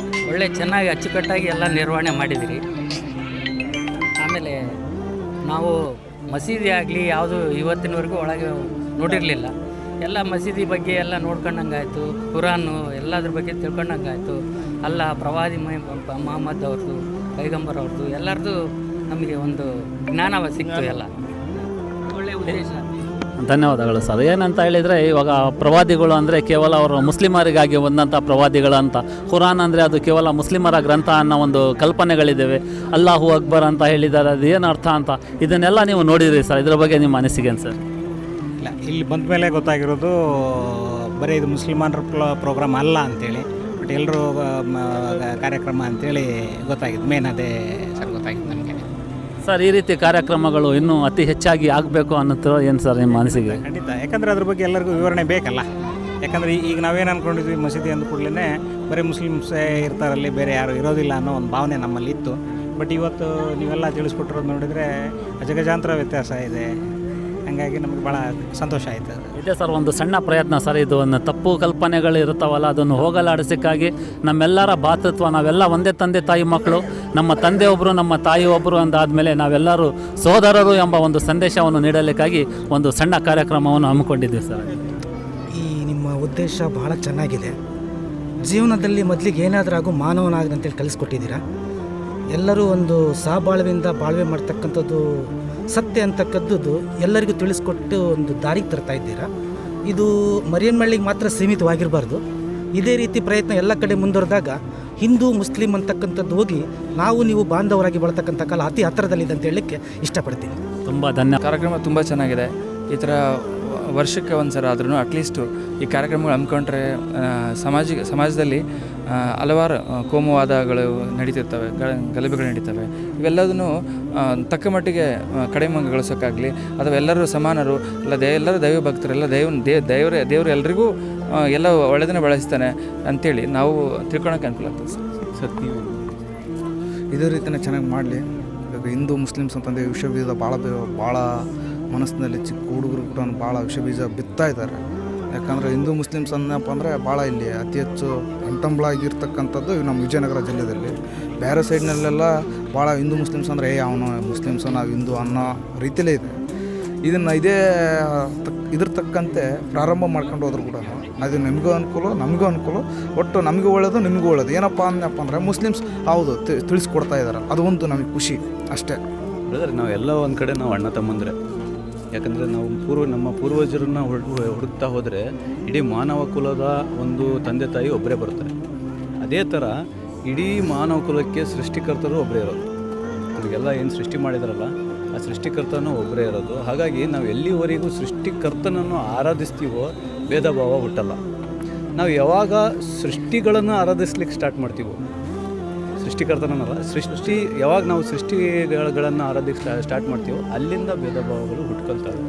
ಒಳ್ಳೆ ಚೆನ್ನಾಗಿ ಅಚ್ಚುಕಟ್ಟಾಗಿ ಎಲ್ಲ ನಿರ್ವಹಣೆ ಮಾಡಿದಿರಿ. ಆಮೇಲೆ ನಾವು ಮಸೀದಿ ಆಗಲಿ ಯಾವುದು ಇವತ್ತಿನವರೆಗೂ ಒಳಗೆ ನೋಡಿರಲಿಲ್ಲ. ಎಲ್ಲ ಮಸೀದಿ ಬಗ್ಗೆ ಎಲ್ಲ ನೋಡ್ಕೊಂಡಂಗಾಯಿತು, ಕುರಾನು ಎಲ್ಲದ್ರ ಬಗ್ಗೆ ತಿಳ್ಕೊಂಡಂಗಾಯಿತು. ಅಲ್ಲ ಪ್ರವಾದಿ ಮಹಮ್ಮದ್ ಅವ್ರದ್ದು, ಪೈಗಂಬರ್ ಅವ್ರದ್ದು ಎಲ್ಲರದ್ದು ನಮಗೆ ಒಂದು ಜ್ಞಾನ ಸಿಕ್ತು. ಎಲ್ಲ ಒಳ್ಳೆಯ ಉದ್ದೇಶ. ಧನ್ಯವಾದಗಳು ಸರ್. ಏನಂತ ಹೇಳಿದರೆ, ಇವಾಗ ಪ್ರವಾದಿಗಳು ಅಂದರೆ ಕೇವಲ ಅವರು ಮುಸ್ಲಿಮರಿಗಾಗಿ ಬಂದಂಥ ಪ್ರವಾದಿಗಳು ಅಂತ. ಕುರಾನ್ ಅಂದರೆ ಅದು ಕೇವಲ ಮುಸ್ಲಿಮರ ಗ್ರಂಥ ಅನ್ನೋ ಒಂದು ಕಲ್ಪನೆಗಳಿದ್ದಾವೆ. ಅಲ್ಲಾಹು ಅಕ್ಬರ್ ಅಂತ ಹೇಳಿದ್ದಾರೆ, ಅದು ಏನು ಅರ್ಥ ಅಂತ ಇದನ್ನೆಲ್ಲ ನೀವು ನೋಡಿದ್ರಿ ಸರ್. ಇದರ ಬಗ್ಗೆ ನಿಮ್ಮ ಅನಿಸಿಕೆ ಸರ್? ಇಲ್ಲ, ಇಲ್ಲಿ ಬಂದ ಮೇಲೆ ಗೊತ್ತಾಗಿರೋದು ಬರೀ ಇದು ಮುಸ್ಲಿಮರ ಪ್ರೋಗ್ರಾಮ್ ಅಲ್ಲ ಅಂಥೇಳಿ, ಬಟ್ ಎಲ್ಲರೂ ಕಾರ್ಯಕ್ರಮ ಅಂಥೇಳಿ ಗೊತ್ತಾಗಿದ್ದು. ಮೇನ್ ಅದೇ ಸರ್ ಗೊತ್ತಾಗಿದ್ದು ನಮಗೆ ಸರ್. ಈ ರೀತಿ ಕಾರ್ಯಕ್ರಮಗಳು ಇನ್ನೂ ಅತಿ ಹೆಚ್ಚಾಗಿ ಆಗಬೇಕು ಅನ್ನೋದು ಏನು ಸರ್ ನಿಮ್ಮ ಅನಿಸಿಕೆ? ಖಂಡಿತ, ಯಾಕಂದರೆ ಅದ್ರ ಬಗ್ಗೆ ಎಲ್ಲರಿಗೂ ವಿವರಣೆ ಬೇಕಲ್ಲ. ಯಾಕಂದರೆ ಈಗ ನಾವೇನು ಅಂದ್ಕೊಂಡಿದ್ವಿ, ಮಸೀದಿ ಅಂದ ಕೂಡಲೇ ಬರೀ ಮುಸ್ಲಿಮ್ಸೇ ಇರ್ತಾರಲ್ಲಿ, ಬೇರೆ ಯಾರು ಇರೋದಿಲ್ಲ ಅನ್ನೋ ಒಂದು ಭಾವನೆ ನಮ್ಮಲ್ಲಿ ಇತ್ತು. ಬಟ್ ಇವತ್ತು ನೀವೆಲ್ಲ ತಿಳಿಸ್ಕೊಟ್ಟಿರೋದು ನೋಡಿದರೆ ಅಜಗಜಾಂತರ ವ್ಯತ್ಯಾಸ ಇದೆ. ಹಾಗಾಗಿ ನಮಗೆ ಭಾಳ ಸಂತೋಷ ಆಯಿತು. ಇದೆ ಸರ್, ಒಂದು ಸಣ್ಣ ಪ್ರಯತ್ನ ಸರ್. ಇದು ಒಂದು ತಪ್ಪು ಕಲ್ಪನೆಗಳು ಇರ್ತಾವಲ್ಲ, ಅದನ್ನು ಹೋಗಲಾಡಿಸೋಕ್ಕಾಗಿ ನಮ್ಮೆಲ್ಲರ ಭಾತೃತ್ವ, ನಾವೆಲ್ಲ ಒಂದೇ ತಂದೆ ತಾಯಿ ಮಕ್ಕಳು, ನಮ್ಮ ತಂದೆ ಒಬ್ಬರು ನಮ್ಮ ತಾಯಿ ಒಬ್ಬರು ಅಂದಾದಮೇಲೆ ನಾವೆಲ್ಲರೂ ಸೋದರರು ಎಂಬ ಒಂದು ಸಂದೇಶವನ್ನು ನೀಡಲಿಕ್ಕಾಗಿ ಒಂದು ಸಣ್ಣ ಕಾರ್ಯಕ್ರಮವನ್ನು ಹಮ್ಮಿಕೊಂಡಿದ್ದೀವಿ ಸರ್. ಈ ನಿಮ್ಮ ಉದ್ದೇಶ ಬಹಳ ಚೆನ್ನಾಗಿದೆ. ಜೀವನದಲ್ಲಿ ಮೊದಲಿಗೆ ಏನಾದರೂ ಆಗು ಮಾನವನಾಗಲಿ ಅಂತೇಳಿ ಕಲಿಸ್ಕೊಟ್ಟಿದ್ದೀರಾ. ಎಲ್ಲರೂ ಒಂದು ಸಹಬಾಳ್ವೆಯಿಂದ ಬಾಳ್ವೆ ಮಾಡ್ತಕ್ಕಂಥದ್ದು ಸತ್ಯ ಅಂತಕ್ಕಂಥದ್ದು ಎಲ್ಲರಿಗೂ ತಿಳಿಸ್ಕೊಟ್ಟು ಒಂದು ದಾರಿಗೆ ತರ್ತಾ ಇದ್ದೀರಾ. ಇದು ಮರಿಯಮ್ನಹಳ್ಳಿಗೆ ಮಾತ್ರ ಸೀಮಿತವಾಗಿರಬಾರ್ದು. ಇದೇ ರೀತಿ ಪ್ರಯತ್ನ ಎಲ್ಲ ಕಡೆ ಮುಂದುವರೆದಾಗ ಹಿಂದೂ ಮುಸ್ಲಿಂ ಅಂತಕ್ಕಂಥದ್ದು ಹೋಗಿ ನಾವು ನೀವು ಬಾಂಧವರಾಗಿ ಬಳತಕ್ಕಂಥ ಕಾಲ ಅತಿ ಹತ್ತಿರದಲ್ಲಿದೆ ಅಂತ ಹೇಳಲಿಕ್ಕೆ ಇಷ್ಟಪಡ್ತೀನಿ. ತುಂಬ ಧನ್ಯವಾದ. ಕಾರ್ಯಕ್ರಮ ತುಂಬ ಚೆನ್ನಾಗಿದೆ. ಈ ಥರ ವರ್ಷಕ್ಕೆ ಒಂದು ಸಲ ಆದ್ರೂ ಅಟ್ಲೀಸ್ಟು ಈ ಕಾರ್ಯಕ್ರಮಗಳು ಹಮ್ಮಿಕೊಂಡ್ರೆ ಸಮಾಜದಲ್ಲಿ ಹಲವಾರು ಕೋಮುವಾದಗಳು ನಡೀತಿರ್ತವೆ, ಗಲಭೆಗಳು ನಡೀತವೆ. ಇವೆಲ್ಲದನ್ನು ತಕ್ಕ ಮಟ್ಟಿಗೆ ಕಡಿಮೆಗೊಳಿಸೋಕ್ಕಾಗಲಿ ಅಥವಾ ಎಲ್ಲರೂ ಸಮಾನರು, ಎಲ್ಲರೂ ದೈವ ಭಕ್ತರು, ಎಲ್ಲ ದೇವರು ಎಲ್ರಿಗೂ ಎಲ್ಲ ಒಳ್ಳೆಯದನ್ನು ಬಳಸ್ತಾನೆ ಅಂಥೇಳಿ ನಾವು ತಿಳ್ಕೊಳಕ್ಕೆ ಅನುಕೂಲ ಆಗ್ತದೆ ಸರ್. ಇದೇ ರೀತಿಯೇ ಚೆನ್ನಾಗಿ ಮಾಡಲಿ. ಇವಾಗ ಹಿಂದೂ ಮುಸ್ಲಿಮ್ಸ್ ಅಂತಂದರೆ ವಿಷ ಬೀಜ ಭಾಳ ಮನಸ್ಸಿನಲ್ಲಿ ಚಿಕ್ಕ ಹುಡುಗರು ಕೂಡ ಭಾಳ ವಿಷ ಬೀಜ ಬಿತ್ತಾ ಇದ್ದಾರೆ. ಯಾಕಂದರೆ ಹಿಂದೂ ಮುಸ್ಲಿಮ್ಸ್ ಅನ್ನಪ್ಪ ಅಂದರೆ ಭಾಳ ಇಲ್ಲಿ ಅತಿ ಹೆಚ್ಚು ಅಂಟಂಬಳಾಗಿರ್ತಕ್ಕಂಥದ್ದು ನಮ್ಮ ವಿಜಯನಗರ ಜಿಲ್ಲೆಯಲ್ಲಿ. ಬೇರೆ ಸೈಡ್ನಲ್ಲೆಲ್ಲ ಭಾಳ ಹಿಂದೂ ಮುಸ್ಲಿಮ್ಸ್ ಅಂದರೆ ಅವನು ಮುಸ್ಲಿಮ್ಸು ನಾವು ಹಿಂದೂ ಅನ್ನೋ ರೀತಿಯಲ್ಲೇ ಇದೆ. ಇದನ್ನು ಇದ್ರ ತಕ್ಕಂತೆ ಪ್ರಾರಂಭ ಮಾಡ್ಕೊಂಡು ಹೋದ್ರು ಕೂಡ ಅದು ನಿಮಗೂ ಅನುಕೂಲ, ನಮಗೂ ಅನುಕೂಲ, ಒಟ್ಟು ನಮಗೂ ಒಳ್ಳೆಯದು, ನಿಮಗೂ ಒಳ್ಳೆಯದು. ಏನಪ್ಪ ಅಂದರೆ ಮುಸ್ಲಿಮ್ಸ್ ಹೌದು ತಿಳಿಸ್ಕೊಡ್ತಾ ಇದ್ದಾರೆ, ಅದು ಒಂದು ನಮಗೆ ಖುಷಿ ಅಷ್ಟೇ. ಬ್ರದರ್, ನಾವೆಲ್ಲ ಒಂದು ಕಡೆ ನಾವು ಅಣ್ಣ ತಮ್ಮಂದರೆ. ಯಾಕಂದರೆ ನಾವು ನಮ್ಮ ಪೂರ್ವಜರನ್ನ ಹುಡುಕ್ತಾ ಹೋದರೆ ಇಡೀ ಮಾನವ ಕುಲದ ಒಂದು ತಂದೆ ತಾಯಿ ಒಬ್ಬರೇ ಬರ್ತಾರೆ. ಅದೇ ಥರ ಇಡೀ ಮಾನವ ಕುಲಕ್ಕೆ ಸೃಷ್ಟಿಕರ್ತರು ಒಬ್ಬರೇ ಇರೋದು. ನಮಗೆಲ್ಲ ಏನು ಸೃಷ್ಟಿ ಮಾಡಿದಾರಲ್ಲ ಆ ಸೃಷ್ಟಿಕರ್ತನೂ ಒಬ್ಬರೇ ಇರೋದು. ಹಾಗಾಗಿ ನಾವು ಎಲ್ಲಿವರೆಗೂ ಸೃಷ್ಟಿಕರ್ತನನ್ನು ಆರಾಧಿಸ್ತೀವೋ ಭೇದ ಭಾವ ಹುಟ್ಟಲ್ಲ. ನಾವು ಯಾವಾಗ ಸೃಷ್ಟಿಗಳನ್ನು ಆರಾಧಿಸ್ಲಿಕ್ಕೆ ಸ್ಟಾರ್ಟ್ ಮಾಡ್ತೀವೋ, ಸೃಷ್ಟಿಕರ್ತನಲ್ಲ ಯಾವಾಗ ನಾವು ಸೃಷ್ಟಿಗಳನ್ನು ಆರಾಧಿಸ್ಲಿಕ್ಕೆ ಸ್ಟಾರ್ಟ್ ಮಾಡ್ತೀವೋ ಅಲ್ಲಿಂದ ಭೇದ ಭಾವಗಳು ಹುಟ್ಕೊಳ್ತವೆ.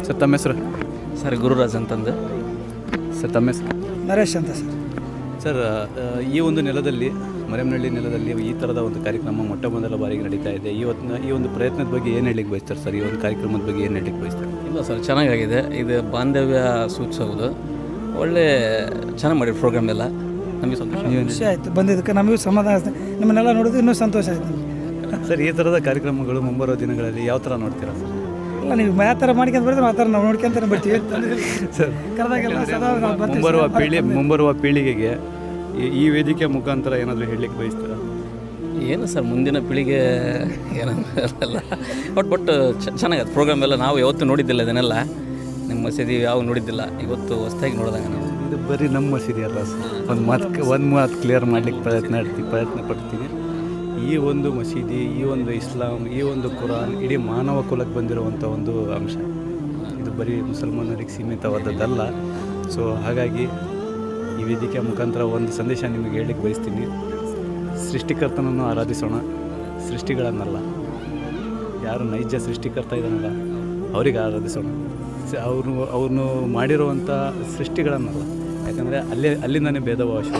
ಸರ್ ತಮ್ಮ ಹೆಸರು? ಸರ್ ಗುರುರಾಜ್ ಅಂತಂದು. ಸರ್ ತಮ್ಮ ಹೆಸರು? ನರೇಶ್ ಅಂತ ಸರ್. ಸರ್, ಈ ಒಂದು ನೆಲದಲ್ಲಿ, ಮರೆಮನಹಳ್ಳಿ ನೆಲದಲ್ಲಿ ಈ ಥರದ ಒಂದು ಕಾರ್ಯಕ್ರಮ ಮೊಟ್ಟ ಮೊದಲ ಬಾರಿಗೆ ನಡೀತಾ ಇದೆ. ಈ ಒಂದು ಪ್ರಯತ್ನದ ಬಗ್ಗೆ ಏನು ಹೇಳಲಿಕ್ಕೆ ಬಯಸ್ತಾರೆ ಸರ್? ಈ ಒಂದು ಕಾರ್ಯಕ್ರಮದ ಬಗ್ಗೆ ಏನು ಹೇಳಲಿಕ್ಕೆ ಬಯಸ್ತಾರೆ? ಇಲ್ಲ ಸರ್, ಚೆನ್ನಾಗಿದೆ. ಇದು ಬಾಂಧವ್ಯ ಸೂಚಿಸೋದು ಒಳ್ಳೆ ಚೆನ್ನಾಗಿ ಮಾಡಿರೋ ಪ್ರೋಗ್ರಾಮ್ ಎಲ್ಲ. ನಮಗೆ ಖುಷಿ ಆಯಿತು ಬಂದಿದ್ದಕ್ಕೆ, ನಮಗೂ ಸಮಾಧಾನ ಆಯ್ತು. ನಿಮ್ಮನ್ನೆಲ್ಲ ನೋಡಿದ್ರೆ ಇನ್ನೂ ಸಂತೋಷ ಆಯಿತು ಸರ್. ಈ ಥರದ ಕಾರ್ಯಕ್ರಮಗಳು ಮುಂಬರುವ ದಿನಗಳಲ್ಲಿ ಯಾವ ಥರ ನೋಡ್ತೀರಾ ಸರ್? ಇಲ್ಲ, ನೀವು ಯಾವ ಥರ ಮಾಡ್ಕೊಂತ ಬರ್ತೀವಿ ಆ ಥರ ನಾವು ನೋಡ್ಕೊಂತಾನೆ ಬರ್ತೀವಿ ಸರ್. ಮುಂಬರುವ ಪೀಳಿಗೆಗೆ ಈ ವೇದಿಕೆ ಮುಖಾಂತರ ಏನಾದರೂ ಹೇಳಲಿಕ್ಕೆ ಬಯಸ್ತೀರಾ? ಏನು ಸರ್, ಮುಂದಿನ ಪೀಳಿಗೆ ಏನಲ್ಲ, ಬಟ್ ಚೆನ್ನಾಗಿದೆ ಪ್ರೋಗ್ರಾಮ್ ಎಲ್ಲ. ನಾವು ಯಾವತ್ತೂ ನೋಡಿದ್ದಿಲ್ಲ ಇದನ್ನೆಲ್ಲ, ನಿಮ್ಮ ಮಸೀದಿ ಯಾವ ನೋಡಿದ್ದಿಲ್ಲ, ಇವತ್ತು ಹೊಸದಾಗಿ ನೋಡಿದಂಗೆ ನಾವು. ಇದು ಬರೀ ನಮ್ಮ ಮಸೀದಿ ಅಲ್ಲ ಸರ್. ಒಂದು ಮಾತು ಕ್ಲಿಯರ್ ಮಾಡಲಿಕ್ಕೆ ಪ್ರಯತ್ನ ಪಡ್ತೀನಿ. ಈ ಒಂದು ಮಸೀದಿ, ಈ ಒಂದು ಇಸ್ಲಾಂ, ಈ ಒಂದು ಕುರಾನ್ ಇಡೀ ಮಾನವ ಕುಲಕ್ಕೆ ಬಂದಿರುವಂಥ ಒಂದು ಅಂಶ. ಇದು ಬರೀ ಮುಸಲ್ಮಾನರಿಗೆ ಸೀಮಿತವಾದದ್ದಲ್ಲ. ಸೊ ಹಾಗಾಗಿ ಈ ವೇದಿಕೆಯ ಮುಖಾಂತರ ಒಂದು ಸಂದೇಶ ನಿಮಗೆ ಹೇಳಲಿಕ್ಕೆ ಬಯಸ್ತೀನಿ. ಸೃಷ್ಟಿಕರ್ತನನ್ನು ಆರಾಧಿಸೋಣ, ಸೃಷ್ಟಿಗಳನ್ನಲ್ಲ. ಯಾರು ನೈಜ ಸೃಷ್ಟಿಕರ್ತ ಇದ್ದಾನಲ್ಲ ಅವರಿಗೆ ಆರಾಧಿಸೋಣ, ಅವ್ರನ್ನು ಮಾಡಿರುವಂಥ ಸೃಷ್ಟಿಗಳನ್ನಲ್ಲ. ಯಾಕಂದರೆ ಅಲ್ಲಿಂದನೇ ಭೇದ ಭಾವ ಶುರು.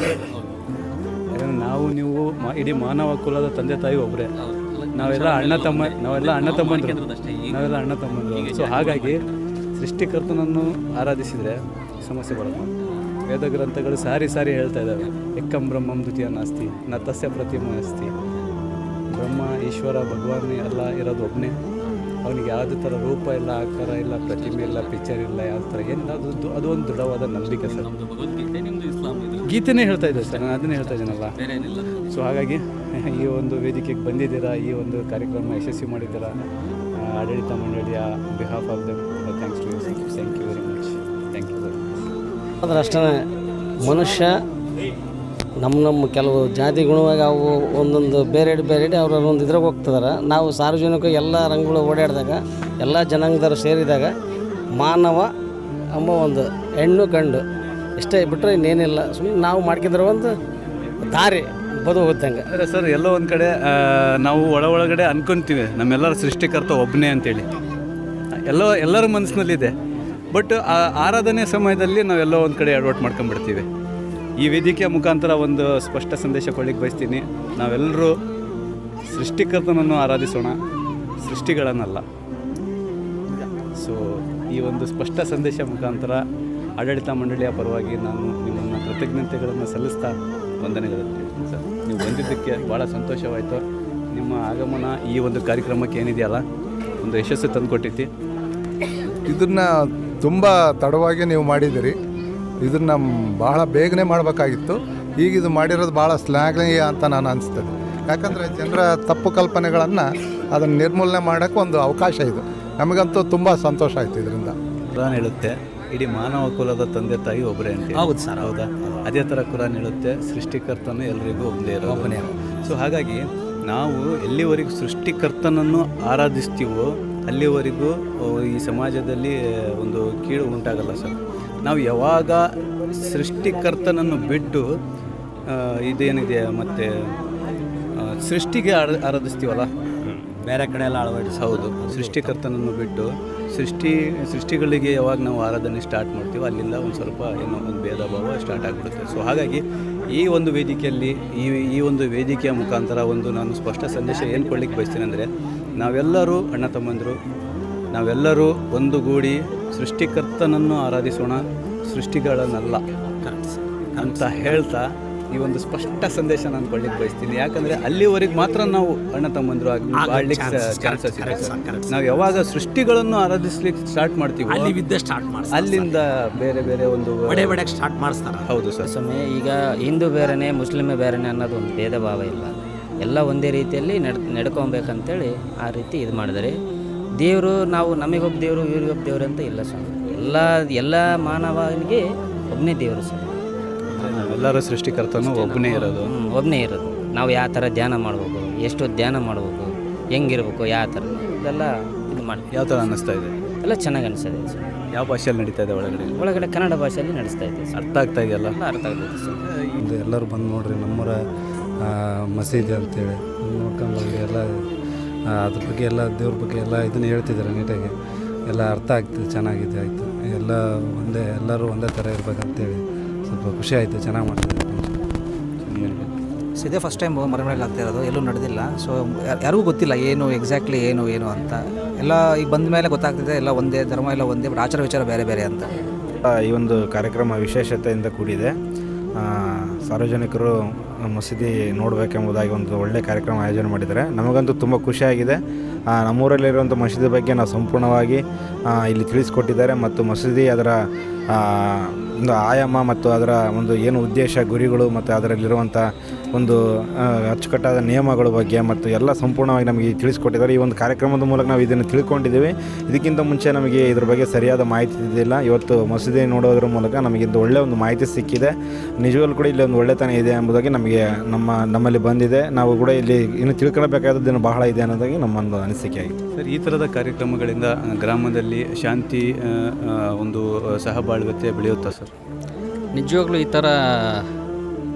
ಯಾಕಂದರೆ ನೀವು ಇಡೀ ಮಾನವ ಕುಲದ ತಂದೆ ತಾಯಿ ಒಬ್ಬರೇ. ನಾವೆಲ್ಲ ಅಣ್ಣ ತಮ್ಮಂದರು. ಸೊ ಹಾಗಾಗಿ ಸೃಷ್ಟಿಕರ್ತನನ್ನು ಆರಾಧಿಸಿದರೆ ಸಮಸ್ಯೆ ಬರುತ್ತೆ. ವೇದ ಗ್ರಂಥಗಳು ಸಾರಿ ಹೇಳ್ತಾ ಇದ್ದಾವೆ, ಎಕ್ಕಂ ಬ್ರಹ್ಮಂ ದ್ವಿತೀಯ ನಾಸ್ತಿ ನ ತಸ್ಯ ಪ್ರತಿಮ ಅಸ್ತಿ. ಬ್ರಹ್ಮ, ಈಶ್ವರ, ಭಗವಾನ್ ಎಲ್ಲ ಇರೋದು ಒಬ್ಬನೇ. ಅವನಿಗೆ ಯಾವುದೇ ಥರ ರೂಪ ಇಲ್ಲ, ಆಕಾರ ಇಲ್ಲ, ಪ್ರತಿಮೆ ಇಲ್ಲ, ಪಿಕ್ಚರ್ ಇಲ್ಲ, ಯಾವ ಥರ ಅದು ಒಂದು ದೃಢವಾದ ನಂಬಿಕೆ ಸರ್. ಗೀತೆನೇ ಹೇಳ್ತಾ ಇದ್ದೆ ಸರ್, ನಾನು ಅದನ್ನೇ ಹೇಳ್ತಾ ಇದ್ದೀನಲ್ಲ. ಸೊ ಹಾಗಾಗಿ ಈ ಒಂದು ವೇದಿಕೆಗೆ ಬಂದಿದ್ದೀರಾ, ಈ ಒಂದು ಕಾರ್ಯಕ್ರಮ ಯಶಸ್ವಿ ಮಾಡಿದ್ದೀರಾ. ಆಡಳಿತ ಮಂಡಳಿಯ behalf of them thanks to you. Thank you very much. Thank you very much. ಆದರೆ ಅಷ್ಟೇ ಮನುಷ್ಯ ನಮ್ಮ ಕೆಲವು ಜಾತಿ ಗುಣವಾಗಿ ಅವು ಒಂದೊಂದು ಬೇರೆ ಅವ್ರ ಒಂದು ಇದ್ರಾಗ ಹೋಗ್ತಿದಾರೆ. ನಾವು ಸಾರ್ವಜನಿಕ ಎಲ್ಲ ರಂಗಗಳು ಓಡಾಡಿದಾಗ, ಎಲ್ಲ ಜನಾಂಗದವರು ಸೇರಿದಾಗ ಮಾನವ ಎಂಬ ಒಂದು ಹೆಣ್ಣು ಗಂಡು ಇಷ್ಟೇ ಬಿಟ್ಟರೆ ಇನ್ನೇನಿಲ್ಲ. ಸುಮ್ಮನೆ ನಾವು ಮಾಡ್ಕಿದ್ರೆ ಒಂದು ದಾರಿ ಬದು ಹೋದಂಗೆ. ಅಂದರೆ ಸರ್, ಎಲ್ಲೋ ಒಂದು ಕಡೆ ನಾವು ಒಳಗಡೆ ಅನ್ಕೊತೀವಿ ನಮ್ಮೆಲ್ಲರ ಸೃಷ್ಟಿಕರ್ತ ಒಬ್ಬನೇ ಅಂತೇಳಿ, ಎಲ್ಲರ ಮನಸ್ಸಿನಲ್ಲಿದೆ. ಬಟ್ ಆರಾಧನೆ ಸಮಯದಲ್ಲಿ ನಾವೆಲ್ಲೋ ಒಂದು ಕಡೆ ಅಡ್ವರ್ಟ್ ಮಾಡ್ಕೊಂಡ್ಬಿಡ್ತೀವಿ. ಈ ವೇದಿಕೆಯ ಮುಖಾಂತರ ಒಂದು ಸ್ಪಷ್ಟ ಸಂದೇಶ ಕೊಡ್ಲಿಕ್ಕೆ ಬಯಸ್ತೀನಿ. ನಾವೆಲ್ಲರೂ ಸೃಷ್ಟಿಕರ್ತನನ್ನು ಆರಾಧಿಸೋಣ, ಸೃಷ್ಟಿಗಳನ್ನಲ್ಲ. ಸೊ ಈ ಒಂದು ಸ್ಪಷ್ಟ ಸಂದೇಶ ಮುಖಾಂತರ ಆಡಳಿತ ಮಂಡಳಿಯ ಪರವಾಗಿ ನಾನು ನಿಮ್ಮನ್ನು ಕೃತಜ್ಞತೆಗಳನ್ನು ಸಲ್ಲಿಸ್ತಾ ವಂದನೆಗಳನ್ನು ಹೇಳ್ತೀನಿ ಸರ್. ನೀವು ಬಂದಿದ್ದಕ್ಕೆ ಭಾಳ ಸಂತೋಷವಾಯಿತು. ನಿಮ್ಮ ಆಗಮನ ಈ ಒಂದು ಕಾರ್ಯಕ್ರಮಕ್ಕೆ ಏನಿದೆಯಲ್ಲ ಒಂದು ಯಶಸ್ಸು ತಂದುಕೊಟ್ಟೈತಿ. ಇದನ್ನು ತುಂಬ ತಡವಾಗಿ ನೀವು ಮಾಡಿದ್ದೀರಿ. ಇದನ್ನು ಬಹಳ ಬೇಗನೆ ಮಾಡಬೇಕಾಗಿತ್ತು. ಈಗ ಇದು ಮಾಡಿರೋದು ಭಾಳ ಶ್ಲಾಘನೀಯ ಅಂತ ನಾನು ಅನಿಸ್ತದೆ. ಯಾಕಂದರೆ ಜನರ ತಪ್ಪು ಕಲ್ಪನೆಗಳನ್ನು ಅದನ್ನು ನಿರ್ಮೂಲನೆ ಮಾಡೋಕ್ಕೆ ಒಂದು ಅವಕಾಶ ಇದು. ನಮಗಂತೂ ತುಂಬ ಸಂತೋಷ ಆಯಿತು ಇದರಿಂದ. ಕುರಾನ್ ಹೇಳುತ್ತೆ ಇಡೀ ಮಾನವ ಕುಲದ ತಂದೆ ತಾಯಿ ಒಬ್ಬರೇ ಅಂತ. ಹೌದು ಸರ್, ಹೌದಾ? ಅದೇ ಥರ ಕುರಾನ್ ಹೇಳುತ್ತೆ ಸೃಷ್ಟಿಕರ್ತನು ಎಲ್ರಿಗೂ ಒಂದೇ ಒಬ್ಬನೇ. ಸೊ ಹಾಗಾಗಿ ನಾವು ಎಲ್ಲಿವರೆಗೂ ಸೃಷ್ಟಿಕರ್ತನನ್ನು ಆರಾಧಿಸ್ತೀವೋ ಅಲ್ಲಿವರೆಗೂ ಈ ಸಮಾಜದಲ್ಲಿ ಒಂದು ಕೀಳು ಉಂಟಾಗಲ್ಲ ಸರ್. ನಾವು ಯಾವಾಗ ಸೃಷ್ಟಿಕರ್ತನನ್ನು ಬಿಟ್ಟು ಇದೇನಿದೆ ಮತ್ತು ಸೃಷ್ಟಿಗೆ ಆರಾಧಿಸ್ತೀವಲ್ಲ, ಬೇರೆ ಕಡೆ ಎಲ್ಲ ಅಳವಡಿಸಿ. ಹೌದು, ಸೃಷ್ಟಿಕರ್ತನನ್ನು ಬಿಟ್ಟು ಸೃಷ್ಟಿಗಳಿಗೆ ಯಾವಾಗ ನಾವು ಆರಾಧನೆ ಸ್ಟಾರ್ಟ್ ಮಾಡ್ತೀವೋ ಅಲ್ಲಿಂದ ಒಂದು ಸ್ವಲ್ಪ ಏನೋ ಒಂದು ಭೇದ ಭಾವ ಸ್ಟಾರ್ಟ್ ಆಗಿಬಿಡುತ್ತೆ. ಸೊ ಹಾಗಾಗಿ ಈ ಒಂದು ವೇದಿಕೆಯಲ್ಲಿ ಈ ಒಂದು ವೇದಿಕೆಯ ಮುಖಾಂತರ ಒಂದು ನಾನು ಸ್ಪಷ್ಟ ಸಂದೇಶ ಏನು ಕೊಡ್ಲಿಕ್ಕೆ ಬಯಸ್ತೀನಿ ಅಂದರೆ, ನಾವೆಲ್ಲರೂ ಅಣ್ಣ ತಮ್ಮಂದಿರು, ನಾವೆಲ್ಲರೂ ಒಂದುಗೂಡಿ ಸೃಷ್ಟಿಕರ್ತನನ್ನು ಆರಾಧಿಸೋಣ, ಸೃಷ್ಟಿಗಳನ್ನಲ್ಲ ಅಂತ ಹೇಳ್ತಾ ಈ ಒಂದು ಸ್ಪಷ್ಟ ಸಂದೇಶ ನಾನು ಕೊಡ್ಲಿಕ್ಕೆ ಬಯಸ್ತೀನಿ. ಯಾಕಂದರೆ ಅಲ್ಲಿವರೆಗೆ ಮಾತ್ರ ನಾವು ಅಣ್ಣ ತಮ್ಮಂದಿರು ಆಡ್ಲಿಕ್ಕೆ ಚಾನ್ಸಸ್ ಇದೆ. ನಾವು ಯಾವಾಗ ಸೃಷ್ಟಿಗಳನ್ನು ಆರಾಧಿಸ್ಲಿಕ್ಕೆ ಸ್ಟಾರ್ಟ್ ಮಾಡ್ತೀವಿ ಅಲ್ಲಿಂದ ಬೇರೆ ಬೇರೆ ಒಂದು ಸ್ಟಾರ್ಟ್ ಮಾಡಿಸ್ತಾರೆ. ಹೌದು ಸರ್. ಸಮಯ ಈಗ ಹಿಂದೂ ಬೇರೆನೆ ಮುಸ್ಲಿಮೇ ಬೇರೆನೆ ಅನ್ನೋದು ಒಂದು ಭೇದ ಭಾವ ಇಲ್ಲ, ಎಲ್ಲ ಒಂದೇ ರೀತಿಯಲ್ಲಿ ನಡ್ಕೊಬೇಕಂತೇಳಿ ಆ ರೀತಿ ಇದು ಮಾಡಿದರೆ ದೇವರು ನಾವು ನಮಗೊಬ್ಬ ದೇವರು ಇವ್ರಿಗೊಬ್ಬ ದೇವರು ಅಂತ ಇಲ್ಲ ಸ್ವಾಮಿ. ಎಲ್ಲ ಮಾನವನಿಗೆ ಒಬ್ಬನೇ ದೇವರು ಸ್ವಾಮಿ. ನಾವೆಲ್ಲರೂ ಸೃಷ್ಟಿಕರ್ತನೂ ಒಬ್ಬನೇ ಇರೋದು. ನಾವು ಯಾವ ಥರ ಧ್ಯಾನ ಮಾಡ್ಬೇಕು, ಎಷ್ಟು ಧ್ಯಾನ ಮಾಡ್ಬೇಕು, ಹೆಂಗಿರ್ಬೇಕು, ಯಾವ ಥರ ಇದೆಲ್ಲ ಇದು ಮಾಡಿ. ಯಾವ ಥರ ಅನ್ನಿಸ್ತಾ ಇದೆ? ಎಲ್ಲ ಚೆನ್ನಾಗಿ ಅನಿಸ್ತದೆ ಸರ್. ಯಾವ ಭಾಷೆಯಲ್ಲಿ ನಡೀತಾ ಇದೆ? ಒಳಗಡೆ ಕನ್ನಡ ಭಾಷೆಯಲ್ಲಿ ನಡೆಸ್ತಾ ಇದೆ ಸರ್. ಅರ್ಥ ಆಗ್ತಾ ಇದೆಯಲ್ಲ? ಅರ್ಥ ಆಗ್ತದೆ ಸರ್. ಎಲ್ಲರೂ ಬಂದು ನೋಡ್ರಿ ನಮ್ಮೂರ ಮಸೀದಿ ಅಂತೇಳಿ ನೋಡ್ಕೊಂಡು ಎಲ್ಲ ಅದ್ರ ಬಗ್ಗೆ ಎಲ್ಲ ದೇವ್ರ ಬಗ್ಗೆ ಎಲ್ಲ ಇದನ್ನು ಹೇಳ್ತಿದ್ದಾರೆ ನೀಟಾಗಿ, ಎಲ್ಲ ಅರ್ಥ ಆಗ್ತದೆ, ಚೆನ್ನಾಗಿದೆ, ಆಯಿತು. ಎಲ್ಲ ಎಲ್ಲರೂ ಒಂದೇ ಥರ ಇರ್ಬೇಕಂತೇಳಿ ಸ್ವಲ್ಪ ಖುಷಿ ಆಯಿತು, ಚೆನ್ನಾಗಿ ಮಾಡ್ತಿದ್ದಾರೆ. ಇದೇ ಫಸ್ಟ್ ಟೈಮ್ ಮರಮನೆಯಲ್ಲಿ ಆಗ್ತಾ ಇರೋದು, ಎಲ್ಲೂ ನಡೆದಿಲ್ಲ. ಸೊ ಯಾರಿಗೂ ಗೊತ್ತಿಲ್ಲ ಏನು ಎಕ್ಸಾಕ್ಟ್ಲಿ ಏನು ಅಂತ. ಎಲ್ಲ ಈಗ ಬಂದ ಮೇಲೆ ಗೊತ್ತಾಗ್ತಿದೆ, ಎಲ್ಲ ಒಂದೇ ಧರ್ಮ, ಎಲ್ಲ ಒಂದೇ, ಬಟ್ ಆಚಾರ ವಿಚಾರ ಬೇರೆ ಬೇರೆ ಅಂತ. ಈ ಒಂದು ಕಾರ್ಯಕ್ರಮ ವಿಶೇಷತೆಯಿಂದ ಕೂಡಿದೆ. ಸಾರ್ವಜನಿಕರು ಮಸೀದಿ ನೋಡಬೇಕೆಂಬುದಾಗಿ ಒಂದು ಒಳ್ಳೆಯ ಕಾರ್ಯಕ್ರಮ ಆಯೋಜನೆ ಮಾಡಿದ್ದಾರೆ. ನಮಗಂತೂ ತುಂಬ ಖುಷಿಯಾಗಿದೆ. ನಮ್ಮೂರಲ್ಲಿರುವಂಥ ಮಸೀದಿ ಬಗ್ಗೆ ನಾವು ಸಂಪೂರ್ಣವಾಗಿ ಇಲ್ಲಿ ತಿಳಿಸ್ಕೊಟ್ಟಿದ್ದಾರೆ, ಮತ್ತು ಮಸೀದಿ ಅದರ ಒಂದು ಆಯಾಮ ಮತ್ತು ಅದರ ಒಂದು ಏನು ಉದ್ದೇಶ, ಗುರಿಗಳು ಮತ್ತು ಅದರಲ್ಲಿರುವಂಥ ಒಂದು ಅಚ್ಚುಕಟ್ಟಾದ ನಿಯಮಗಳ ಬಗ್ಗೆ ಮತ್ತು ಎಲ್ಲ ಸಂಪೂರ್ಣವಾಗಿ ನಮಗೆ ತಿಳಿಸ್ಕೊಟ್ಟಿದ್ದಾರೆ. ಈ ಒಂದು ಕಾರ್ಯಕ್ರಮದ ಮೂಲಕ ನಾವು ಇದನ್ನು ತಿಳ್ಕೊಂಡಿದ್ದೀವಿ. ಇದಕ್ಕಿಂತ ಮುಂಚೆ ನಮಗೆ ಇದ್ರ ಬಗ್ಗೆ ಸರಿಯಾದ ಮಾಹಿತಿ ಇದ್ದಿಲ್ಲ. ಇವತ್ತು ಮಸೀದಿ ನೋಡೋದ್ರ ಮೂಲಕ ನಮಗೆ ಇದು ಒಳ್ಳೆಯ ಒಂದು ಮಾಹಿತಿ ಸಿಕ್ಕಿದೆ. ನಿಜವಾಗ್ಲೂ ಕೂಡ ಇಲ್ಲಿ ಒಂದು ಒಳ್ಳೆತನ ಇದೆ ಎಂಬುದಾಗಿ ನಮಗೆ ನಮ್ಮಲ್ಲಿ ಬಂದಿದೆ. ನಾವು ಕೂಡ ಇಲ್ಲಿ ಇನ್ನು ತಿಳ್ಕೊಳ್ಬೇಕಾದದ್ದು ಬಹಳ ಇದೆ ಅನ್ನೋದಾಗಿ ನಮ್ಮೊಂದು ಅನಿಸಿಕೆ ಆಗಿದೆ. ಸರ್, ಈ ಥರದ ಕಾರ್ಯಕ್ರಮಗಳಿಂದ ಗ್ರಾಮದಲ್ಲಿ ಶಾಂತಿ ಒಂದು ಸಹಬಾಳ್ವತೆ ಬೆಳೆಯುತ್ತಾ ಸರ್? ನಿಜವಾಗ್ಲೂ ಈ ಥರ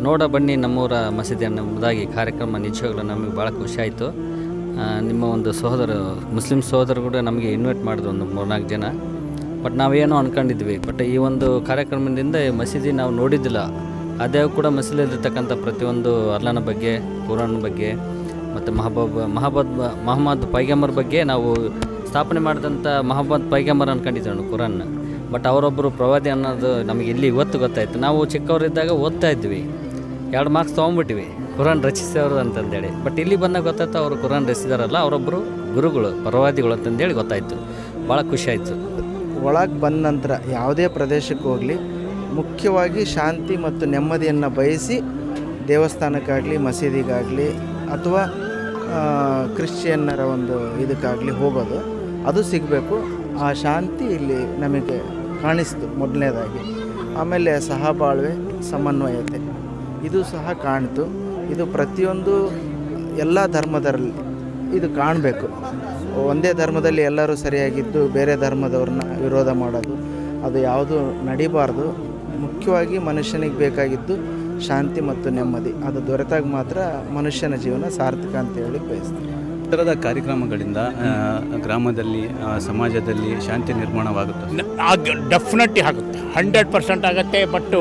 ನೋಡ ಬನ್ನಿ ನಮ್ಮೂರ ಮಸೀದಿ ಅನ್ನೋದಾಗಿ ಕಾರ್ಯಕ್ರಮ ನಿಜವಾಗ್ಲೂ ನಮಗೆ ಭಾಳ ಖುಷಿ ಆಯಿತು. ನಿಮ್ಮ ಒಂದು ಮುಸ್ಲಿಂ ಸಹೋದರರು ಕೂಡ ನಮಗೆ ಇನ್ವೈಟ್ ಮಾಡಿದ್ರು, ಒಂದು 3-4 ಜನ. ಬಟ್ ನಾವೇನೋ ಅಂದ್ಕೊಂಡಿದ್ವಿ, ಬಟ್ ಈ ಒಂದು ಕಾರ್ಯಕ್ರಮದಿಂದ ಮಸೀದಿ ನಾವು ನೋಡಿದ್ದಿಲ್ಲ. ಅದೇ ಕೂಡ ಮಸೀದಿಯಲ್ಲಿರ್ತಕ್ಕಂಥ ಪ್ರತಿಯೊಂದು ಅಲ್ಲಾನ ಬಗ್ಗೆ, ಕುರಾನ್ ಬಗ್ಗೆ ಮತ್ತು ಮೊಹಮ್ಮದ್ ಪೈಗಂಬರ್ ಬಗ್ಗೆ ನಾವು ಸ್ಥಾಪನೆ ಮಾಡಿದಂಥ ಮೊಹಮ್ಮದ್ ಪೈಗಂಬರ್ ಅಂದ್ಕೊಂಡಿದ್ದೆ ಕುರಾನ್. ಬಟ್ ಅವರೊಬ್ಬರು ಪ್ರವಾದಿ ಅನ್ನೋದು ನಮಗೆ ಇಲ್ಲಿ ಇವತ್ತು ಗೊತ್ತಾಯಿತು. ನಾವು ಚಿಕ್ಕವರಿದ್ದಾಗ ಓದ್ತಾ ಇದ್ವಿ, 2 ಮಾರ್ಕ್ಸ್ ತೊಗೊಂಡ್ಬಿಟ್ವಿ ಕುರಾನ್ ರಚಿಸಿದವರು ಅಂತಂದೇಳಿ. ಬಟ್ ಇಲ್ಲಿ ಬಂದಾಗ ಗೊತ್ತಾಯ್ತು ಅವರು ಕುರಾನ್ ರಚಿಸಿದಾರಲ್ಲ, ಅವರೊಬ್ಬರು ಗುರುಗಳು, ಪ್ರವಾದಿಗಳು ಅಂತಂದೇಳಿ ಗೊತ್ತಾಯಿತು. ಭಾಳ ಖುಷಿ ಆಯಿತು. ಒಳಗೆ ಬಂದ ನಂತರ ಯಾವುದೇ ಪ್ರದೇಶಕ್ಕೆ ಹೋಗಲಿ, ಮುಖ್ಯವಾಗಿ ಶಾಂತಿ ಮತ್ತು ನೆಮ್ಮದಿಯನ್ನು ಬಯಸಿ ದೇವಸ್ಥಾನಕ್ಕಾಗಲಿ, ಮಸೀದಿಗಾಗಲಿ ಅಥವಾ ಕ್ರಿಶ್ಚಿಯನ್ನರ ಒಂದು ಇದಕ್ಕಾಗಲಿ ಹೋಗೋದು, ಅದು ಸಿಗಬೇಕು. ಆ ಶಾಂತಿ ಇಲ್ಲಿ ನಮಗೆ ಕಾಣಿಸ್ತು ಮೊದಲನೇದಾಗಿ. ಆಮೇಲೆ ಸಹಬಾಳ್ವೆ, ಸಮನ್ವಯತೆ ಇದು ಸಹ ಕಾಣ್ತು. ಇದು ಪ್ರತಿಯೊಂದು ಎಲ್ಲ ಧರ್ಮದಲ್ಲಿ ಇದು ಕಾಣಬೇಕು. ಒಂದೇ ಧರ್ಮದಲ್ಲಿ ಎಲ್ಲರೂ ಸರಿಯಾಗಿದ್ದು ಬೇರೆ ಧರ್ಮದವ್ರನ್ನ ವಿರೋಧ ಮಾಡೋದು ಅದು ಯಾವುದೂ ನಡಿಬಾರ್ದು. ಮುಖ್ಯವಾಗಿ ಮನುಷ್ಯನಿಗೆ ಬೇಕಾಗಿದ್ದು ಶಾಂತಿ ಮತ್ತು ನೆಮ್ಮದಿ. ಅದು ದೊರೆತಾಗ ಮಾತ್ರ ಮನುಷ್ಯನ ಜೀವನ ಸಾರ್ಥಕ ಅಂತ ಹೇಳಿ ಬಯಸ್ತೀನಿ. ಈ ಥರದ ಕಾರ್ಯಕ್ರಮಗಳಿಂದ ಗ್ರಾಮದಲ್ಲಿ, ಸಮಾಜದಲ್ಲಿ ಶಾಂತಿ ನಿರ್ಮಾಣವಾಗುತ್ತೆ. ಡೆಫಿನೆಟ್ಲಿ ಆಗುತ್ತೆ, 100% ಆಗುತ್ತೆ. ಬಟ್ಟು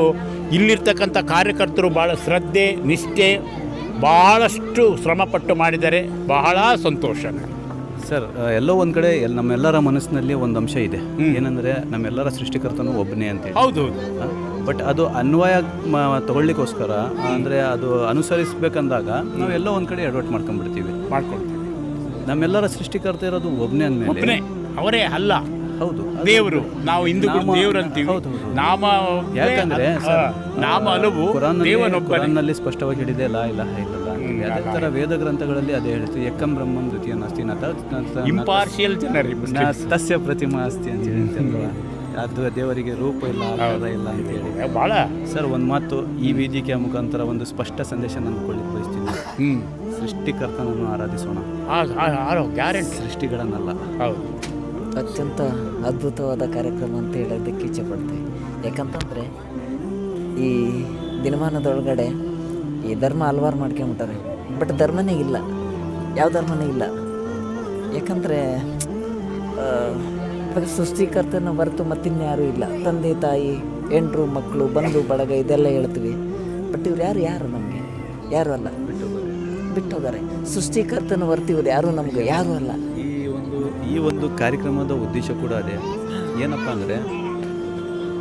ಇಲ್ಲಿರ್ತಕ್ಕಂಥ ಕಾರ್ಯಕರ್ತರು ಭಾಳ ಶ್ರದ್ಧೆ, ನಿಷ್ಠೆ, ಭಾಳಷ್ಟು ಶ್ರಮಪಟ್ಟು ಮಾಡಿದ್ದಾರೆ. ಬಹಳ ಸಂತೋಷ ಸರ್. ಎಲ್ಲೋ ಒಂದು ಕಡೆ ನಮ್ಮೆಲ್ಲರ ಮನಸ್ಸಿನಲ್ಲಿ ಒಂದು ಅಂಶ ಇದೆ, ಏನಂದರೆ ನಮ್ಮೆಲ್ಲರ ಸೃಷ್ಟಿಕರ್ತನೂ ಒಬ್ಬನೇ ಅಂತೇಳಿ. ಹೌದು. ಬಟ್ ಅದು ಅನ್ವಯ ತಗೊಳ್ಳಿಕ್ಕೋಸ್ಕರ, ಅಂದರೆ ಅದು ಅನುಸರಿಸಬೇಕಂದಾಗ ನಾವು ಎಲ್ಲೋ ಒಂದು ಕಡೆ ಎಡವಟ್ಟು ಮಾಡ್ಕೊಂಡ್ಬಿಡ್ತೀವಿ. ನಮ್ಮೆಲ್ಲರ ಸೃಷ್ಟಿಕರ್ತ ಇರೋದು ಒಬ್ಬನೇ ಅಂದಮೇಲೆ ಅವರೇ ಅಲ್ಲ. ಹೌದು, ದೇವರು. ನಾವು ಹಿಂದೂಗಳು ದೇವರು ಅಂತೀವಿ. ನಾಮ ಯಾಕಂದರೆ ನಾಮ ಹಲವು, ಕುರಾನ್ನಲ್ಲಿ ಸ್ಪಷ್ಟವಾಗಿ ಹೇಳಿದೆ ಲಾ ಇಲಾಹ ಇಲ್ಲಲ್ಲಾಹ್ ಅಂತೇಳಿ. ಅದೇ ಥರ ವೇದ ಗ್ರಂಥಗಳಲ್ಲಿ ಅದೇ ಹೇಳ್ತು, ಏಕಂ ಬ್ರಹ್ಮಂ ದ್ವಿತೀಯ ನಾಸ್ತಿ ಇಂಪಾರ್ಷಿಯಲ್ ಜನರಿ ತಸ್ಯ ಪ್ರತಿಮಾ ಅಸ್ತಿ ಅಂತ ಹೇಳಿ. ಅದು ದೇವರಿಗೆ ರೂಪ ಇಲ್ಲ, ಆಕಾರ ಇಲ್ಲ ಅಂತೇಳಿ. ಭಾಳ ಸರ್, ಒಂದು ಮಾತು ಈ ವೇದಿಕೆಯ ಮುಖಾಂತರ ಒಂದು ಸ್ಪಷ್ಟ ಸಂದೇಶ ನಾನು ಕೊಡ್ಲಿಕ್ಕೆ ಬಯಸ್ತೀನಿ. ಸೃಷ್ಟಿಕರ್ತನನ್ನು ಆರಾಧಿಸೋಣ, ಗ್ಯಾರಂಟಿ, ಸೃಷ್ಟಿಗಳನ್ನಲ್ಲ. ಹೌದು. ಅತ್ಯಂತ ಅದ್ಭುತವಾದ ಕಾರ್ಯಕ್ರಮ ಅಂತ ಹೇಳೋದಕ್ಕೆ ಇಚ್ಛೆಪಡ್ತೀನಿ. ಯಾಕಂತಂದರೆ ಈ ದಿನಮಾನದೊಳಗಡೆ ಈ ಧರ್ಮ ಹಲವಾರು ಮಾಡ್ಕೊಂಬಿಟ್ಟಾರೆ, ಬಟ್ ಧರ್ಮನೇ ಇಲ್ಲ, ಯಾವ ಧರ್ಮನೇ ಇಲ್ಲ. ಯಾಕಂದರೆ ಸೃಷ್ಟಿಕರ್ತನ ಹೊರತು ಮತ್ತಿನ್ಯಾರೂ ಇಲ್ಲ. ತಂದೆ ತಾಯಿ, ಹೆಂಡ್ರು ಮಕ್ಕಳು, ಬಂಧು ಬಳಗ ಇದೆಲ್ಲ ಹೇಳ್ತೀವಿ, ಬಟ್ ಇವ್ರು ಯಾರು ನಮಗೆ ಯಾರೂ ಅಲ್ಲ, ಬಿಟ್ಟೋಗಾರೆ. ಸೃಷ್ಟಿಕರ್ತನ ಹೊರತು ಇವ್ರು ಯಾರೂ ನಮಗೆ ಯಾರೂ ಅಲ್ಲ. ಈ ಒಂದು ಕಾರ್ಯಕ್ರಮದ ಉದ್ದೇಶ ಕೂಡ ಅದೇ. ಏನಪ್ಪ ಅಂದರೆ,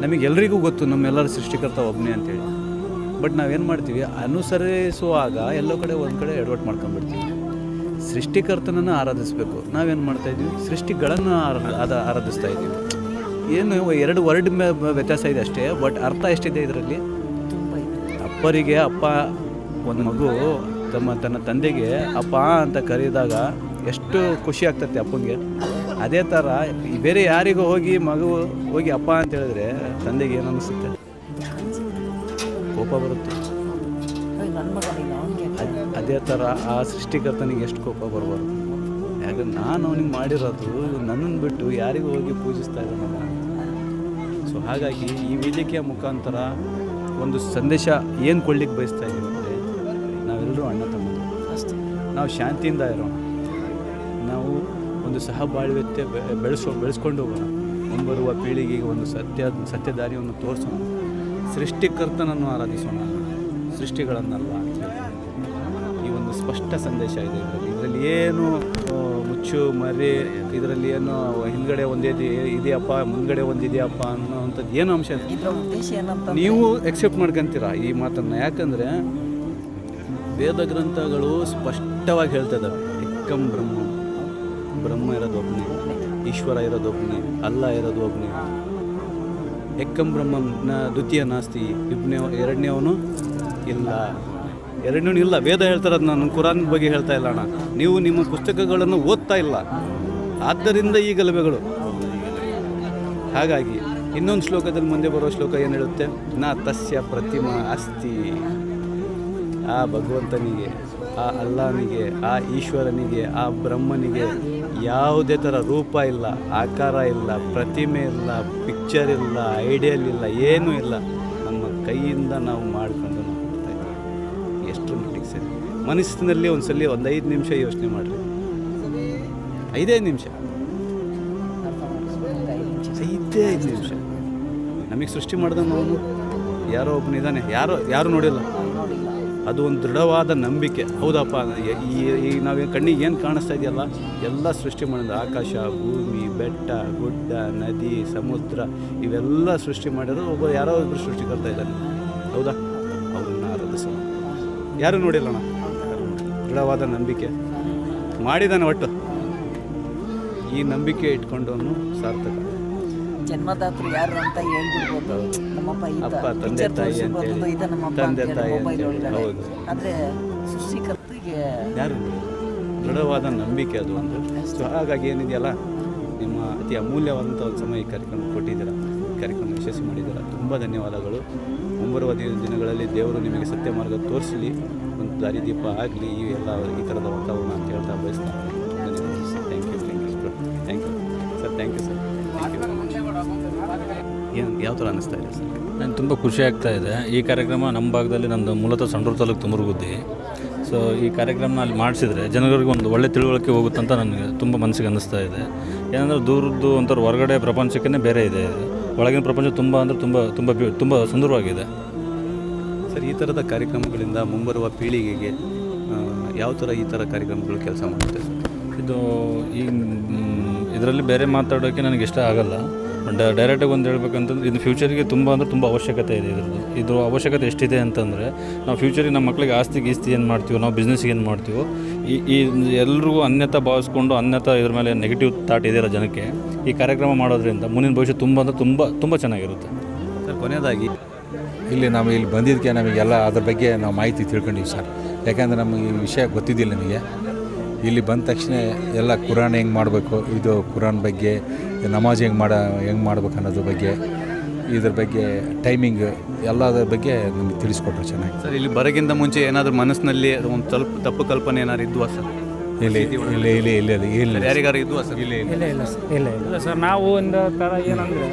ನಮಗೆಲ್ಲರಿಗೂ ಗೊತ್ತು ನಮ್ಮೆಲ್ಲರ ಸೃಷ್ಟಿಕರ್ತ ಒಬ್ಬನೇ ಅಂತೇಳಿ. ಬಟ್ ನಾವೇನು ಮಾಡ್ತೀವಿ, ಅನುಸರಿಸುವಾಗ ಎಲ್ಲೋ ಕಡೆ ಒಂದು ಕಡೆ ಎಡವಟ್ಟು ಮಾಡ್ಕೊಂಡ್ಬಿಡ್ತೀವಿ. ಸೃಷ್ಟಿಕರ್ತನನ್ನು ಆರಾಧಿಸಬೇಕು, ನಾವೇನು ಮಾಡ್ತಾಯಿದ್ದೀವಿ, ಸೃಷ್ಟಿಗಳನ್ನು ಆರಾಧಿಸ್ತಾ ಇದ್ದೀವಿ. ಏನು 2 ವರ್ಡ್ ವ್ಯತ್ಯಾಸ ಇದೆ ಅಷ್ಟೇ, ಬಟ್ ಅರ್ಥ ಎಷ್ಟಿದೆ ಇದರಲ್ಲಿ. ಅಪ್ಪರಿಗೆ ಅಪ್ಪ, ಒಂದು ಮಗು ತನ್ನ ತಂದೆಗೆ ಅಪ್ಪ ಅಂತ ಕರೆದಾಗ ಎಷ್ಟು ಖುಷಿ ಆಗ್ತದೆ ಅಪ್ಪನಿಗೆ. ಅದೇ ಥರ ಬೇರೆ ಯಾರಿಗೂ ಹೋಗಿ ಮಗು ಹೋಗಿ ಅಪ್ಪ ಅಂತ ಹೇಳಿದ್ರೆ ತಂದೆಗೆ ಏನು ಅನಿಸುತ್ತೆ, ಕೋಪ ಬರುತ್ತೆ. ಅದೇ ಥರ ಆ ಸೃಷ್ಟಿಕರ್ತನಿಗೆ ಎಷ್ಟು ಕೋಪ ಬರ್ಬಾರ್ದು. ಯಾಕಂದ್ರೆ ನಾನು ಅವನಿಗೆ ಮಾಡಿರೋದು, ನನ್ನನ್ನು ಬಿಟ್ಟು ಯಾರಿಗೂ ಹೋಗಿ ಪೂಜಿಸ್ತಾ ಇದ್ದಾನಲ್ಲ. ಸೊ ಹಾಗಾಗಿ ಈ ವೇದಿಕೆಯ ಮುಖಾಂತರ ಒಂದು ಸಂದೇಶ ಏನು ಕೊಡ್ಲಿಕ್ಕೆ ಬಯಸ್ತಾ ಇದ್ದೀವಿ ಅಂದರೆ, ನಾವೆಲ್ಲರೂ ಅಣ್ಣ ತಮ್ಮಂದಿರು, ನಾವು ಶಾಂತಿಯಿಂದ ಇರೋಣ, ನಾವು ಒಂದು ಸಹಬಾಳ್ವೆತೆ ಬೆಳೆಸ್ಕೊಂಡು ಹೋಗೋಣ, ಮುಂಬರುವ ಪೀಳಿಗೆಗೆ ಒಂದು ಸತ್ಯ ದಾರಿಯನ್ನು ತೋರಿಸೋಣ, ಸೃಷ್ಟಿಕರ್ತನನ್ನು ಆರಾಧಿಸೋಣ, ಸೃಷ್ಟಿಗಳನ್ನಲ್ಲ ಅಂತ ಹೇಳಿ ಈ ಒಂದು ಸ್ಪಷ್ಟ ಸಂದೇಶ ಇದೆ ಇದರಲ್ಲಿ. ಏನು ಮುಚ್ಚು ಮರಿ, ಇದರಲ್ಲಿ ಏನು ಹಿಂದ್ಗಡೆ ಇದೆಯಪ್ಪ ಮುಂದ್ಗಡೆ ಇದೆಯಪ್ಪ ಅನ್ನೋವಂಥದ್ದು ಏನು ಅಂಶ ನೀವು ಎಕ್ಸೆಪ್ಟ್ ಮಾಡ್ಕೊಂತೀರಾ ಈ ಮಾತನ್ನು. ಯಾಕಂದರೆ ವೇದ ಗ್ರಂಥಗಳು ಸ್ಪಷ್ಟವಾಗಿ ಹೇಳ್ತಿದ್ದಾವೆ, ಏಕಂ ಬ್ರಹ್ಮ ಇರೋದು ಒಬ್ಬನೇ, ಈಶ್ವರ ಇರೋದು ಒಬ್ಬನೇ, ಅಲ್ಲ ಇರೋದು ಒಬ್ಬನೇ. ಏಕಂ ಬ್ರಹ್ಮನ ದ್ವಿತೀಯ ನಾಸ್ತಿ, ಎರಡನೇವನು ಇಲ್ಲ, ಎರಡನೇವನು ಇಲ್ಲ. ವೇದ ಹೇಳ್ತಾರದು, ನಾನು ಕುರಾನ್ ಬಗ್ಗೆ ಹೇಳ್ತಾ ಇಲ್ಲ ಅಣ್ಣ. ನೀವು ನಿಮ್ಮ ಪುಸ್ತಕಗಳನ್ನು ಓದ್ತಾ ಇಲ್ಲ, ಆದ್ದರಿಂದ ಈ ಗಲಭೆಗಳು. ಹಾಗಾಗಿ ಇನ್ನೊಂದು ಶ್ಲೋಕದಲ್ಲಿ ಮುಂದೆ ಬರೋ ಶ್ಲೋಕ ಏನು ಹೇಳುತ್ತೆ, ನಾ ತಸ್ಯ ಪ್ರತಿಮಾ ಅಸ್ತಿ. ಆ ಭಗವಂತನಿಗೆ, ಆ ಅಲ್ಲಾನಿಗೆ, ಆ ಈಶ್ವರನಿಗೆ, ಆ ಬ್ರಹ್ಮನಿಗೆ ಯಾವುದೇ ಥರ ರೂಪ ಇಲ್ಲ, ಆಕಾರ ಇಲ್ಲ, ಪ್ರತಿಮೆ ಇಲ್ಲ, ಪಿಕ್ಚರ್ ಇಲ್ಲ, ಐಡಿಯಲ್ ಇಲ್ಲ, ಏನೂ ಇಲ್ಲ. ನಮ್ಮ ಕೈಯಿಂದ ನಾವು ಮಾಡ್ಕೊಂಡು ನಾವು ಕೊಡ್ತಾ ಇದ್ದೀವಿ. ಎಷ್ಟು ಮಟ್ಟಿಗೆ ಸರಿ. ಮನಸ್ಸಿನಲ್ಲಿ ಒಂದು 5 ನಿಮಿಷ ಯೋಚನೆ ಮಾಡಿರಿ, 5 ನಿಮಿಷ, 5 ನಿಮಿಷ. ನಮಗೆ ಸೃಷ್ಟಿ ಮಾಡಿದವನು ಅವನು ಯಾರೋ ಒಬ್ಬನಿದ್ದಾನೆ, ಯಾರು ನೋಡಿಲ್ಲ. ಅದು ಒಂದು ದೃಢವಾದ ನಂಬಿಕೆ. ಹೌದಪ್ಪ, ಈ ನಾವು ಕಣ್ಣಿಗೆ ಏನು ಕಾಣಿಸ್ತಾ ಇದೆಯಲ್ಲ, ಎಲ್ಲ ಸೃಷ್ಟಿ ಮಾಡಿದ ಆಕಾಶ, ಭೂಮಿ, ಬೆಟ್ಟ, ಗುಡ್ಡ, ನದಿ, ಸಮುದ್ರ, ಇವೆಲ್ಲ ಸೃಷ್ಟಿ ಮಾಡಿರೋದು ಯಾರೋ ಒಬ್ಬರು ಸೃಷ್ಟಿಕರ್ತಾ ಇದ್ದಾನೆ. ಹೌದಾ? ಅವರನ್ನು ಆರಾಧಿಸೋಣ. ಯಾರು ನೋಡಿಲ್ಲಣ್ಣ, ದೃಢವಾದ ನಂಬಿಕೆ ಮಾಡಿದ್ದಾನೆ. ಒಟ್ಟು ಈ ನಂಬಿಕೆ ಇಟ್ಕೊಂಡವನು ಸಾರ್ಥಕ. ಜನ್ಮದಾತರು ಯಾರು ಅಂತ ಹೇಳ್ಬಿಡ್ಬೋದು, ನಮ್ಮಪ್ಪ ಅಪ್ಪ, ತಂದೆ ತಾಯಿ ಅಂತೇಳಿ, ತಂದೆ ತಾಯಿ ಅಂತೇಳಿ. ಹೌದು, ಆದರೆ ಸೃಷ್ಟಿಕರ್ತಿಗೆ ಯಾರು ದೃಢವಾದ ನಂಬಿಕೆ ಅದು ಒಂದು. ಸೊ ಹಾಗಾಗಿ ಏನಿದೆಯಲ್ಲ, ನಿಮ್ಮ ಅತಿ ಅಮೂಲ್ಯವಾದಂಥ ಒಂದು ಸಮಯ ಈ ಕಾರ್ಯಕ್ರಮ ಕೊಟ್ಟಿದ್ದೀರಾ, ಕಾರ್ಯಕ್ರಮ ಯಶಸ್ವಿ ಮಾಡಿದ್ದೀರಾ. ತುಂಬ ಧನ್ಯವಾದಗಳು. ಮುಂಬರುವ ದಿನಗಳಲ್ಲಿ ದೇವರು ನಿಮಗೆ ಸತ್ಯ ಮಾರ್ಗ ತೋರಿಸಲಿ, ಒಂದು ದಾರಿದೀಪ ಆಗಲಿ ಈ ಥರದ ವಾತಾವರಣ ಅಂತ ಹೇಳ್ತಾ ಬಯಸ್ತಾ. Thank you sir. Thank you sir. ಏನು ಯಾವ ಥರ ಅನ್ನಿಸ್ತಾ ಇದೆ ಸರ್? ನನಗೆ ತುಂಬ ಖುಷಿ ಆಗ್ತಾ ಇದೆ. ಈ ಕಾರ್ಯಕ್ರಮ ನಮ್ಮ ಭಾಗದಲ್ಲಿ, ನಮ್ಮದು ಮೂಲತಃ ಸಂಡೂರು ತಾಲೂಕು ತುಮರಗುದ್ದಿ. ಸೊ ಈ ಕಾರ್ಯಕ್ರಮನ ಅಲ್ಲಿ ಮಾಡಿಸಿದ್ರೆ ಜನಗಳಿಗೆ ಒಂದು ಒಳ್ಳೆ ತಿಳುವಳಿಕೆ ಹೋಗುತ್ತಂತ ನನಗೆ ತುಂಬ ಮನಸ್ಸಿಗೆ ಅನ್ನಿಸ್ತಾ ಇದೆ. ಏನಂದರೆ ದೂರದ್ದು ಒಂಥರ ಹೊರಗಡೆ ಪ್ರಪಂಚಕ್ಕೇ ಬೇರೆ ಇದೆ, ಒಳಗಿನ ಪ್ರಪಂಚ ತುಂಬ ಅಂದರೆ ತುಂಬ ಸುಂದರವಾಗಿದೆ ಸರ್. ಈ ಥರದ ಕಾರ್ಯಕ್ರಮಗಳಿಂದ ಮುಂಬರುವ ಪೀಳಿಗೆಗೆ ಯಾವ ಥರ ಈ ಥರ ಕಾರ್ಯಕ್ರಮಗಳು ಕೆಲಸ ಮಾಡುತ್ತೆ ಸರ್? ಇದು ಇದರಲ್ಲಿ ಬೇರೆ ಮಾತಾಡೋಕ್ಕೆ ನನಗೆ ಇಷ್ಟ ಆಗಲ್ಲ. ಡೈರೆಕ್ಟಾಗಿ ಒಂದು ಹೇಳ್ಬೇಕಂತಂದ್ರೆ ಇದು ಫ್ಯೂಚರಿಗೆ ತುಂಬ ಅವಶ್ಯಕತೆ ಇದೆ. ಇದ್ರ ಅವಶ್ಯಕತೆ ಎಷ್ಟಿದೆ ಅಂತಂದರೆ, ನಾವು ಫ್ಯೂಚರಿಗೆ ನಮ್ಮ ಮಕ್ಕಳಿಗೆ ಗೀಸ್ತಿ ಏನು ಮಾಡ್ತೀವೋ, ನಾವು ಬಿಸ್ನೆಸ್ಗೆ ಏನು ಮಾಡ್ತೀವೋ, ಈ ಎಲ್ರಿಗೂ ಅನ್ಯತಾ ಭಾವಿಸ್ಕೊಂಡು ಇದ್ರ ಮೇಲೆ ನೆಗೆಟಿವ್ ಥಾಟ್ ಇದೆಯಲ್ಲ ಜನಕ್ಕೆ, ಈ ಕಾರ್ಯಕ್ರಮ ಮಾಡೋದ್ರಿಂದ ಮುಂದಿನ ಭವಿಷ್ಯ ತುಂಬ ಚೆನ್ನಾಗಿರುತ್ತೆ ಸರ್. ಕೊನೆಯದಾಗಿ ಇಲ್ಲಿ ಬಂದಿದ್ದಕ್ಕೆ ನಮಗೆಲ್ಲ ಅದ್ರ ಬಗ್ಗೆ ನಾವು ಮಾಹಿತಿ ತಿಳ್ಕೊಂಡಿವಿ ಸರ್. ಯಾಕಂದರೆ ನಮಗೆ ಈ ವಿಷಯ ಗೊತ್ತಿದ್ದಿಲ್ಲ. ನಮಗೆ ಇಲ್ಲಿ ಬಂದ ತಕ್ಷಣ ಎಲ್ಲ ಕುರಾನ್ ಹೆಂಗೆ ಮಾಡಬೇಕು, ಇದು ಕುರಾನ್ ಬಗ್ಗೆ, ನಮಾಜ್ ಹೆಂಗೆ ಮಾಡ್ಬೇಕು ಅನ್ನೋದ್ರ ಬಗ್ಗೆ, ಇದ್ರ ಬಗ್ಗೆ ಟೈಮಿಂಗ್ ಎಲ್ಲದ್ರ ಬಗ್ಗೆ ನಮಗೆ ತಿಳಿಸ್ಕೊಟ್ರು ಚೆನ್ನಾಗಿ ಸರ್. ಇಲ್ಲಿ ಬರೋಕ್ಕಿಂತ ಮುಂಚೆ ಏನಾದರೂ ಮನಸ್ಸಿನಲ್ಲಿ ಒಂದು ಸ್ವಲ್ಪ ತಪ್ಪು ಕಲ್ಪನೆ ಏನಾದ್ರು ಇದ್ವಾ ಸರ್? ಇಲ್ಲ ಯಾರಿಗಾರು ಇದ್ವಾ ಸರ್? ಇಲ್ಲ ಸರ್. ನಾವು ಒಂದು ಥರ ಏನಂದರೆ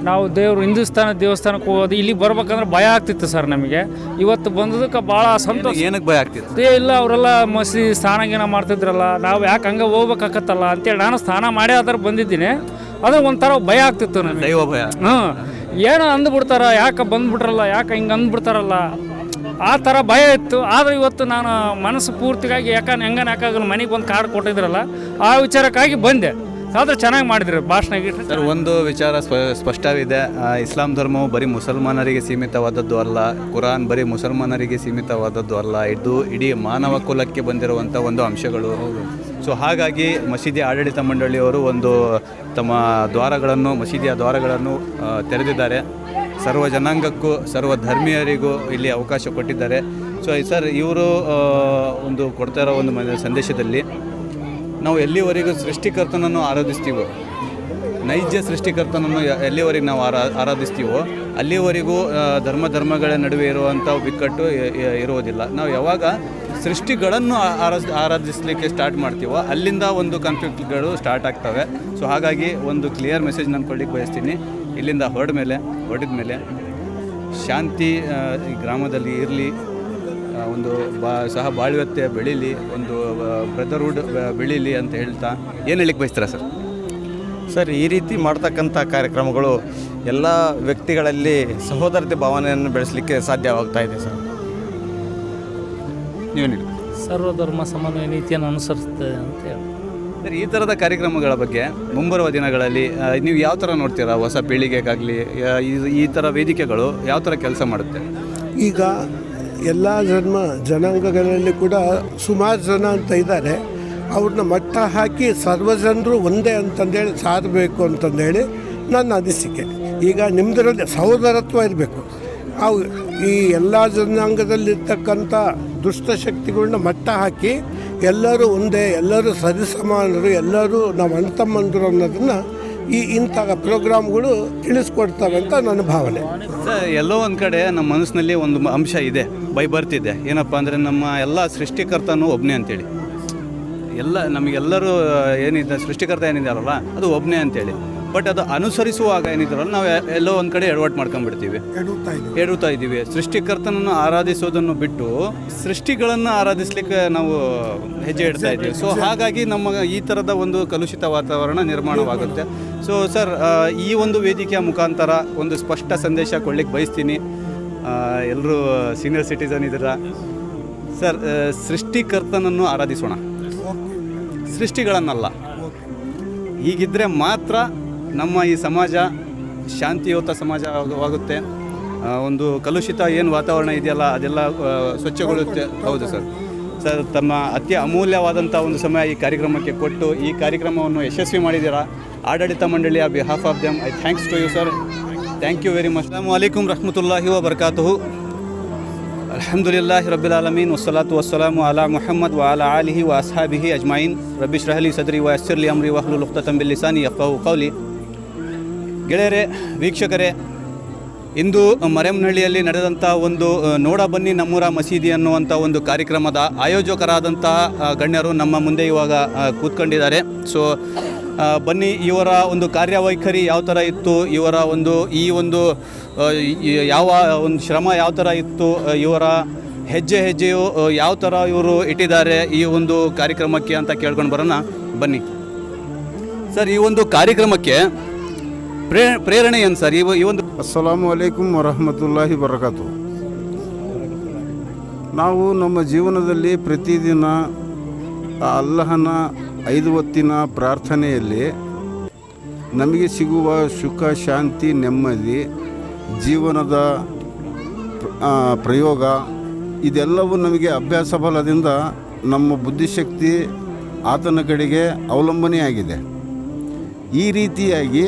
ನಾವು ಹಿಂದೂಸ್ತಾನ ದೇವಸ್ಥಾನಕ್ಕೆ ಹೋಗೋದು ಇಲ್ಲಿಗೆ ಬರ್ಬೇಕಂದ್ರೆ ಭಯ ಆಗ್ತಿತ್ತು ಸರ್ ನಮಗೆ. ಇವತ್ತು ಬಂದದಕ್ಕೆ ಭಾಳ ಸಂತೋಷ. ಏನಕ್ಕೆ ಭಯ ಆಗ್ತಿತ್ತು? ಇಲ್ಲ ಅವರೆಲ್ಲ ಮಸೀದಿ ಸ್ನಾನ ಗೀನ ಮಾಡ್ತಿದ್ರಲ್ಲ, ನಾವು ಯಾಕೆ ಹಂಗೆ ಹೋಗ್ಬೇಕಾಗತ್ತಲ್ಲ ಅಂತೇಳಿ ನಾನು ಸ್ನಾನ ಮಾಡೇ ಆದ್ರೆ ಬಂದಿದ್ದೀನಿ. ಅದ್ರ ಒಂಥರ ಭಯ ಆಗ್ತಿತ್ತು ನನಗೆ. ದೈವ ಭಯ. ಏನೋ ಅಂದ್ಬಿಡ್ತಾರ, ಯಾಕೆ ಬಂದ್ಬಿಟ್ರಲ್ಲ, ಯಾಕೆ ಹಿಂಗೆ ಅಂದ್ಬಿಡ್ತಾರಲ್ಲ, ಆ ಥರ ಭಯ ಇತ್ತು. ಆದರೆ ಇವತ್ತು ನಾನು ಮನಸ್ಸು ಪೂರ್ತಿಗಾಗಿ ಯಾಕಾಗಲ್ಲ ಮನೆಗೆ ಬಂದು ಕಾರ್ಡ್ ಕೊಟ್ಟಿದ್ರಲ್ಲ, ಆ ವಿಚಾರಕ್ಕಾಗಿ ಬಂದೆ. ಆದರೆ ಚೆನ್ನಾಗಿ ಮಾಡಿದ್ರು ಭಾಷಣ ಗೀಷಣ. ಸರ್, ಒಂದು ವಿಚಾರ ಸ್ಪಷ್ಟವಿದೆ. ಇಸ್ಲಾಂ ಧರ್ಮವು ಬರೀ ಮುಸಲ್ಮಾನರಿಗೆ ಸೀಮಿತವಾದದ್ದು ಅಲ್ಲ, ಕುರಾನ್ ಬರೀ ಮುಸಲ್ಮಾನರಿಗೆ ಸೀಮಿತವಾದದ್ದು ಅಲ್ಲ, ಇದು ಇಡೀ ಮಾನವ ಕುಲಕ್ಕೆ ಬಂದಿರುವಂಥ ಒಂದು ಅಂಶಗಳು. ಸೊ ಹಾಗಾಗಿ ಮಸೀದಿ ಆಡಳಿತ ಮಂಡಳಿಯವರು ಒಂದು ತಮ್ಮ ಮಸೀದಿಯ ದ್ವಾರಗಳನ್ನು ತೆರೆದಿದ್ದಾರೆ. ಸರ್ವ ಜನಾಂಗಕ್ಕೂ ಸರ್ವ ಧರ್ಮೀಯರಿಗೂ ಇಲ್ಲಿ ಅವಕಾಶ ಕೊಟ್ಟಿದ್ದಾರೆ. ಸೊ ಸರ್, ಇವರು ಒಂದು ಕೊಡ್ತಾ ಇರೋ ಒಂದು ಸಂದೇಶದಲ್ಲಿ ನಾವು ಎಲ್ಲಿವರೆಗೂ ಸೃಷ್ಟಿಕರ್ತನನ್ನು ಆರಾಧಿಸ್ತೀವೋ, ನೈಜ ಸೃಷ್ಟಿಕರ್ತನನ್ನು ಎಲ್ಲಿವರೆಗೂ ನಾವು ಆರಾಧಿಸ್ತೀವೋ ಅಲ್ಲಿವರೆಗೂ ಧರ್ಮಗಳ ನಡುವೆ ಇರುವಂಥ ಬಿಕ್ಕಟ್ಟು ಇರುವುದಿಲ್ಲ. ನಾವು ಯಾವಾಗ ಸೃಷ್ಟಿಗಳನ್ನು ಆರಾಧಿಸಲಿಕ್ಕೆ ಸ್ಟಾರ್ಟ್ ಮಾಡ್ತೀವೋ ಅಲ್ಲಿಂದ ಒಂದು ಕಾನ್ಫ್ಲಿಕ್ಟ್ಗಳು ಸ್ಟಾರ್ಟ್ ಆಗ್ತವೆ. ಸೊ ಹಾಗಾಗಿ ಒಂದು ಕ್ಲಿಯರ್ ಮೆಸೇಜ್ ನಾನು ಕೊಡ್ಲಿಕ್ಕೆ ಬಯಸ್ತೀನಿ. ಇಲ್ಲಿಂದ ಹೊರಟಿದ ಮೇಲೆ ಶಾಂತಿ ಈ ಗ್ರಾಮದಲ್ಲಿ ಇರಲಿ, ಒಂದು ಸಹ ಬಾಳ್ವತೆ ಬೆಳೀಲಿ, ಒಂದು ಬ್ರದರ್ಹುಡ್ ಬೆಳೀಲಿ ಅಂತ ಹೇಳ್ತಾ ಏನು ಹೇಳಿಕ್ಕೆ ಬಯಸ್ತೀರಾ ಸರ್? ಸರ್, ಈ ರೀತಿ ಮಾಡ್ತಕ್ಕಂಥ ಕಾರ್ಯಕ್ರಮಗಳು ಎಲ್ಲ ವ್ಯಕ್ತಿಗಳಲ್ಲಿ ಸಹೋದರತೆ ಭಾವನೆಯನ್ನು ಬೆಳೆಸಲಿಕ್ಕೆ ಸಾಧ್ಯವಾಗ್ತಾ ಇದೆ ಸರ್. ನೀವೇನು ಸರ್ವಧರ್ಮ ಸಮನ್ವಯ ನೀತಿಯನ್ನು ಅನುಸರಿಸ್ತದೆ ಅಂತ ಹೇಳಿ ಸರ್, ಈ ಥರದ ಕಾರ್ಯಕ್ರಮಗಳ ಬಗ್ಗೆ ಮುಂಬರುವ ದಿನಗಳಲ್ಲಿ ನೀವು ಯಾವ ಥರ ನೋಡ್ತೀರಾ? ಹೊಸ ಪೀಳಿಗೆಗಾಗಲಿ ಈ ಥರ ವೇದಿಕೆಗಳು ಯಾವ ಥರ ಕೆಲಸ ಮಾಡುತ್ತೆ? ಈಗ ಎಲ್ಲ ಜನಾಂಗಗಳಲ್ಲಿ ಕೂಡ ಸುಮಾರು ಜನ ಅಂತ ಇದ್ದಾರೆ. ಅವ್ರನ್ನ ಮಟ್ಟ ಹಾಕಿ ಸರ್ವಜನರು ಒಂದೇ ಅಂತಂದೇಳಿ ಸಾರಬೇಕು ಅಂತಂದೇಳಿ ನನ್ನ ಅನಿಸಿಕೆ. ಈಗ ನಿಮ್ಮದರಲ್ಲಿ ಸಹೋದರತ್ವ ಇರಬೇಕು. ಅವು ಈ ಎಲ್ಲ ಜನಾಂಗದಲ್ಲಿರ್ತಕ್ಕಂಥ ದುಷ್ಟಶಕ್ತಿಗಳನ್ನ ಮಟ್ಟ ಹಾಕಿ ಎಲ್ಲರೂ ಒಂದೇ, ಎಲ್ಲರೂ ಸರಿಸಮಾನರು, ಎಲ್ಲರೂ ನಾವು ಅಣ್ಣ ತಮ್ಮಂದರು ಅನ್ನೋದನ್ನು ಇಂಥ ಪ್ರೋಗ್ರಾಮ್ಗಳು ತಿಳಿಸ್ಕೊಡ್ತವೆ ಅಂತ ನನ್ನ ಭಾವನೆ. ಸರ್, ಎಲ್ಲೋ ಒಂದು ಕಡೆ ನಮ್ಮ ಮನಸ್ಸಿನಲ್ಲಿ ಒಂದು ಅಂಶ ಇದೆ, ಬರ್ತಿದೆ. ಏನಪ್ಪ ಅಂದರೆ ನಮ್ಮ ಎಲ್ಲ ಸೃಷ್ಟಿಕರ್ತನೂ ಒಬ್ಬನೇ ಅಂತೇಳಿ. ನಮಗೆಲ್ಲರೂ ಏನಿದೆ ಸೃಷ್ಟಿಕರ್ತ ಏನಿದ್ದಾರಲ್ಲ ಅದು ಒಬ್ಬನೇ ಅಂತೇಳಿ. ಬಟ್ ಅದು ಅನುಸರಿಸುವಾಗ ಏನಿದ್ದಾರಲ್ಲ ನಾವು ಎಲ್ಲೋ ಒಂದು ಕಡೆ ಎಡವಟ್ಟು ಮಾಡ್ಕೊಂಡ್ಬಿಡ್ತೀವಿ, ಎಡುತ್ತಾ ಇದ್ದೀವಿ. ಸೃಷ್ಟಿಕರ್ತನನ್ನು ಆರಾಧಿಸೋದನ್ನು ಬಿಟ್ಟು ಸೃಷ್ಟಿಗಳನ್ನು ಆರಾಧಿಸಲಿಕ್ಕೆ ನಾವು ಹೆಜ್ಜೆ ಇಡ್ತಾ ಇದ್ದೀವಿ. ಸೊ ಹಾಗಾಗಿ ನಮ್ಮ ಈ ಥರದ ಒಂದು ಕಲುಷಿತ ವಾತಾವರಣ ನಿರ್ಮಾಣವಾಗುತ್ತೆ. ಸೊ ಸರ್, ಈ ಒಂದು ವೇದಿಕೆಯ ಮುಖಾಂತರ ಒಂದು ಸ್ಪಷ್ಟ ಸಂದೇಶ ಕೊಡ್ಲಿಕ್ಕೆ ಬಯಸ್ತೀನಿ. ಎಲ್ಲರೂ ಸೀನಿಯರ್ ಸಿಟಿಸನ್ ಇದ್ದೀರ ಸರ್. ಸೃಷ್ಟಿಕರ್ತನನ್ನು ಆರಾಧಿಸೋಣ, ಸೃಷ್ಟಿಗಳನ್ನಲ್ಲ. ಹೀಗಿದ್ದರೆ ಮಾತ್ರ ನಮ್ಮ ಈ ಸಮಾಜ ಶಾಂತಿಯುತ ಸಮಾಜವಾಗುತ್ತೆ. ಒಂದು ಕಲುಷಿತ ಏನು ವಾತಾವರಣ ಇದೆಯಲ್ಲ ಅದೆಲ್ಲ ಸ್ವಚ್ಛಗೊಳ್ಳುತ್ತೆ. ಹೌದು ಸರ್. ಸರ್, ತಮ್ಮ ಅತಿ ಅಮೂಲ್ಯವಾದಂಥ ಒಂದು ಸಮಯ ಈ ಕಾರ್ಯಕ್ರಮಕ್ಕೆ ಕೊಟ್ಟು ಈ ಕಾರ್ಯಕ್ರಮವನ್ನು ಯಶಸ್ವಿ ಮಾಡಿದ್ದೀರಾ. ಆಡಳಿತ ಮಂಡಳಿಯ behalf of them I thanks to you sir. Thank you very much. ಅಸ್ಸಲಾಮು ಅಲೈಕುಮ್ ರಹಮತುಲ್ಲಾಹಿ ವ ಬರಕಾತುಹು. ಅಲ್ಹಮ್ದುಲಿಲ್ಲಾಹಿ ರಬ್ಬಿಲ್ ಆಲಮೀನ್ ವಸ್ಸಲಾತು ವಸ್ಸಲಾಮು ಅಲಾ ಮುಹಮ್ಮದ್ ವ ಅಲಾ ಆಲಿಹಿ ವ ಅಸ್ಹಾಬಿಹಿ ಅಜ್ಮಾಯಿನ್. ರಬ್ಬಿ ಇಶ್ರಹ್ ಲೀ ಸದ್ರಿ ವ ಯಸ್ಸಿರ್ ಲೀ ಅಮ್ರಿ ವಹ್ಲುಲ್ ಉಖ್ದತಂ ಮಿನ್ ಲಿಸಾನಿ ಯಫ್ಕಹು ಕೌಲಿ. ಗೆಳೆಯರೇ, ವೀಕ್ಷಕರೇ, ಇಂದು ಮರೆಮನಹಳ್ಳಿಯಲ್ಲಿ ನಡೆದಂಥ ಒಂದು ನೋಡ ಬನ್ನಿ ನಮ್ಮೂರ ಮಸೀದಿ ಅನ್ನುವಂಥ ಒಂದು ಕಾರ್ಯಕ್ರಮದ ಆಯೋಜಕರಾದಂತಹ ಗಣ್ಯರು ನಮ್ಮ ಮುಂದೆ ಇವಾಗ ಕೂತ್ಕೊಂಡಿದ್ದಾರೆ. ಸೊ ಬನ್ನಿ, ಇವರ ಒಂದು ಕಾರ್ಯವೈಖರಿ ಯಾವ ಥರ ಇತ್ತು, ಇವರ ಒಂದು ಯಾವ ಒಂದು ಶ್ರಮ ಯಾವ ಥರ ಇತ್ತು, ಇವರ ಹೆಜ್ಜೆಯು ಯಾವ ಥರ ಇವರು ಇಟ್ಟಿದ್ದಾರೆ ಈ ಒಂದು ಕಾರ್ಯಕ್ರಮಕ್ಕೆ ಅಂತ ಕೇಳ್ಕೊಂಡು ಬರೋಣ ಬನ್ನಿ. ಸರ್, ಈ ಒಂದು ಕಾರ್ಯಕ್ರಮಕ್ಕೆ ಪ್ರೇರಣೆ ಏನು ಸರ್? ಈ ಒಂದು ಅಸ್ಸಲಾಮು ಅಲೈಕುಮ್ ವರಹಮತುಲ್ಲಾಹಿ ಬರಕಾತು. ನಾವು ನಮ್ಮ ಜೀವನದಲ್ಲಿ ಪ್ರತಿದಿನ ಅಲ್ಲಹನ 5 ಹೊತ್ತಿನ ಪ್ರಾರ್ಥನೆಯಲ್ಲಿ ನಮಗೆ ಸಿಗುವ ಸುಖ, ಶಾಂತಿ, ನೆಮ್ಮದಿ, ಜೀವನದ ಪ್ರಯೋಗ ಇದೆಲ್ಲವೂ ನಮಗೆ ಅಭ್ಯಾಸ ಫಲದಿಂದ ನಮ್ಮ ಬುದ್ಧಿಶಕ್ತಿ ಆತನ ಕಡೆಗೆ ಅವಲಂಬನೆಯಾಗಿದೆ. ಈ ರೀತಿಯಾಗಿ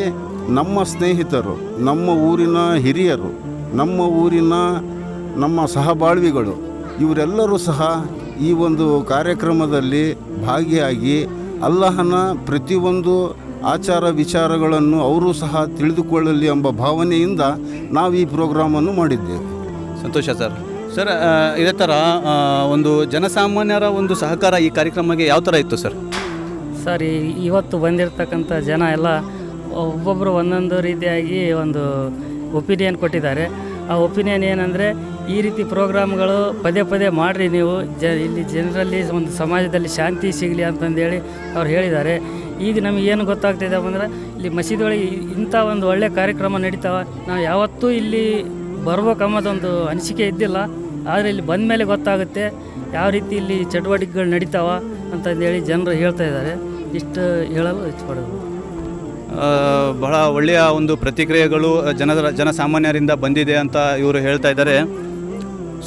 ನಮ್ಮ ಸ್ನೇಹಿತರು, ನಮ್ಮ ಊರಿನ ಹಿರಿಯರು, ನಮ್ಮ ಊರಿನ ನಮ್ಮ ಸಹಬಾಳ್ವಿಗಳು ಇವರೆಲ್ಲರೂ ಸಹ ಈ ಒಂದು ಕಾರ್ಯಕ್ರಮದಲ್ಲಿ ಭಾಗಿಯಾಗಿ ಅಲ್ಲಹನ ಪ್ರತಿಯೊಂದು ಆಚಾರ ವಿಚಾರಗಳನ್ನು ಅವರು ಸಹ ತಿಳಿದುಕೊಳ್ಳಲಿ ಎಂಬ ಭಾವನೆಯಿಂದ ನಾವು ಈ ಪ್ರೋಗ್ರಾಮನ್ನು ಮಾಡಿದ್ದೇವೆ. ಸಂತೋಷ ಸರ್. ಸರ್, ಇದೇ ಥರ ಒಂದು ಜನಸಾಮಾನ್ಯರ ಒಂದು ಸಹಕಾರ ಈ ಕಾರ್ಯಕ್ರಮಕ್ಕೆ ಯಾವ ಥರ ಇತ್ತು ಸರ್? ಸರ್, ಇವತ್ತು ಬಂದಿರತಕ್ಕಂಥ ಜನ ಎಲ್ಲ ಒಬ್ಬೊಬ್ಬರು ಒಂದೊಂದು ರೀತಿಯಾಗಿ ಒಂದು ಒಪಿನಿಯನ್ ಕೊಟ್ಟಿದ್ದಾರೆ. ಆ ಒಪಿನಿಯನ್ ಏನಂದರೆ, ಈ ರೀತಿ ಪ್ರೋಗ್ರಾಮ್ಗಳು ಪದೇ ಪದೇ ಮಾಡಿರಿ ನೀವು, ಇಲ್ಲಿ ಜನರಲ್ಲಿ ಒಂದು ಸಮಾಜದಲ್ಲಿ ಶಾಂತಿ ಸಿಗಲಿ ಅಂತಂದೇಳಿ ಅವ್ರು ಹೇಳಿದ್ದಾರೆ. ಈಗ ನಮಗೇನು ಗೊತ್ತಾಗ್ತಿದೆ ಅಂದರೆ, ಇಲ್ಲಿ ಮಸೀದಿ ಒಳಗೆ ಇಂಥ ಒಂದು ಒಳ್ಳೆಯ ಕಾರ್ಯಕ್ರಮ ನಡೀತಾವೆ, ನಾವು ಯಾವತ್ತೂ ಇಲ್ಲಿ ಬರ್ಬೇಕನ್ನೋದೊಂದು ಅನಿಸಿಕೆ ಇದ್ದಿಲ್ಲ. ಆದರೆ ಇಲ್ಲಿ ಬಂದ ಮೇಲೆ ಗೊತ್ತಾಗುತ್ತೆ ಯಾವ ರೀತಿ ಇಲ್ಲಿ ಚಟುವಟಿಕೆಗಳು ನಡೀತಾವ ಅಂತಂದೇಳಿ ಜನರು ಹೇಳ್ತಾ ಇದ್ದಾರೆ. ಇಷ್ಟು ಹೇಳಲು ಇಷ್ಟಪಡೋದು. ಬಹಳ ಒಳ್ಳೆಯ ಒಂದು ಪ್ರತಿಕ್ರಿಯೆಗಳು ಜನಸಾಮಾನ್ಯರಿಂದ ಬಂದಿದೆ ಅಂತ ಇವರು ಹೇಳ್ತಾ ಇದ್ದಾರೆ.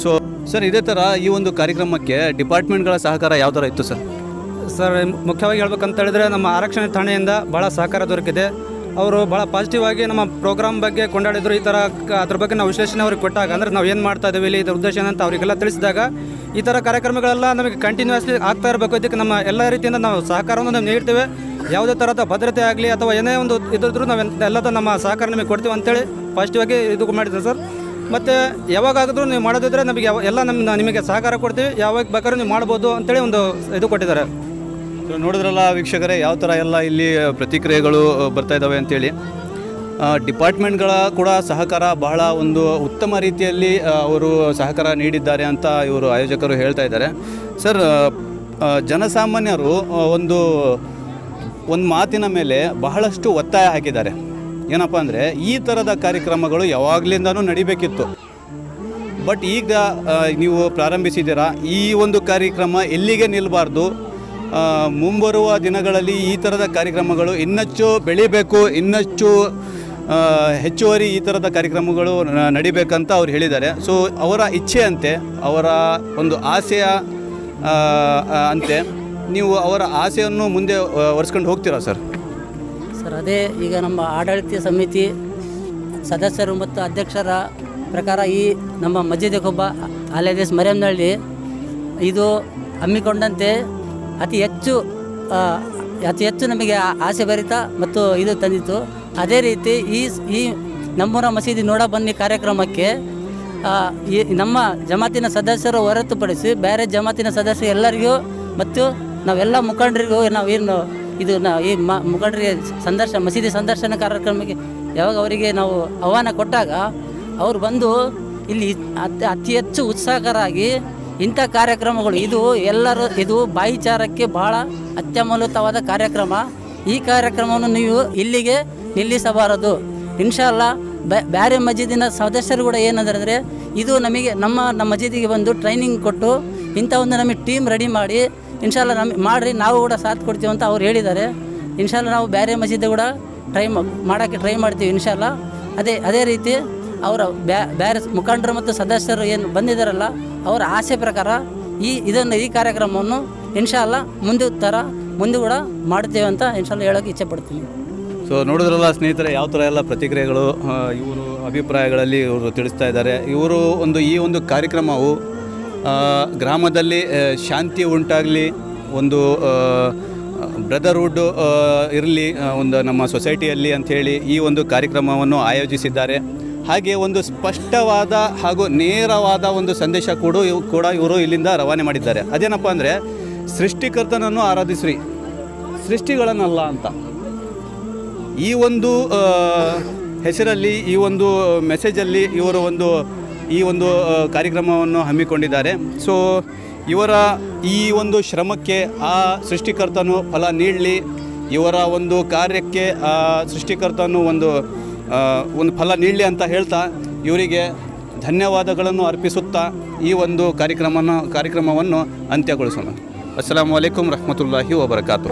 ಸೊ ಸರ್, ಇದೇ ಥರ ಈ ಒಂದು ಕಾರ್ಯಕ್ರಮಕ್ಕೆ ಡಿಪಾರ್ಟ್ಮೆಂಟ್ಗಳ ಸಹಕಾರ ಯಾವ ಥರ ಇತ್ತು ಸರ್? ಸರ್, ಮುಖ್ಯವಾಗಿ ಹೇಳ್ಬೇಕಂತ ಹೇಳಿದ್ರೆ ನಮ್ಮ ಆರಕ್ಷಣೆ ಠಾಣೆಯಿಂದ ಭಾಳ ಸಹಕಾರ ದೊರಕಿದೆ. ಅವರು ಭಾಳ ಪಾಸಿಟಿವ್ ಆಗಿ ನಮ್ಮ ಪ್ರೋಗ್ರಾಮ್ ಬಗ್ಗೆ ಕೊಂಡಾಡಿದ್ರು. ಈ ಥರ ಅದ್ರ ಬಗ್ಗೆ ನಾವು ವಿಶ್ಲೇಷಣೆ ಅವ್ರಿಗೆ ಕೊಟ್ಟಾಗ, ಅಂದರೆ ನಾವು ಏನು ಮಾಡ್ತಾ ಇದ್ದೀವಿ ಇಲ್ಲಿ, ಇದರ ಉದ್ದೇಶ ಏನಂತ ಅವರಿಗೆಲ್ಲ ತಿಳಿಸಿದಾಗ, ಈ ಥರ ಕಾರ್ಯಕ್ರಮಗಳೆಲ್ಲ ನಮಗೆ ಕಂಟಿನ್ಯೂಸ್ಲಿ ಆಗ್ತಾ ಇರಬೇಕು. ಇದಕ್ಕೆ ನಮ್ಮ ಎಲ್ಲ ರೀತಿಯಿಂದ ನಾವು ಸಹಕಾರವನ್ನು ನಾವು ನೀಡ್ತೇವೆ. ಯಾವುದೇ ಥರದ ಭದ್ರತೆ ಆಗಲಿ ಅಥವಾ ಏನೇ ಒಂದು ಇದ್ರೂ ನಾವು ಎಲ್ಲದ ನಮ್ಮ ಸಹಕಾರ ನಿಮಗೆ ಕೊಡ್ತೀವಿ ಅಂತೇಳಿ ಪಾಸಿಟಿವ್ ಆಗಿ ಇದು ಮಾಡಿದ್ರು ಸರ್. ಮತ್ತು ಯಾವಾಗಾದರೂ ನೀವು ಮಾಡೋದಿದ್ರೆ ನಮಗೆ ಎಲ್ಲ ನಿಮಗೆ ಸಹಕಾರ ಕೊಡ್ತೀವಿ, ಯಾವಾಗ ಬೇಕಾದ್ರೂ ನೀವು ಮಾಡ್ಬೋದು ಅಂತೇಳಿ ಒಂದು ಇದು ಕೊಟ್ಟಿದ್ದಾರೆ. ಸೊ ನೋಡಿದ್ರಲ್ಲ ವೀಕ್ಷಕರೇ, ಯಾವ ಥರ ಎಲ್ಲ ಇಲ್ಲಿ ಪ್ರತಿಕ್ರಿಯೆಗಳು ಬರ್ತಾ ಇದ್ದಾವೆ ಅಂತೇಳಿ. ಡಿಪಾರ್ಟ್ಮೆಂಟ್ಗಳ ಕೂಡ ಸಹಕಾರ ಬಹಳ ಒಂದು ಉತ್ತಮ ರೀತಿಯಲ್ಲಿ ಅವರು ಸಹಕಾರ ನೀಡಿದ್ದಾರೆ ಅಂತ ಇವರು ಆಯೋಜಕರು ಹೇಳ್ತಾ ಇದ್ದಾರೆ. ಸರ್, ಜನಸಾಮಾನ್ಯರು ಒಂದು ಮಾತಿನ ಮೇಲೆ ಬಹಳಷ್ಟು ಒತ್ತಾಯ ಹಾಕಿದ್ದಾರೆ. ಏನಪ್ಪ ಅಂದರೆ, ಈ ಥರದ ಕಾರ್ಯಕ್ರಮಗಳು ಯಾವಾಗಲಿಂದನೂ ನಡಿಬೇಕಿತ್ತು, ಬಟ್ ಈಗ ನೀವು ಪ್ರಾರಂಭಿಸಿದ್ದೀರಾ, ಈ ಒಂದು ಕಾರ್ಯಕ್ರಮ ಎಲ್ಲಿಗೆ ನಿಲ್ಲಬಾರ್ದು. ಮುಂಬರುವ ದಿನಗಳಲ್ಲಿ ಈ ಥರದ ಕಾರ್ಯಕ್ರಮಗಳು ಇನ್ನಷ್ಟು ಬೆಳಿಬೇಕು, ಇನ್ನಷ್ಟು ಹೆಚ್ಚುವರಿ ಈ ಥರದ ಕಾರ್ಯಕ್ರಮಗಳು ನಡಿಬೇಕಂತ ಅವ್ರು ಹೇಳಿದ್ದಾರೆ. ಸೊ ಅವರ ಇಚ್ಛೆಯಂತೆ, ಅವರ ಒಂದು ಆಸೆಯ ಅಂತೆ ನೀವು ಅವರ ಆಸೆಯನ್ನು ಮುಂದೆ ಒರೆಸ್ಕೊಂಡು ಹೋಗ್ತೀರಾ ಸರ್? ಸರ್, ಅದೇ ಈಗ ನಮ್ಮ ಆಡಳಿತ ಸಮಿತಿ ಸದಸ್ಯರು ಮತ್ತು ಅಧ್ಯಕ್ಷರ ಪ್ರಕಾರ ಈ ನಮ್ಮ ಮಸ್ಜಿದ್ ಕೊಬ್ಬ ಅಲೆದೇಸ್ ಮರಿಯಮ್ನಹಳ್ಳಿ ಇದು ಹಮ್ಮಿಕೊಂಡಂತೆ ಅತಿ ಹೆಚ್ಚು ನಮಗೆ ಆಸೆ ಭರಿತ ಮತ್ತು ಇದು ತಂದಿತ್ತು. ಅದೇ ರೀತಿ ಈ ನಮ್ಮೂರ ಮಸೀದಿ ನೋಡ ಬನ್ನಿ ಕಾರ್ಯಕ್ರಮಕ್ಕೆ ಈ ನಮ್ಮ ಜಮಾತಿನ ಸದಸ್ಯರು ಹೊರತುಪಡಿಸಿ ಬೇರೆ ಜಮಾತಿನ ಸದಸ್ಯರು ಎಲ್ಲರಿಗೂ ಮತ್ತು ನಾವೆಲ್ಲ ಮುಖಂಡರಿಗೂ ನಾವೇನು ಇದು ಈ ಮುಖಂಡರಿಗೆ ಮಸೀದಿ ಸಂದರ್ಶನ ಕಾರ್ಯಕ್ರಮಕ್ಕೆ ಯಾವಾಗ ಅವರಿಗೆ ನಾವು ಆಹ್ವಾನ ಕೊಟ್ಟಾಗ ಅವರು ಬಂದು ಇಲ್ಲಿ ಅತಿ ಹೆಚ್ಚು ಉತ್ಸಾಹಕರಾಗಿ ಇಂಥ ಕಾರ್ಯಕ್ರಮಗಳು ಇದು ಭಾಯಿಚಾರಕ್ಕೆ ಭಾಳ ಅತ್ಯಮೂಲ್ಯವಾದ ಕಾರ್ಯಕ್ರಮ. ಈ ಕಾರ್ಯಕ್ರಮವನ್ನು ನೀವು ಇಲ್ಲಿಗೆ ನಿಲ್ಲಿಸಬಾರದು. ಇನ್ಶಾಲ್ಲ ಬೇರೆ ಮಸ್ಜಿದಿನ ಸದಸ್ಯರು ಕೂಡ ಏನಂದರೆ, ಇದು ನಮಗೆ ನಮ್ಮ ಮಸ್ಜಿದಿಗೆ ಬಂದು ಟ್ರೈನಿಂಗ್ ಕೊಟ್ಟು ಇಂಥ ಒಂದು ನಮಗೆ ಟೀಮ್ ರೆಡಿ ಮಾಡಿ ಇನ್ಶಾಲ್ಲ ಮಾಡಿರಿ, ನಾವು ಕೂಡ ಸಾಥ್ ಕೊಡ್ತೀವಿ ಅಂತ ಅವ್ರು ಹೇಳಿದ್ದಾರೆ. ಇನ್ಶಾಲ್ಲ ನಾವು ಬೇರೆ ಮಸೀದಿ ಕೂಡ ಮಾಡೋಕ್ಕೆ ಟ್ರೈ ಮಾಡ್ತೀವಿ ಇನ್ಶಾಲ್ಲ. ಅದೇ ರೀತಿ ಅವರ ಬೇರೆ ಮುಖಂಡರು ಮತ್ತು ಸದಸ್ಯರು ಏನು ಬಂದಿದ್ದಾರಲ್ಲ, ಅವರ ಆಸೆ ಪ್ರಕಾರ ಈ ಕಾರ್ಯಕ್ರಮವನ್ನು ಇನ್ಶಾಲ್ಲ ಮುಂದೆ ಕೂಡ ಮಾಡ್ತೇವೆ ಅಂತ ಇನ್ಶಾಲ್ಲ ಹೇಳೋಕ್ಕೆ ಇಚ್ಛೆ ಪಡ್ತೀನಿ. ಸೊ ನೋಡಿದ್ರಲ್ಲ ಸ್ನೇಹಿತರೆ, ಯಾವ ಥರ ಎಲ್ಲ ಪ್ರತಿಕ್ರಿಯೆಗಳು ಇವರು ಅಭಿಪ್ರಾಯಗಳಲ್ಲಿ ಇವರು ತಿಳಿಸ್ತಾ ಇದ್ದಾರೆ. ಇವರು ಈ ಒಂದು ಕಾರ್ಯಕ್ರಮವು ಗ್ರಾಮದಲ್ಲಿ ಶಾಂತಿ ಉಂಟಾಗಲಿ, ಒಂದು ಬ್ರದರ್ಹುಡ್ ಇರಲಿ ಒಂದು ನಮ್ಮ ಸೊಸೈಟಿಯಲ್ಲಿ ಅಂಥೇಳಿ ಈ ಒಂದು ಕಾರ್ಯಕ್ರಮವನ್ನು ಆಯೋಜಿಸಿದ್ದಾರೆ. ಹಾಗೆ ಒಂದು ಸ್ಪಷ್ಟವಾದ ಹಾಗೂ ನೇರವಾದ ಒಂದು ಸಂದೇಶ ಕೂಡ ಇವರು ಇಲ್ಲಿಂದ ರವಾನೆ ಮಾಡಿದ್ದಾರೆ. ಅದೇನಪ್ಪ ಅಂದರೆ, ಸೃಷ್ಟಿಕರ್ತನನ್ನು ಆರಾಧಿಸ್ರಿ, ಸೃಷ್ಟಿಗಳನ್ನಲ್ಲ ಅಂತ. ಈ ಒಂದು ಹೆಸರಲ್ಲಿ, ಈ ಒಂದು ಮೆಸೇಜಲ್ಲಿ ಇವರು ಈ ಒಂದು ಕಾರ್ಯಕ್ರಮವನ್ನು ಹಮ್ಮಿಕೊಂಡಿದ್ದಾರೆ. ಸೊ ಇವರ ಈ ಒಂದು ಶ್ರಮಕ್ಕೆ ಆ ಸೃಷ್ಟಿಕರ್ತನು ಫಲ ನೀಡಲಿ, ಇವರ ಒಂದು ಕಾರ್ಯಕ್ಕೆ ಆ ಸೃಷ್ಟಿಕರ್ತನು ಒಂದು ಫಲ ನೀಡಲಿ ಅಂತ ಹೇಳ್ತಾ ಇವರಿಗೆ ಧನ್ಯವಾದಗಳನ್ನು ಅರ್ಪಿಸುತ್ತಾ ಈ ಒಂದು ಕಾರ್ಯಕ್ರಮವನ್ನು ಅಂತ್ಯಗೊಳಿಸೋಣ. ಅಸ್ಸಲಾಮು ಅಲೈಕುಮ್ ರಹಮತುಲ್ಲಾಹಿ ವಬರಕಾತು.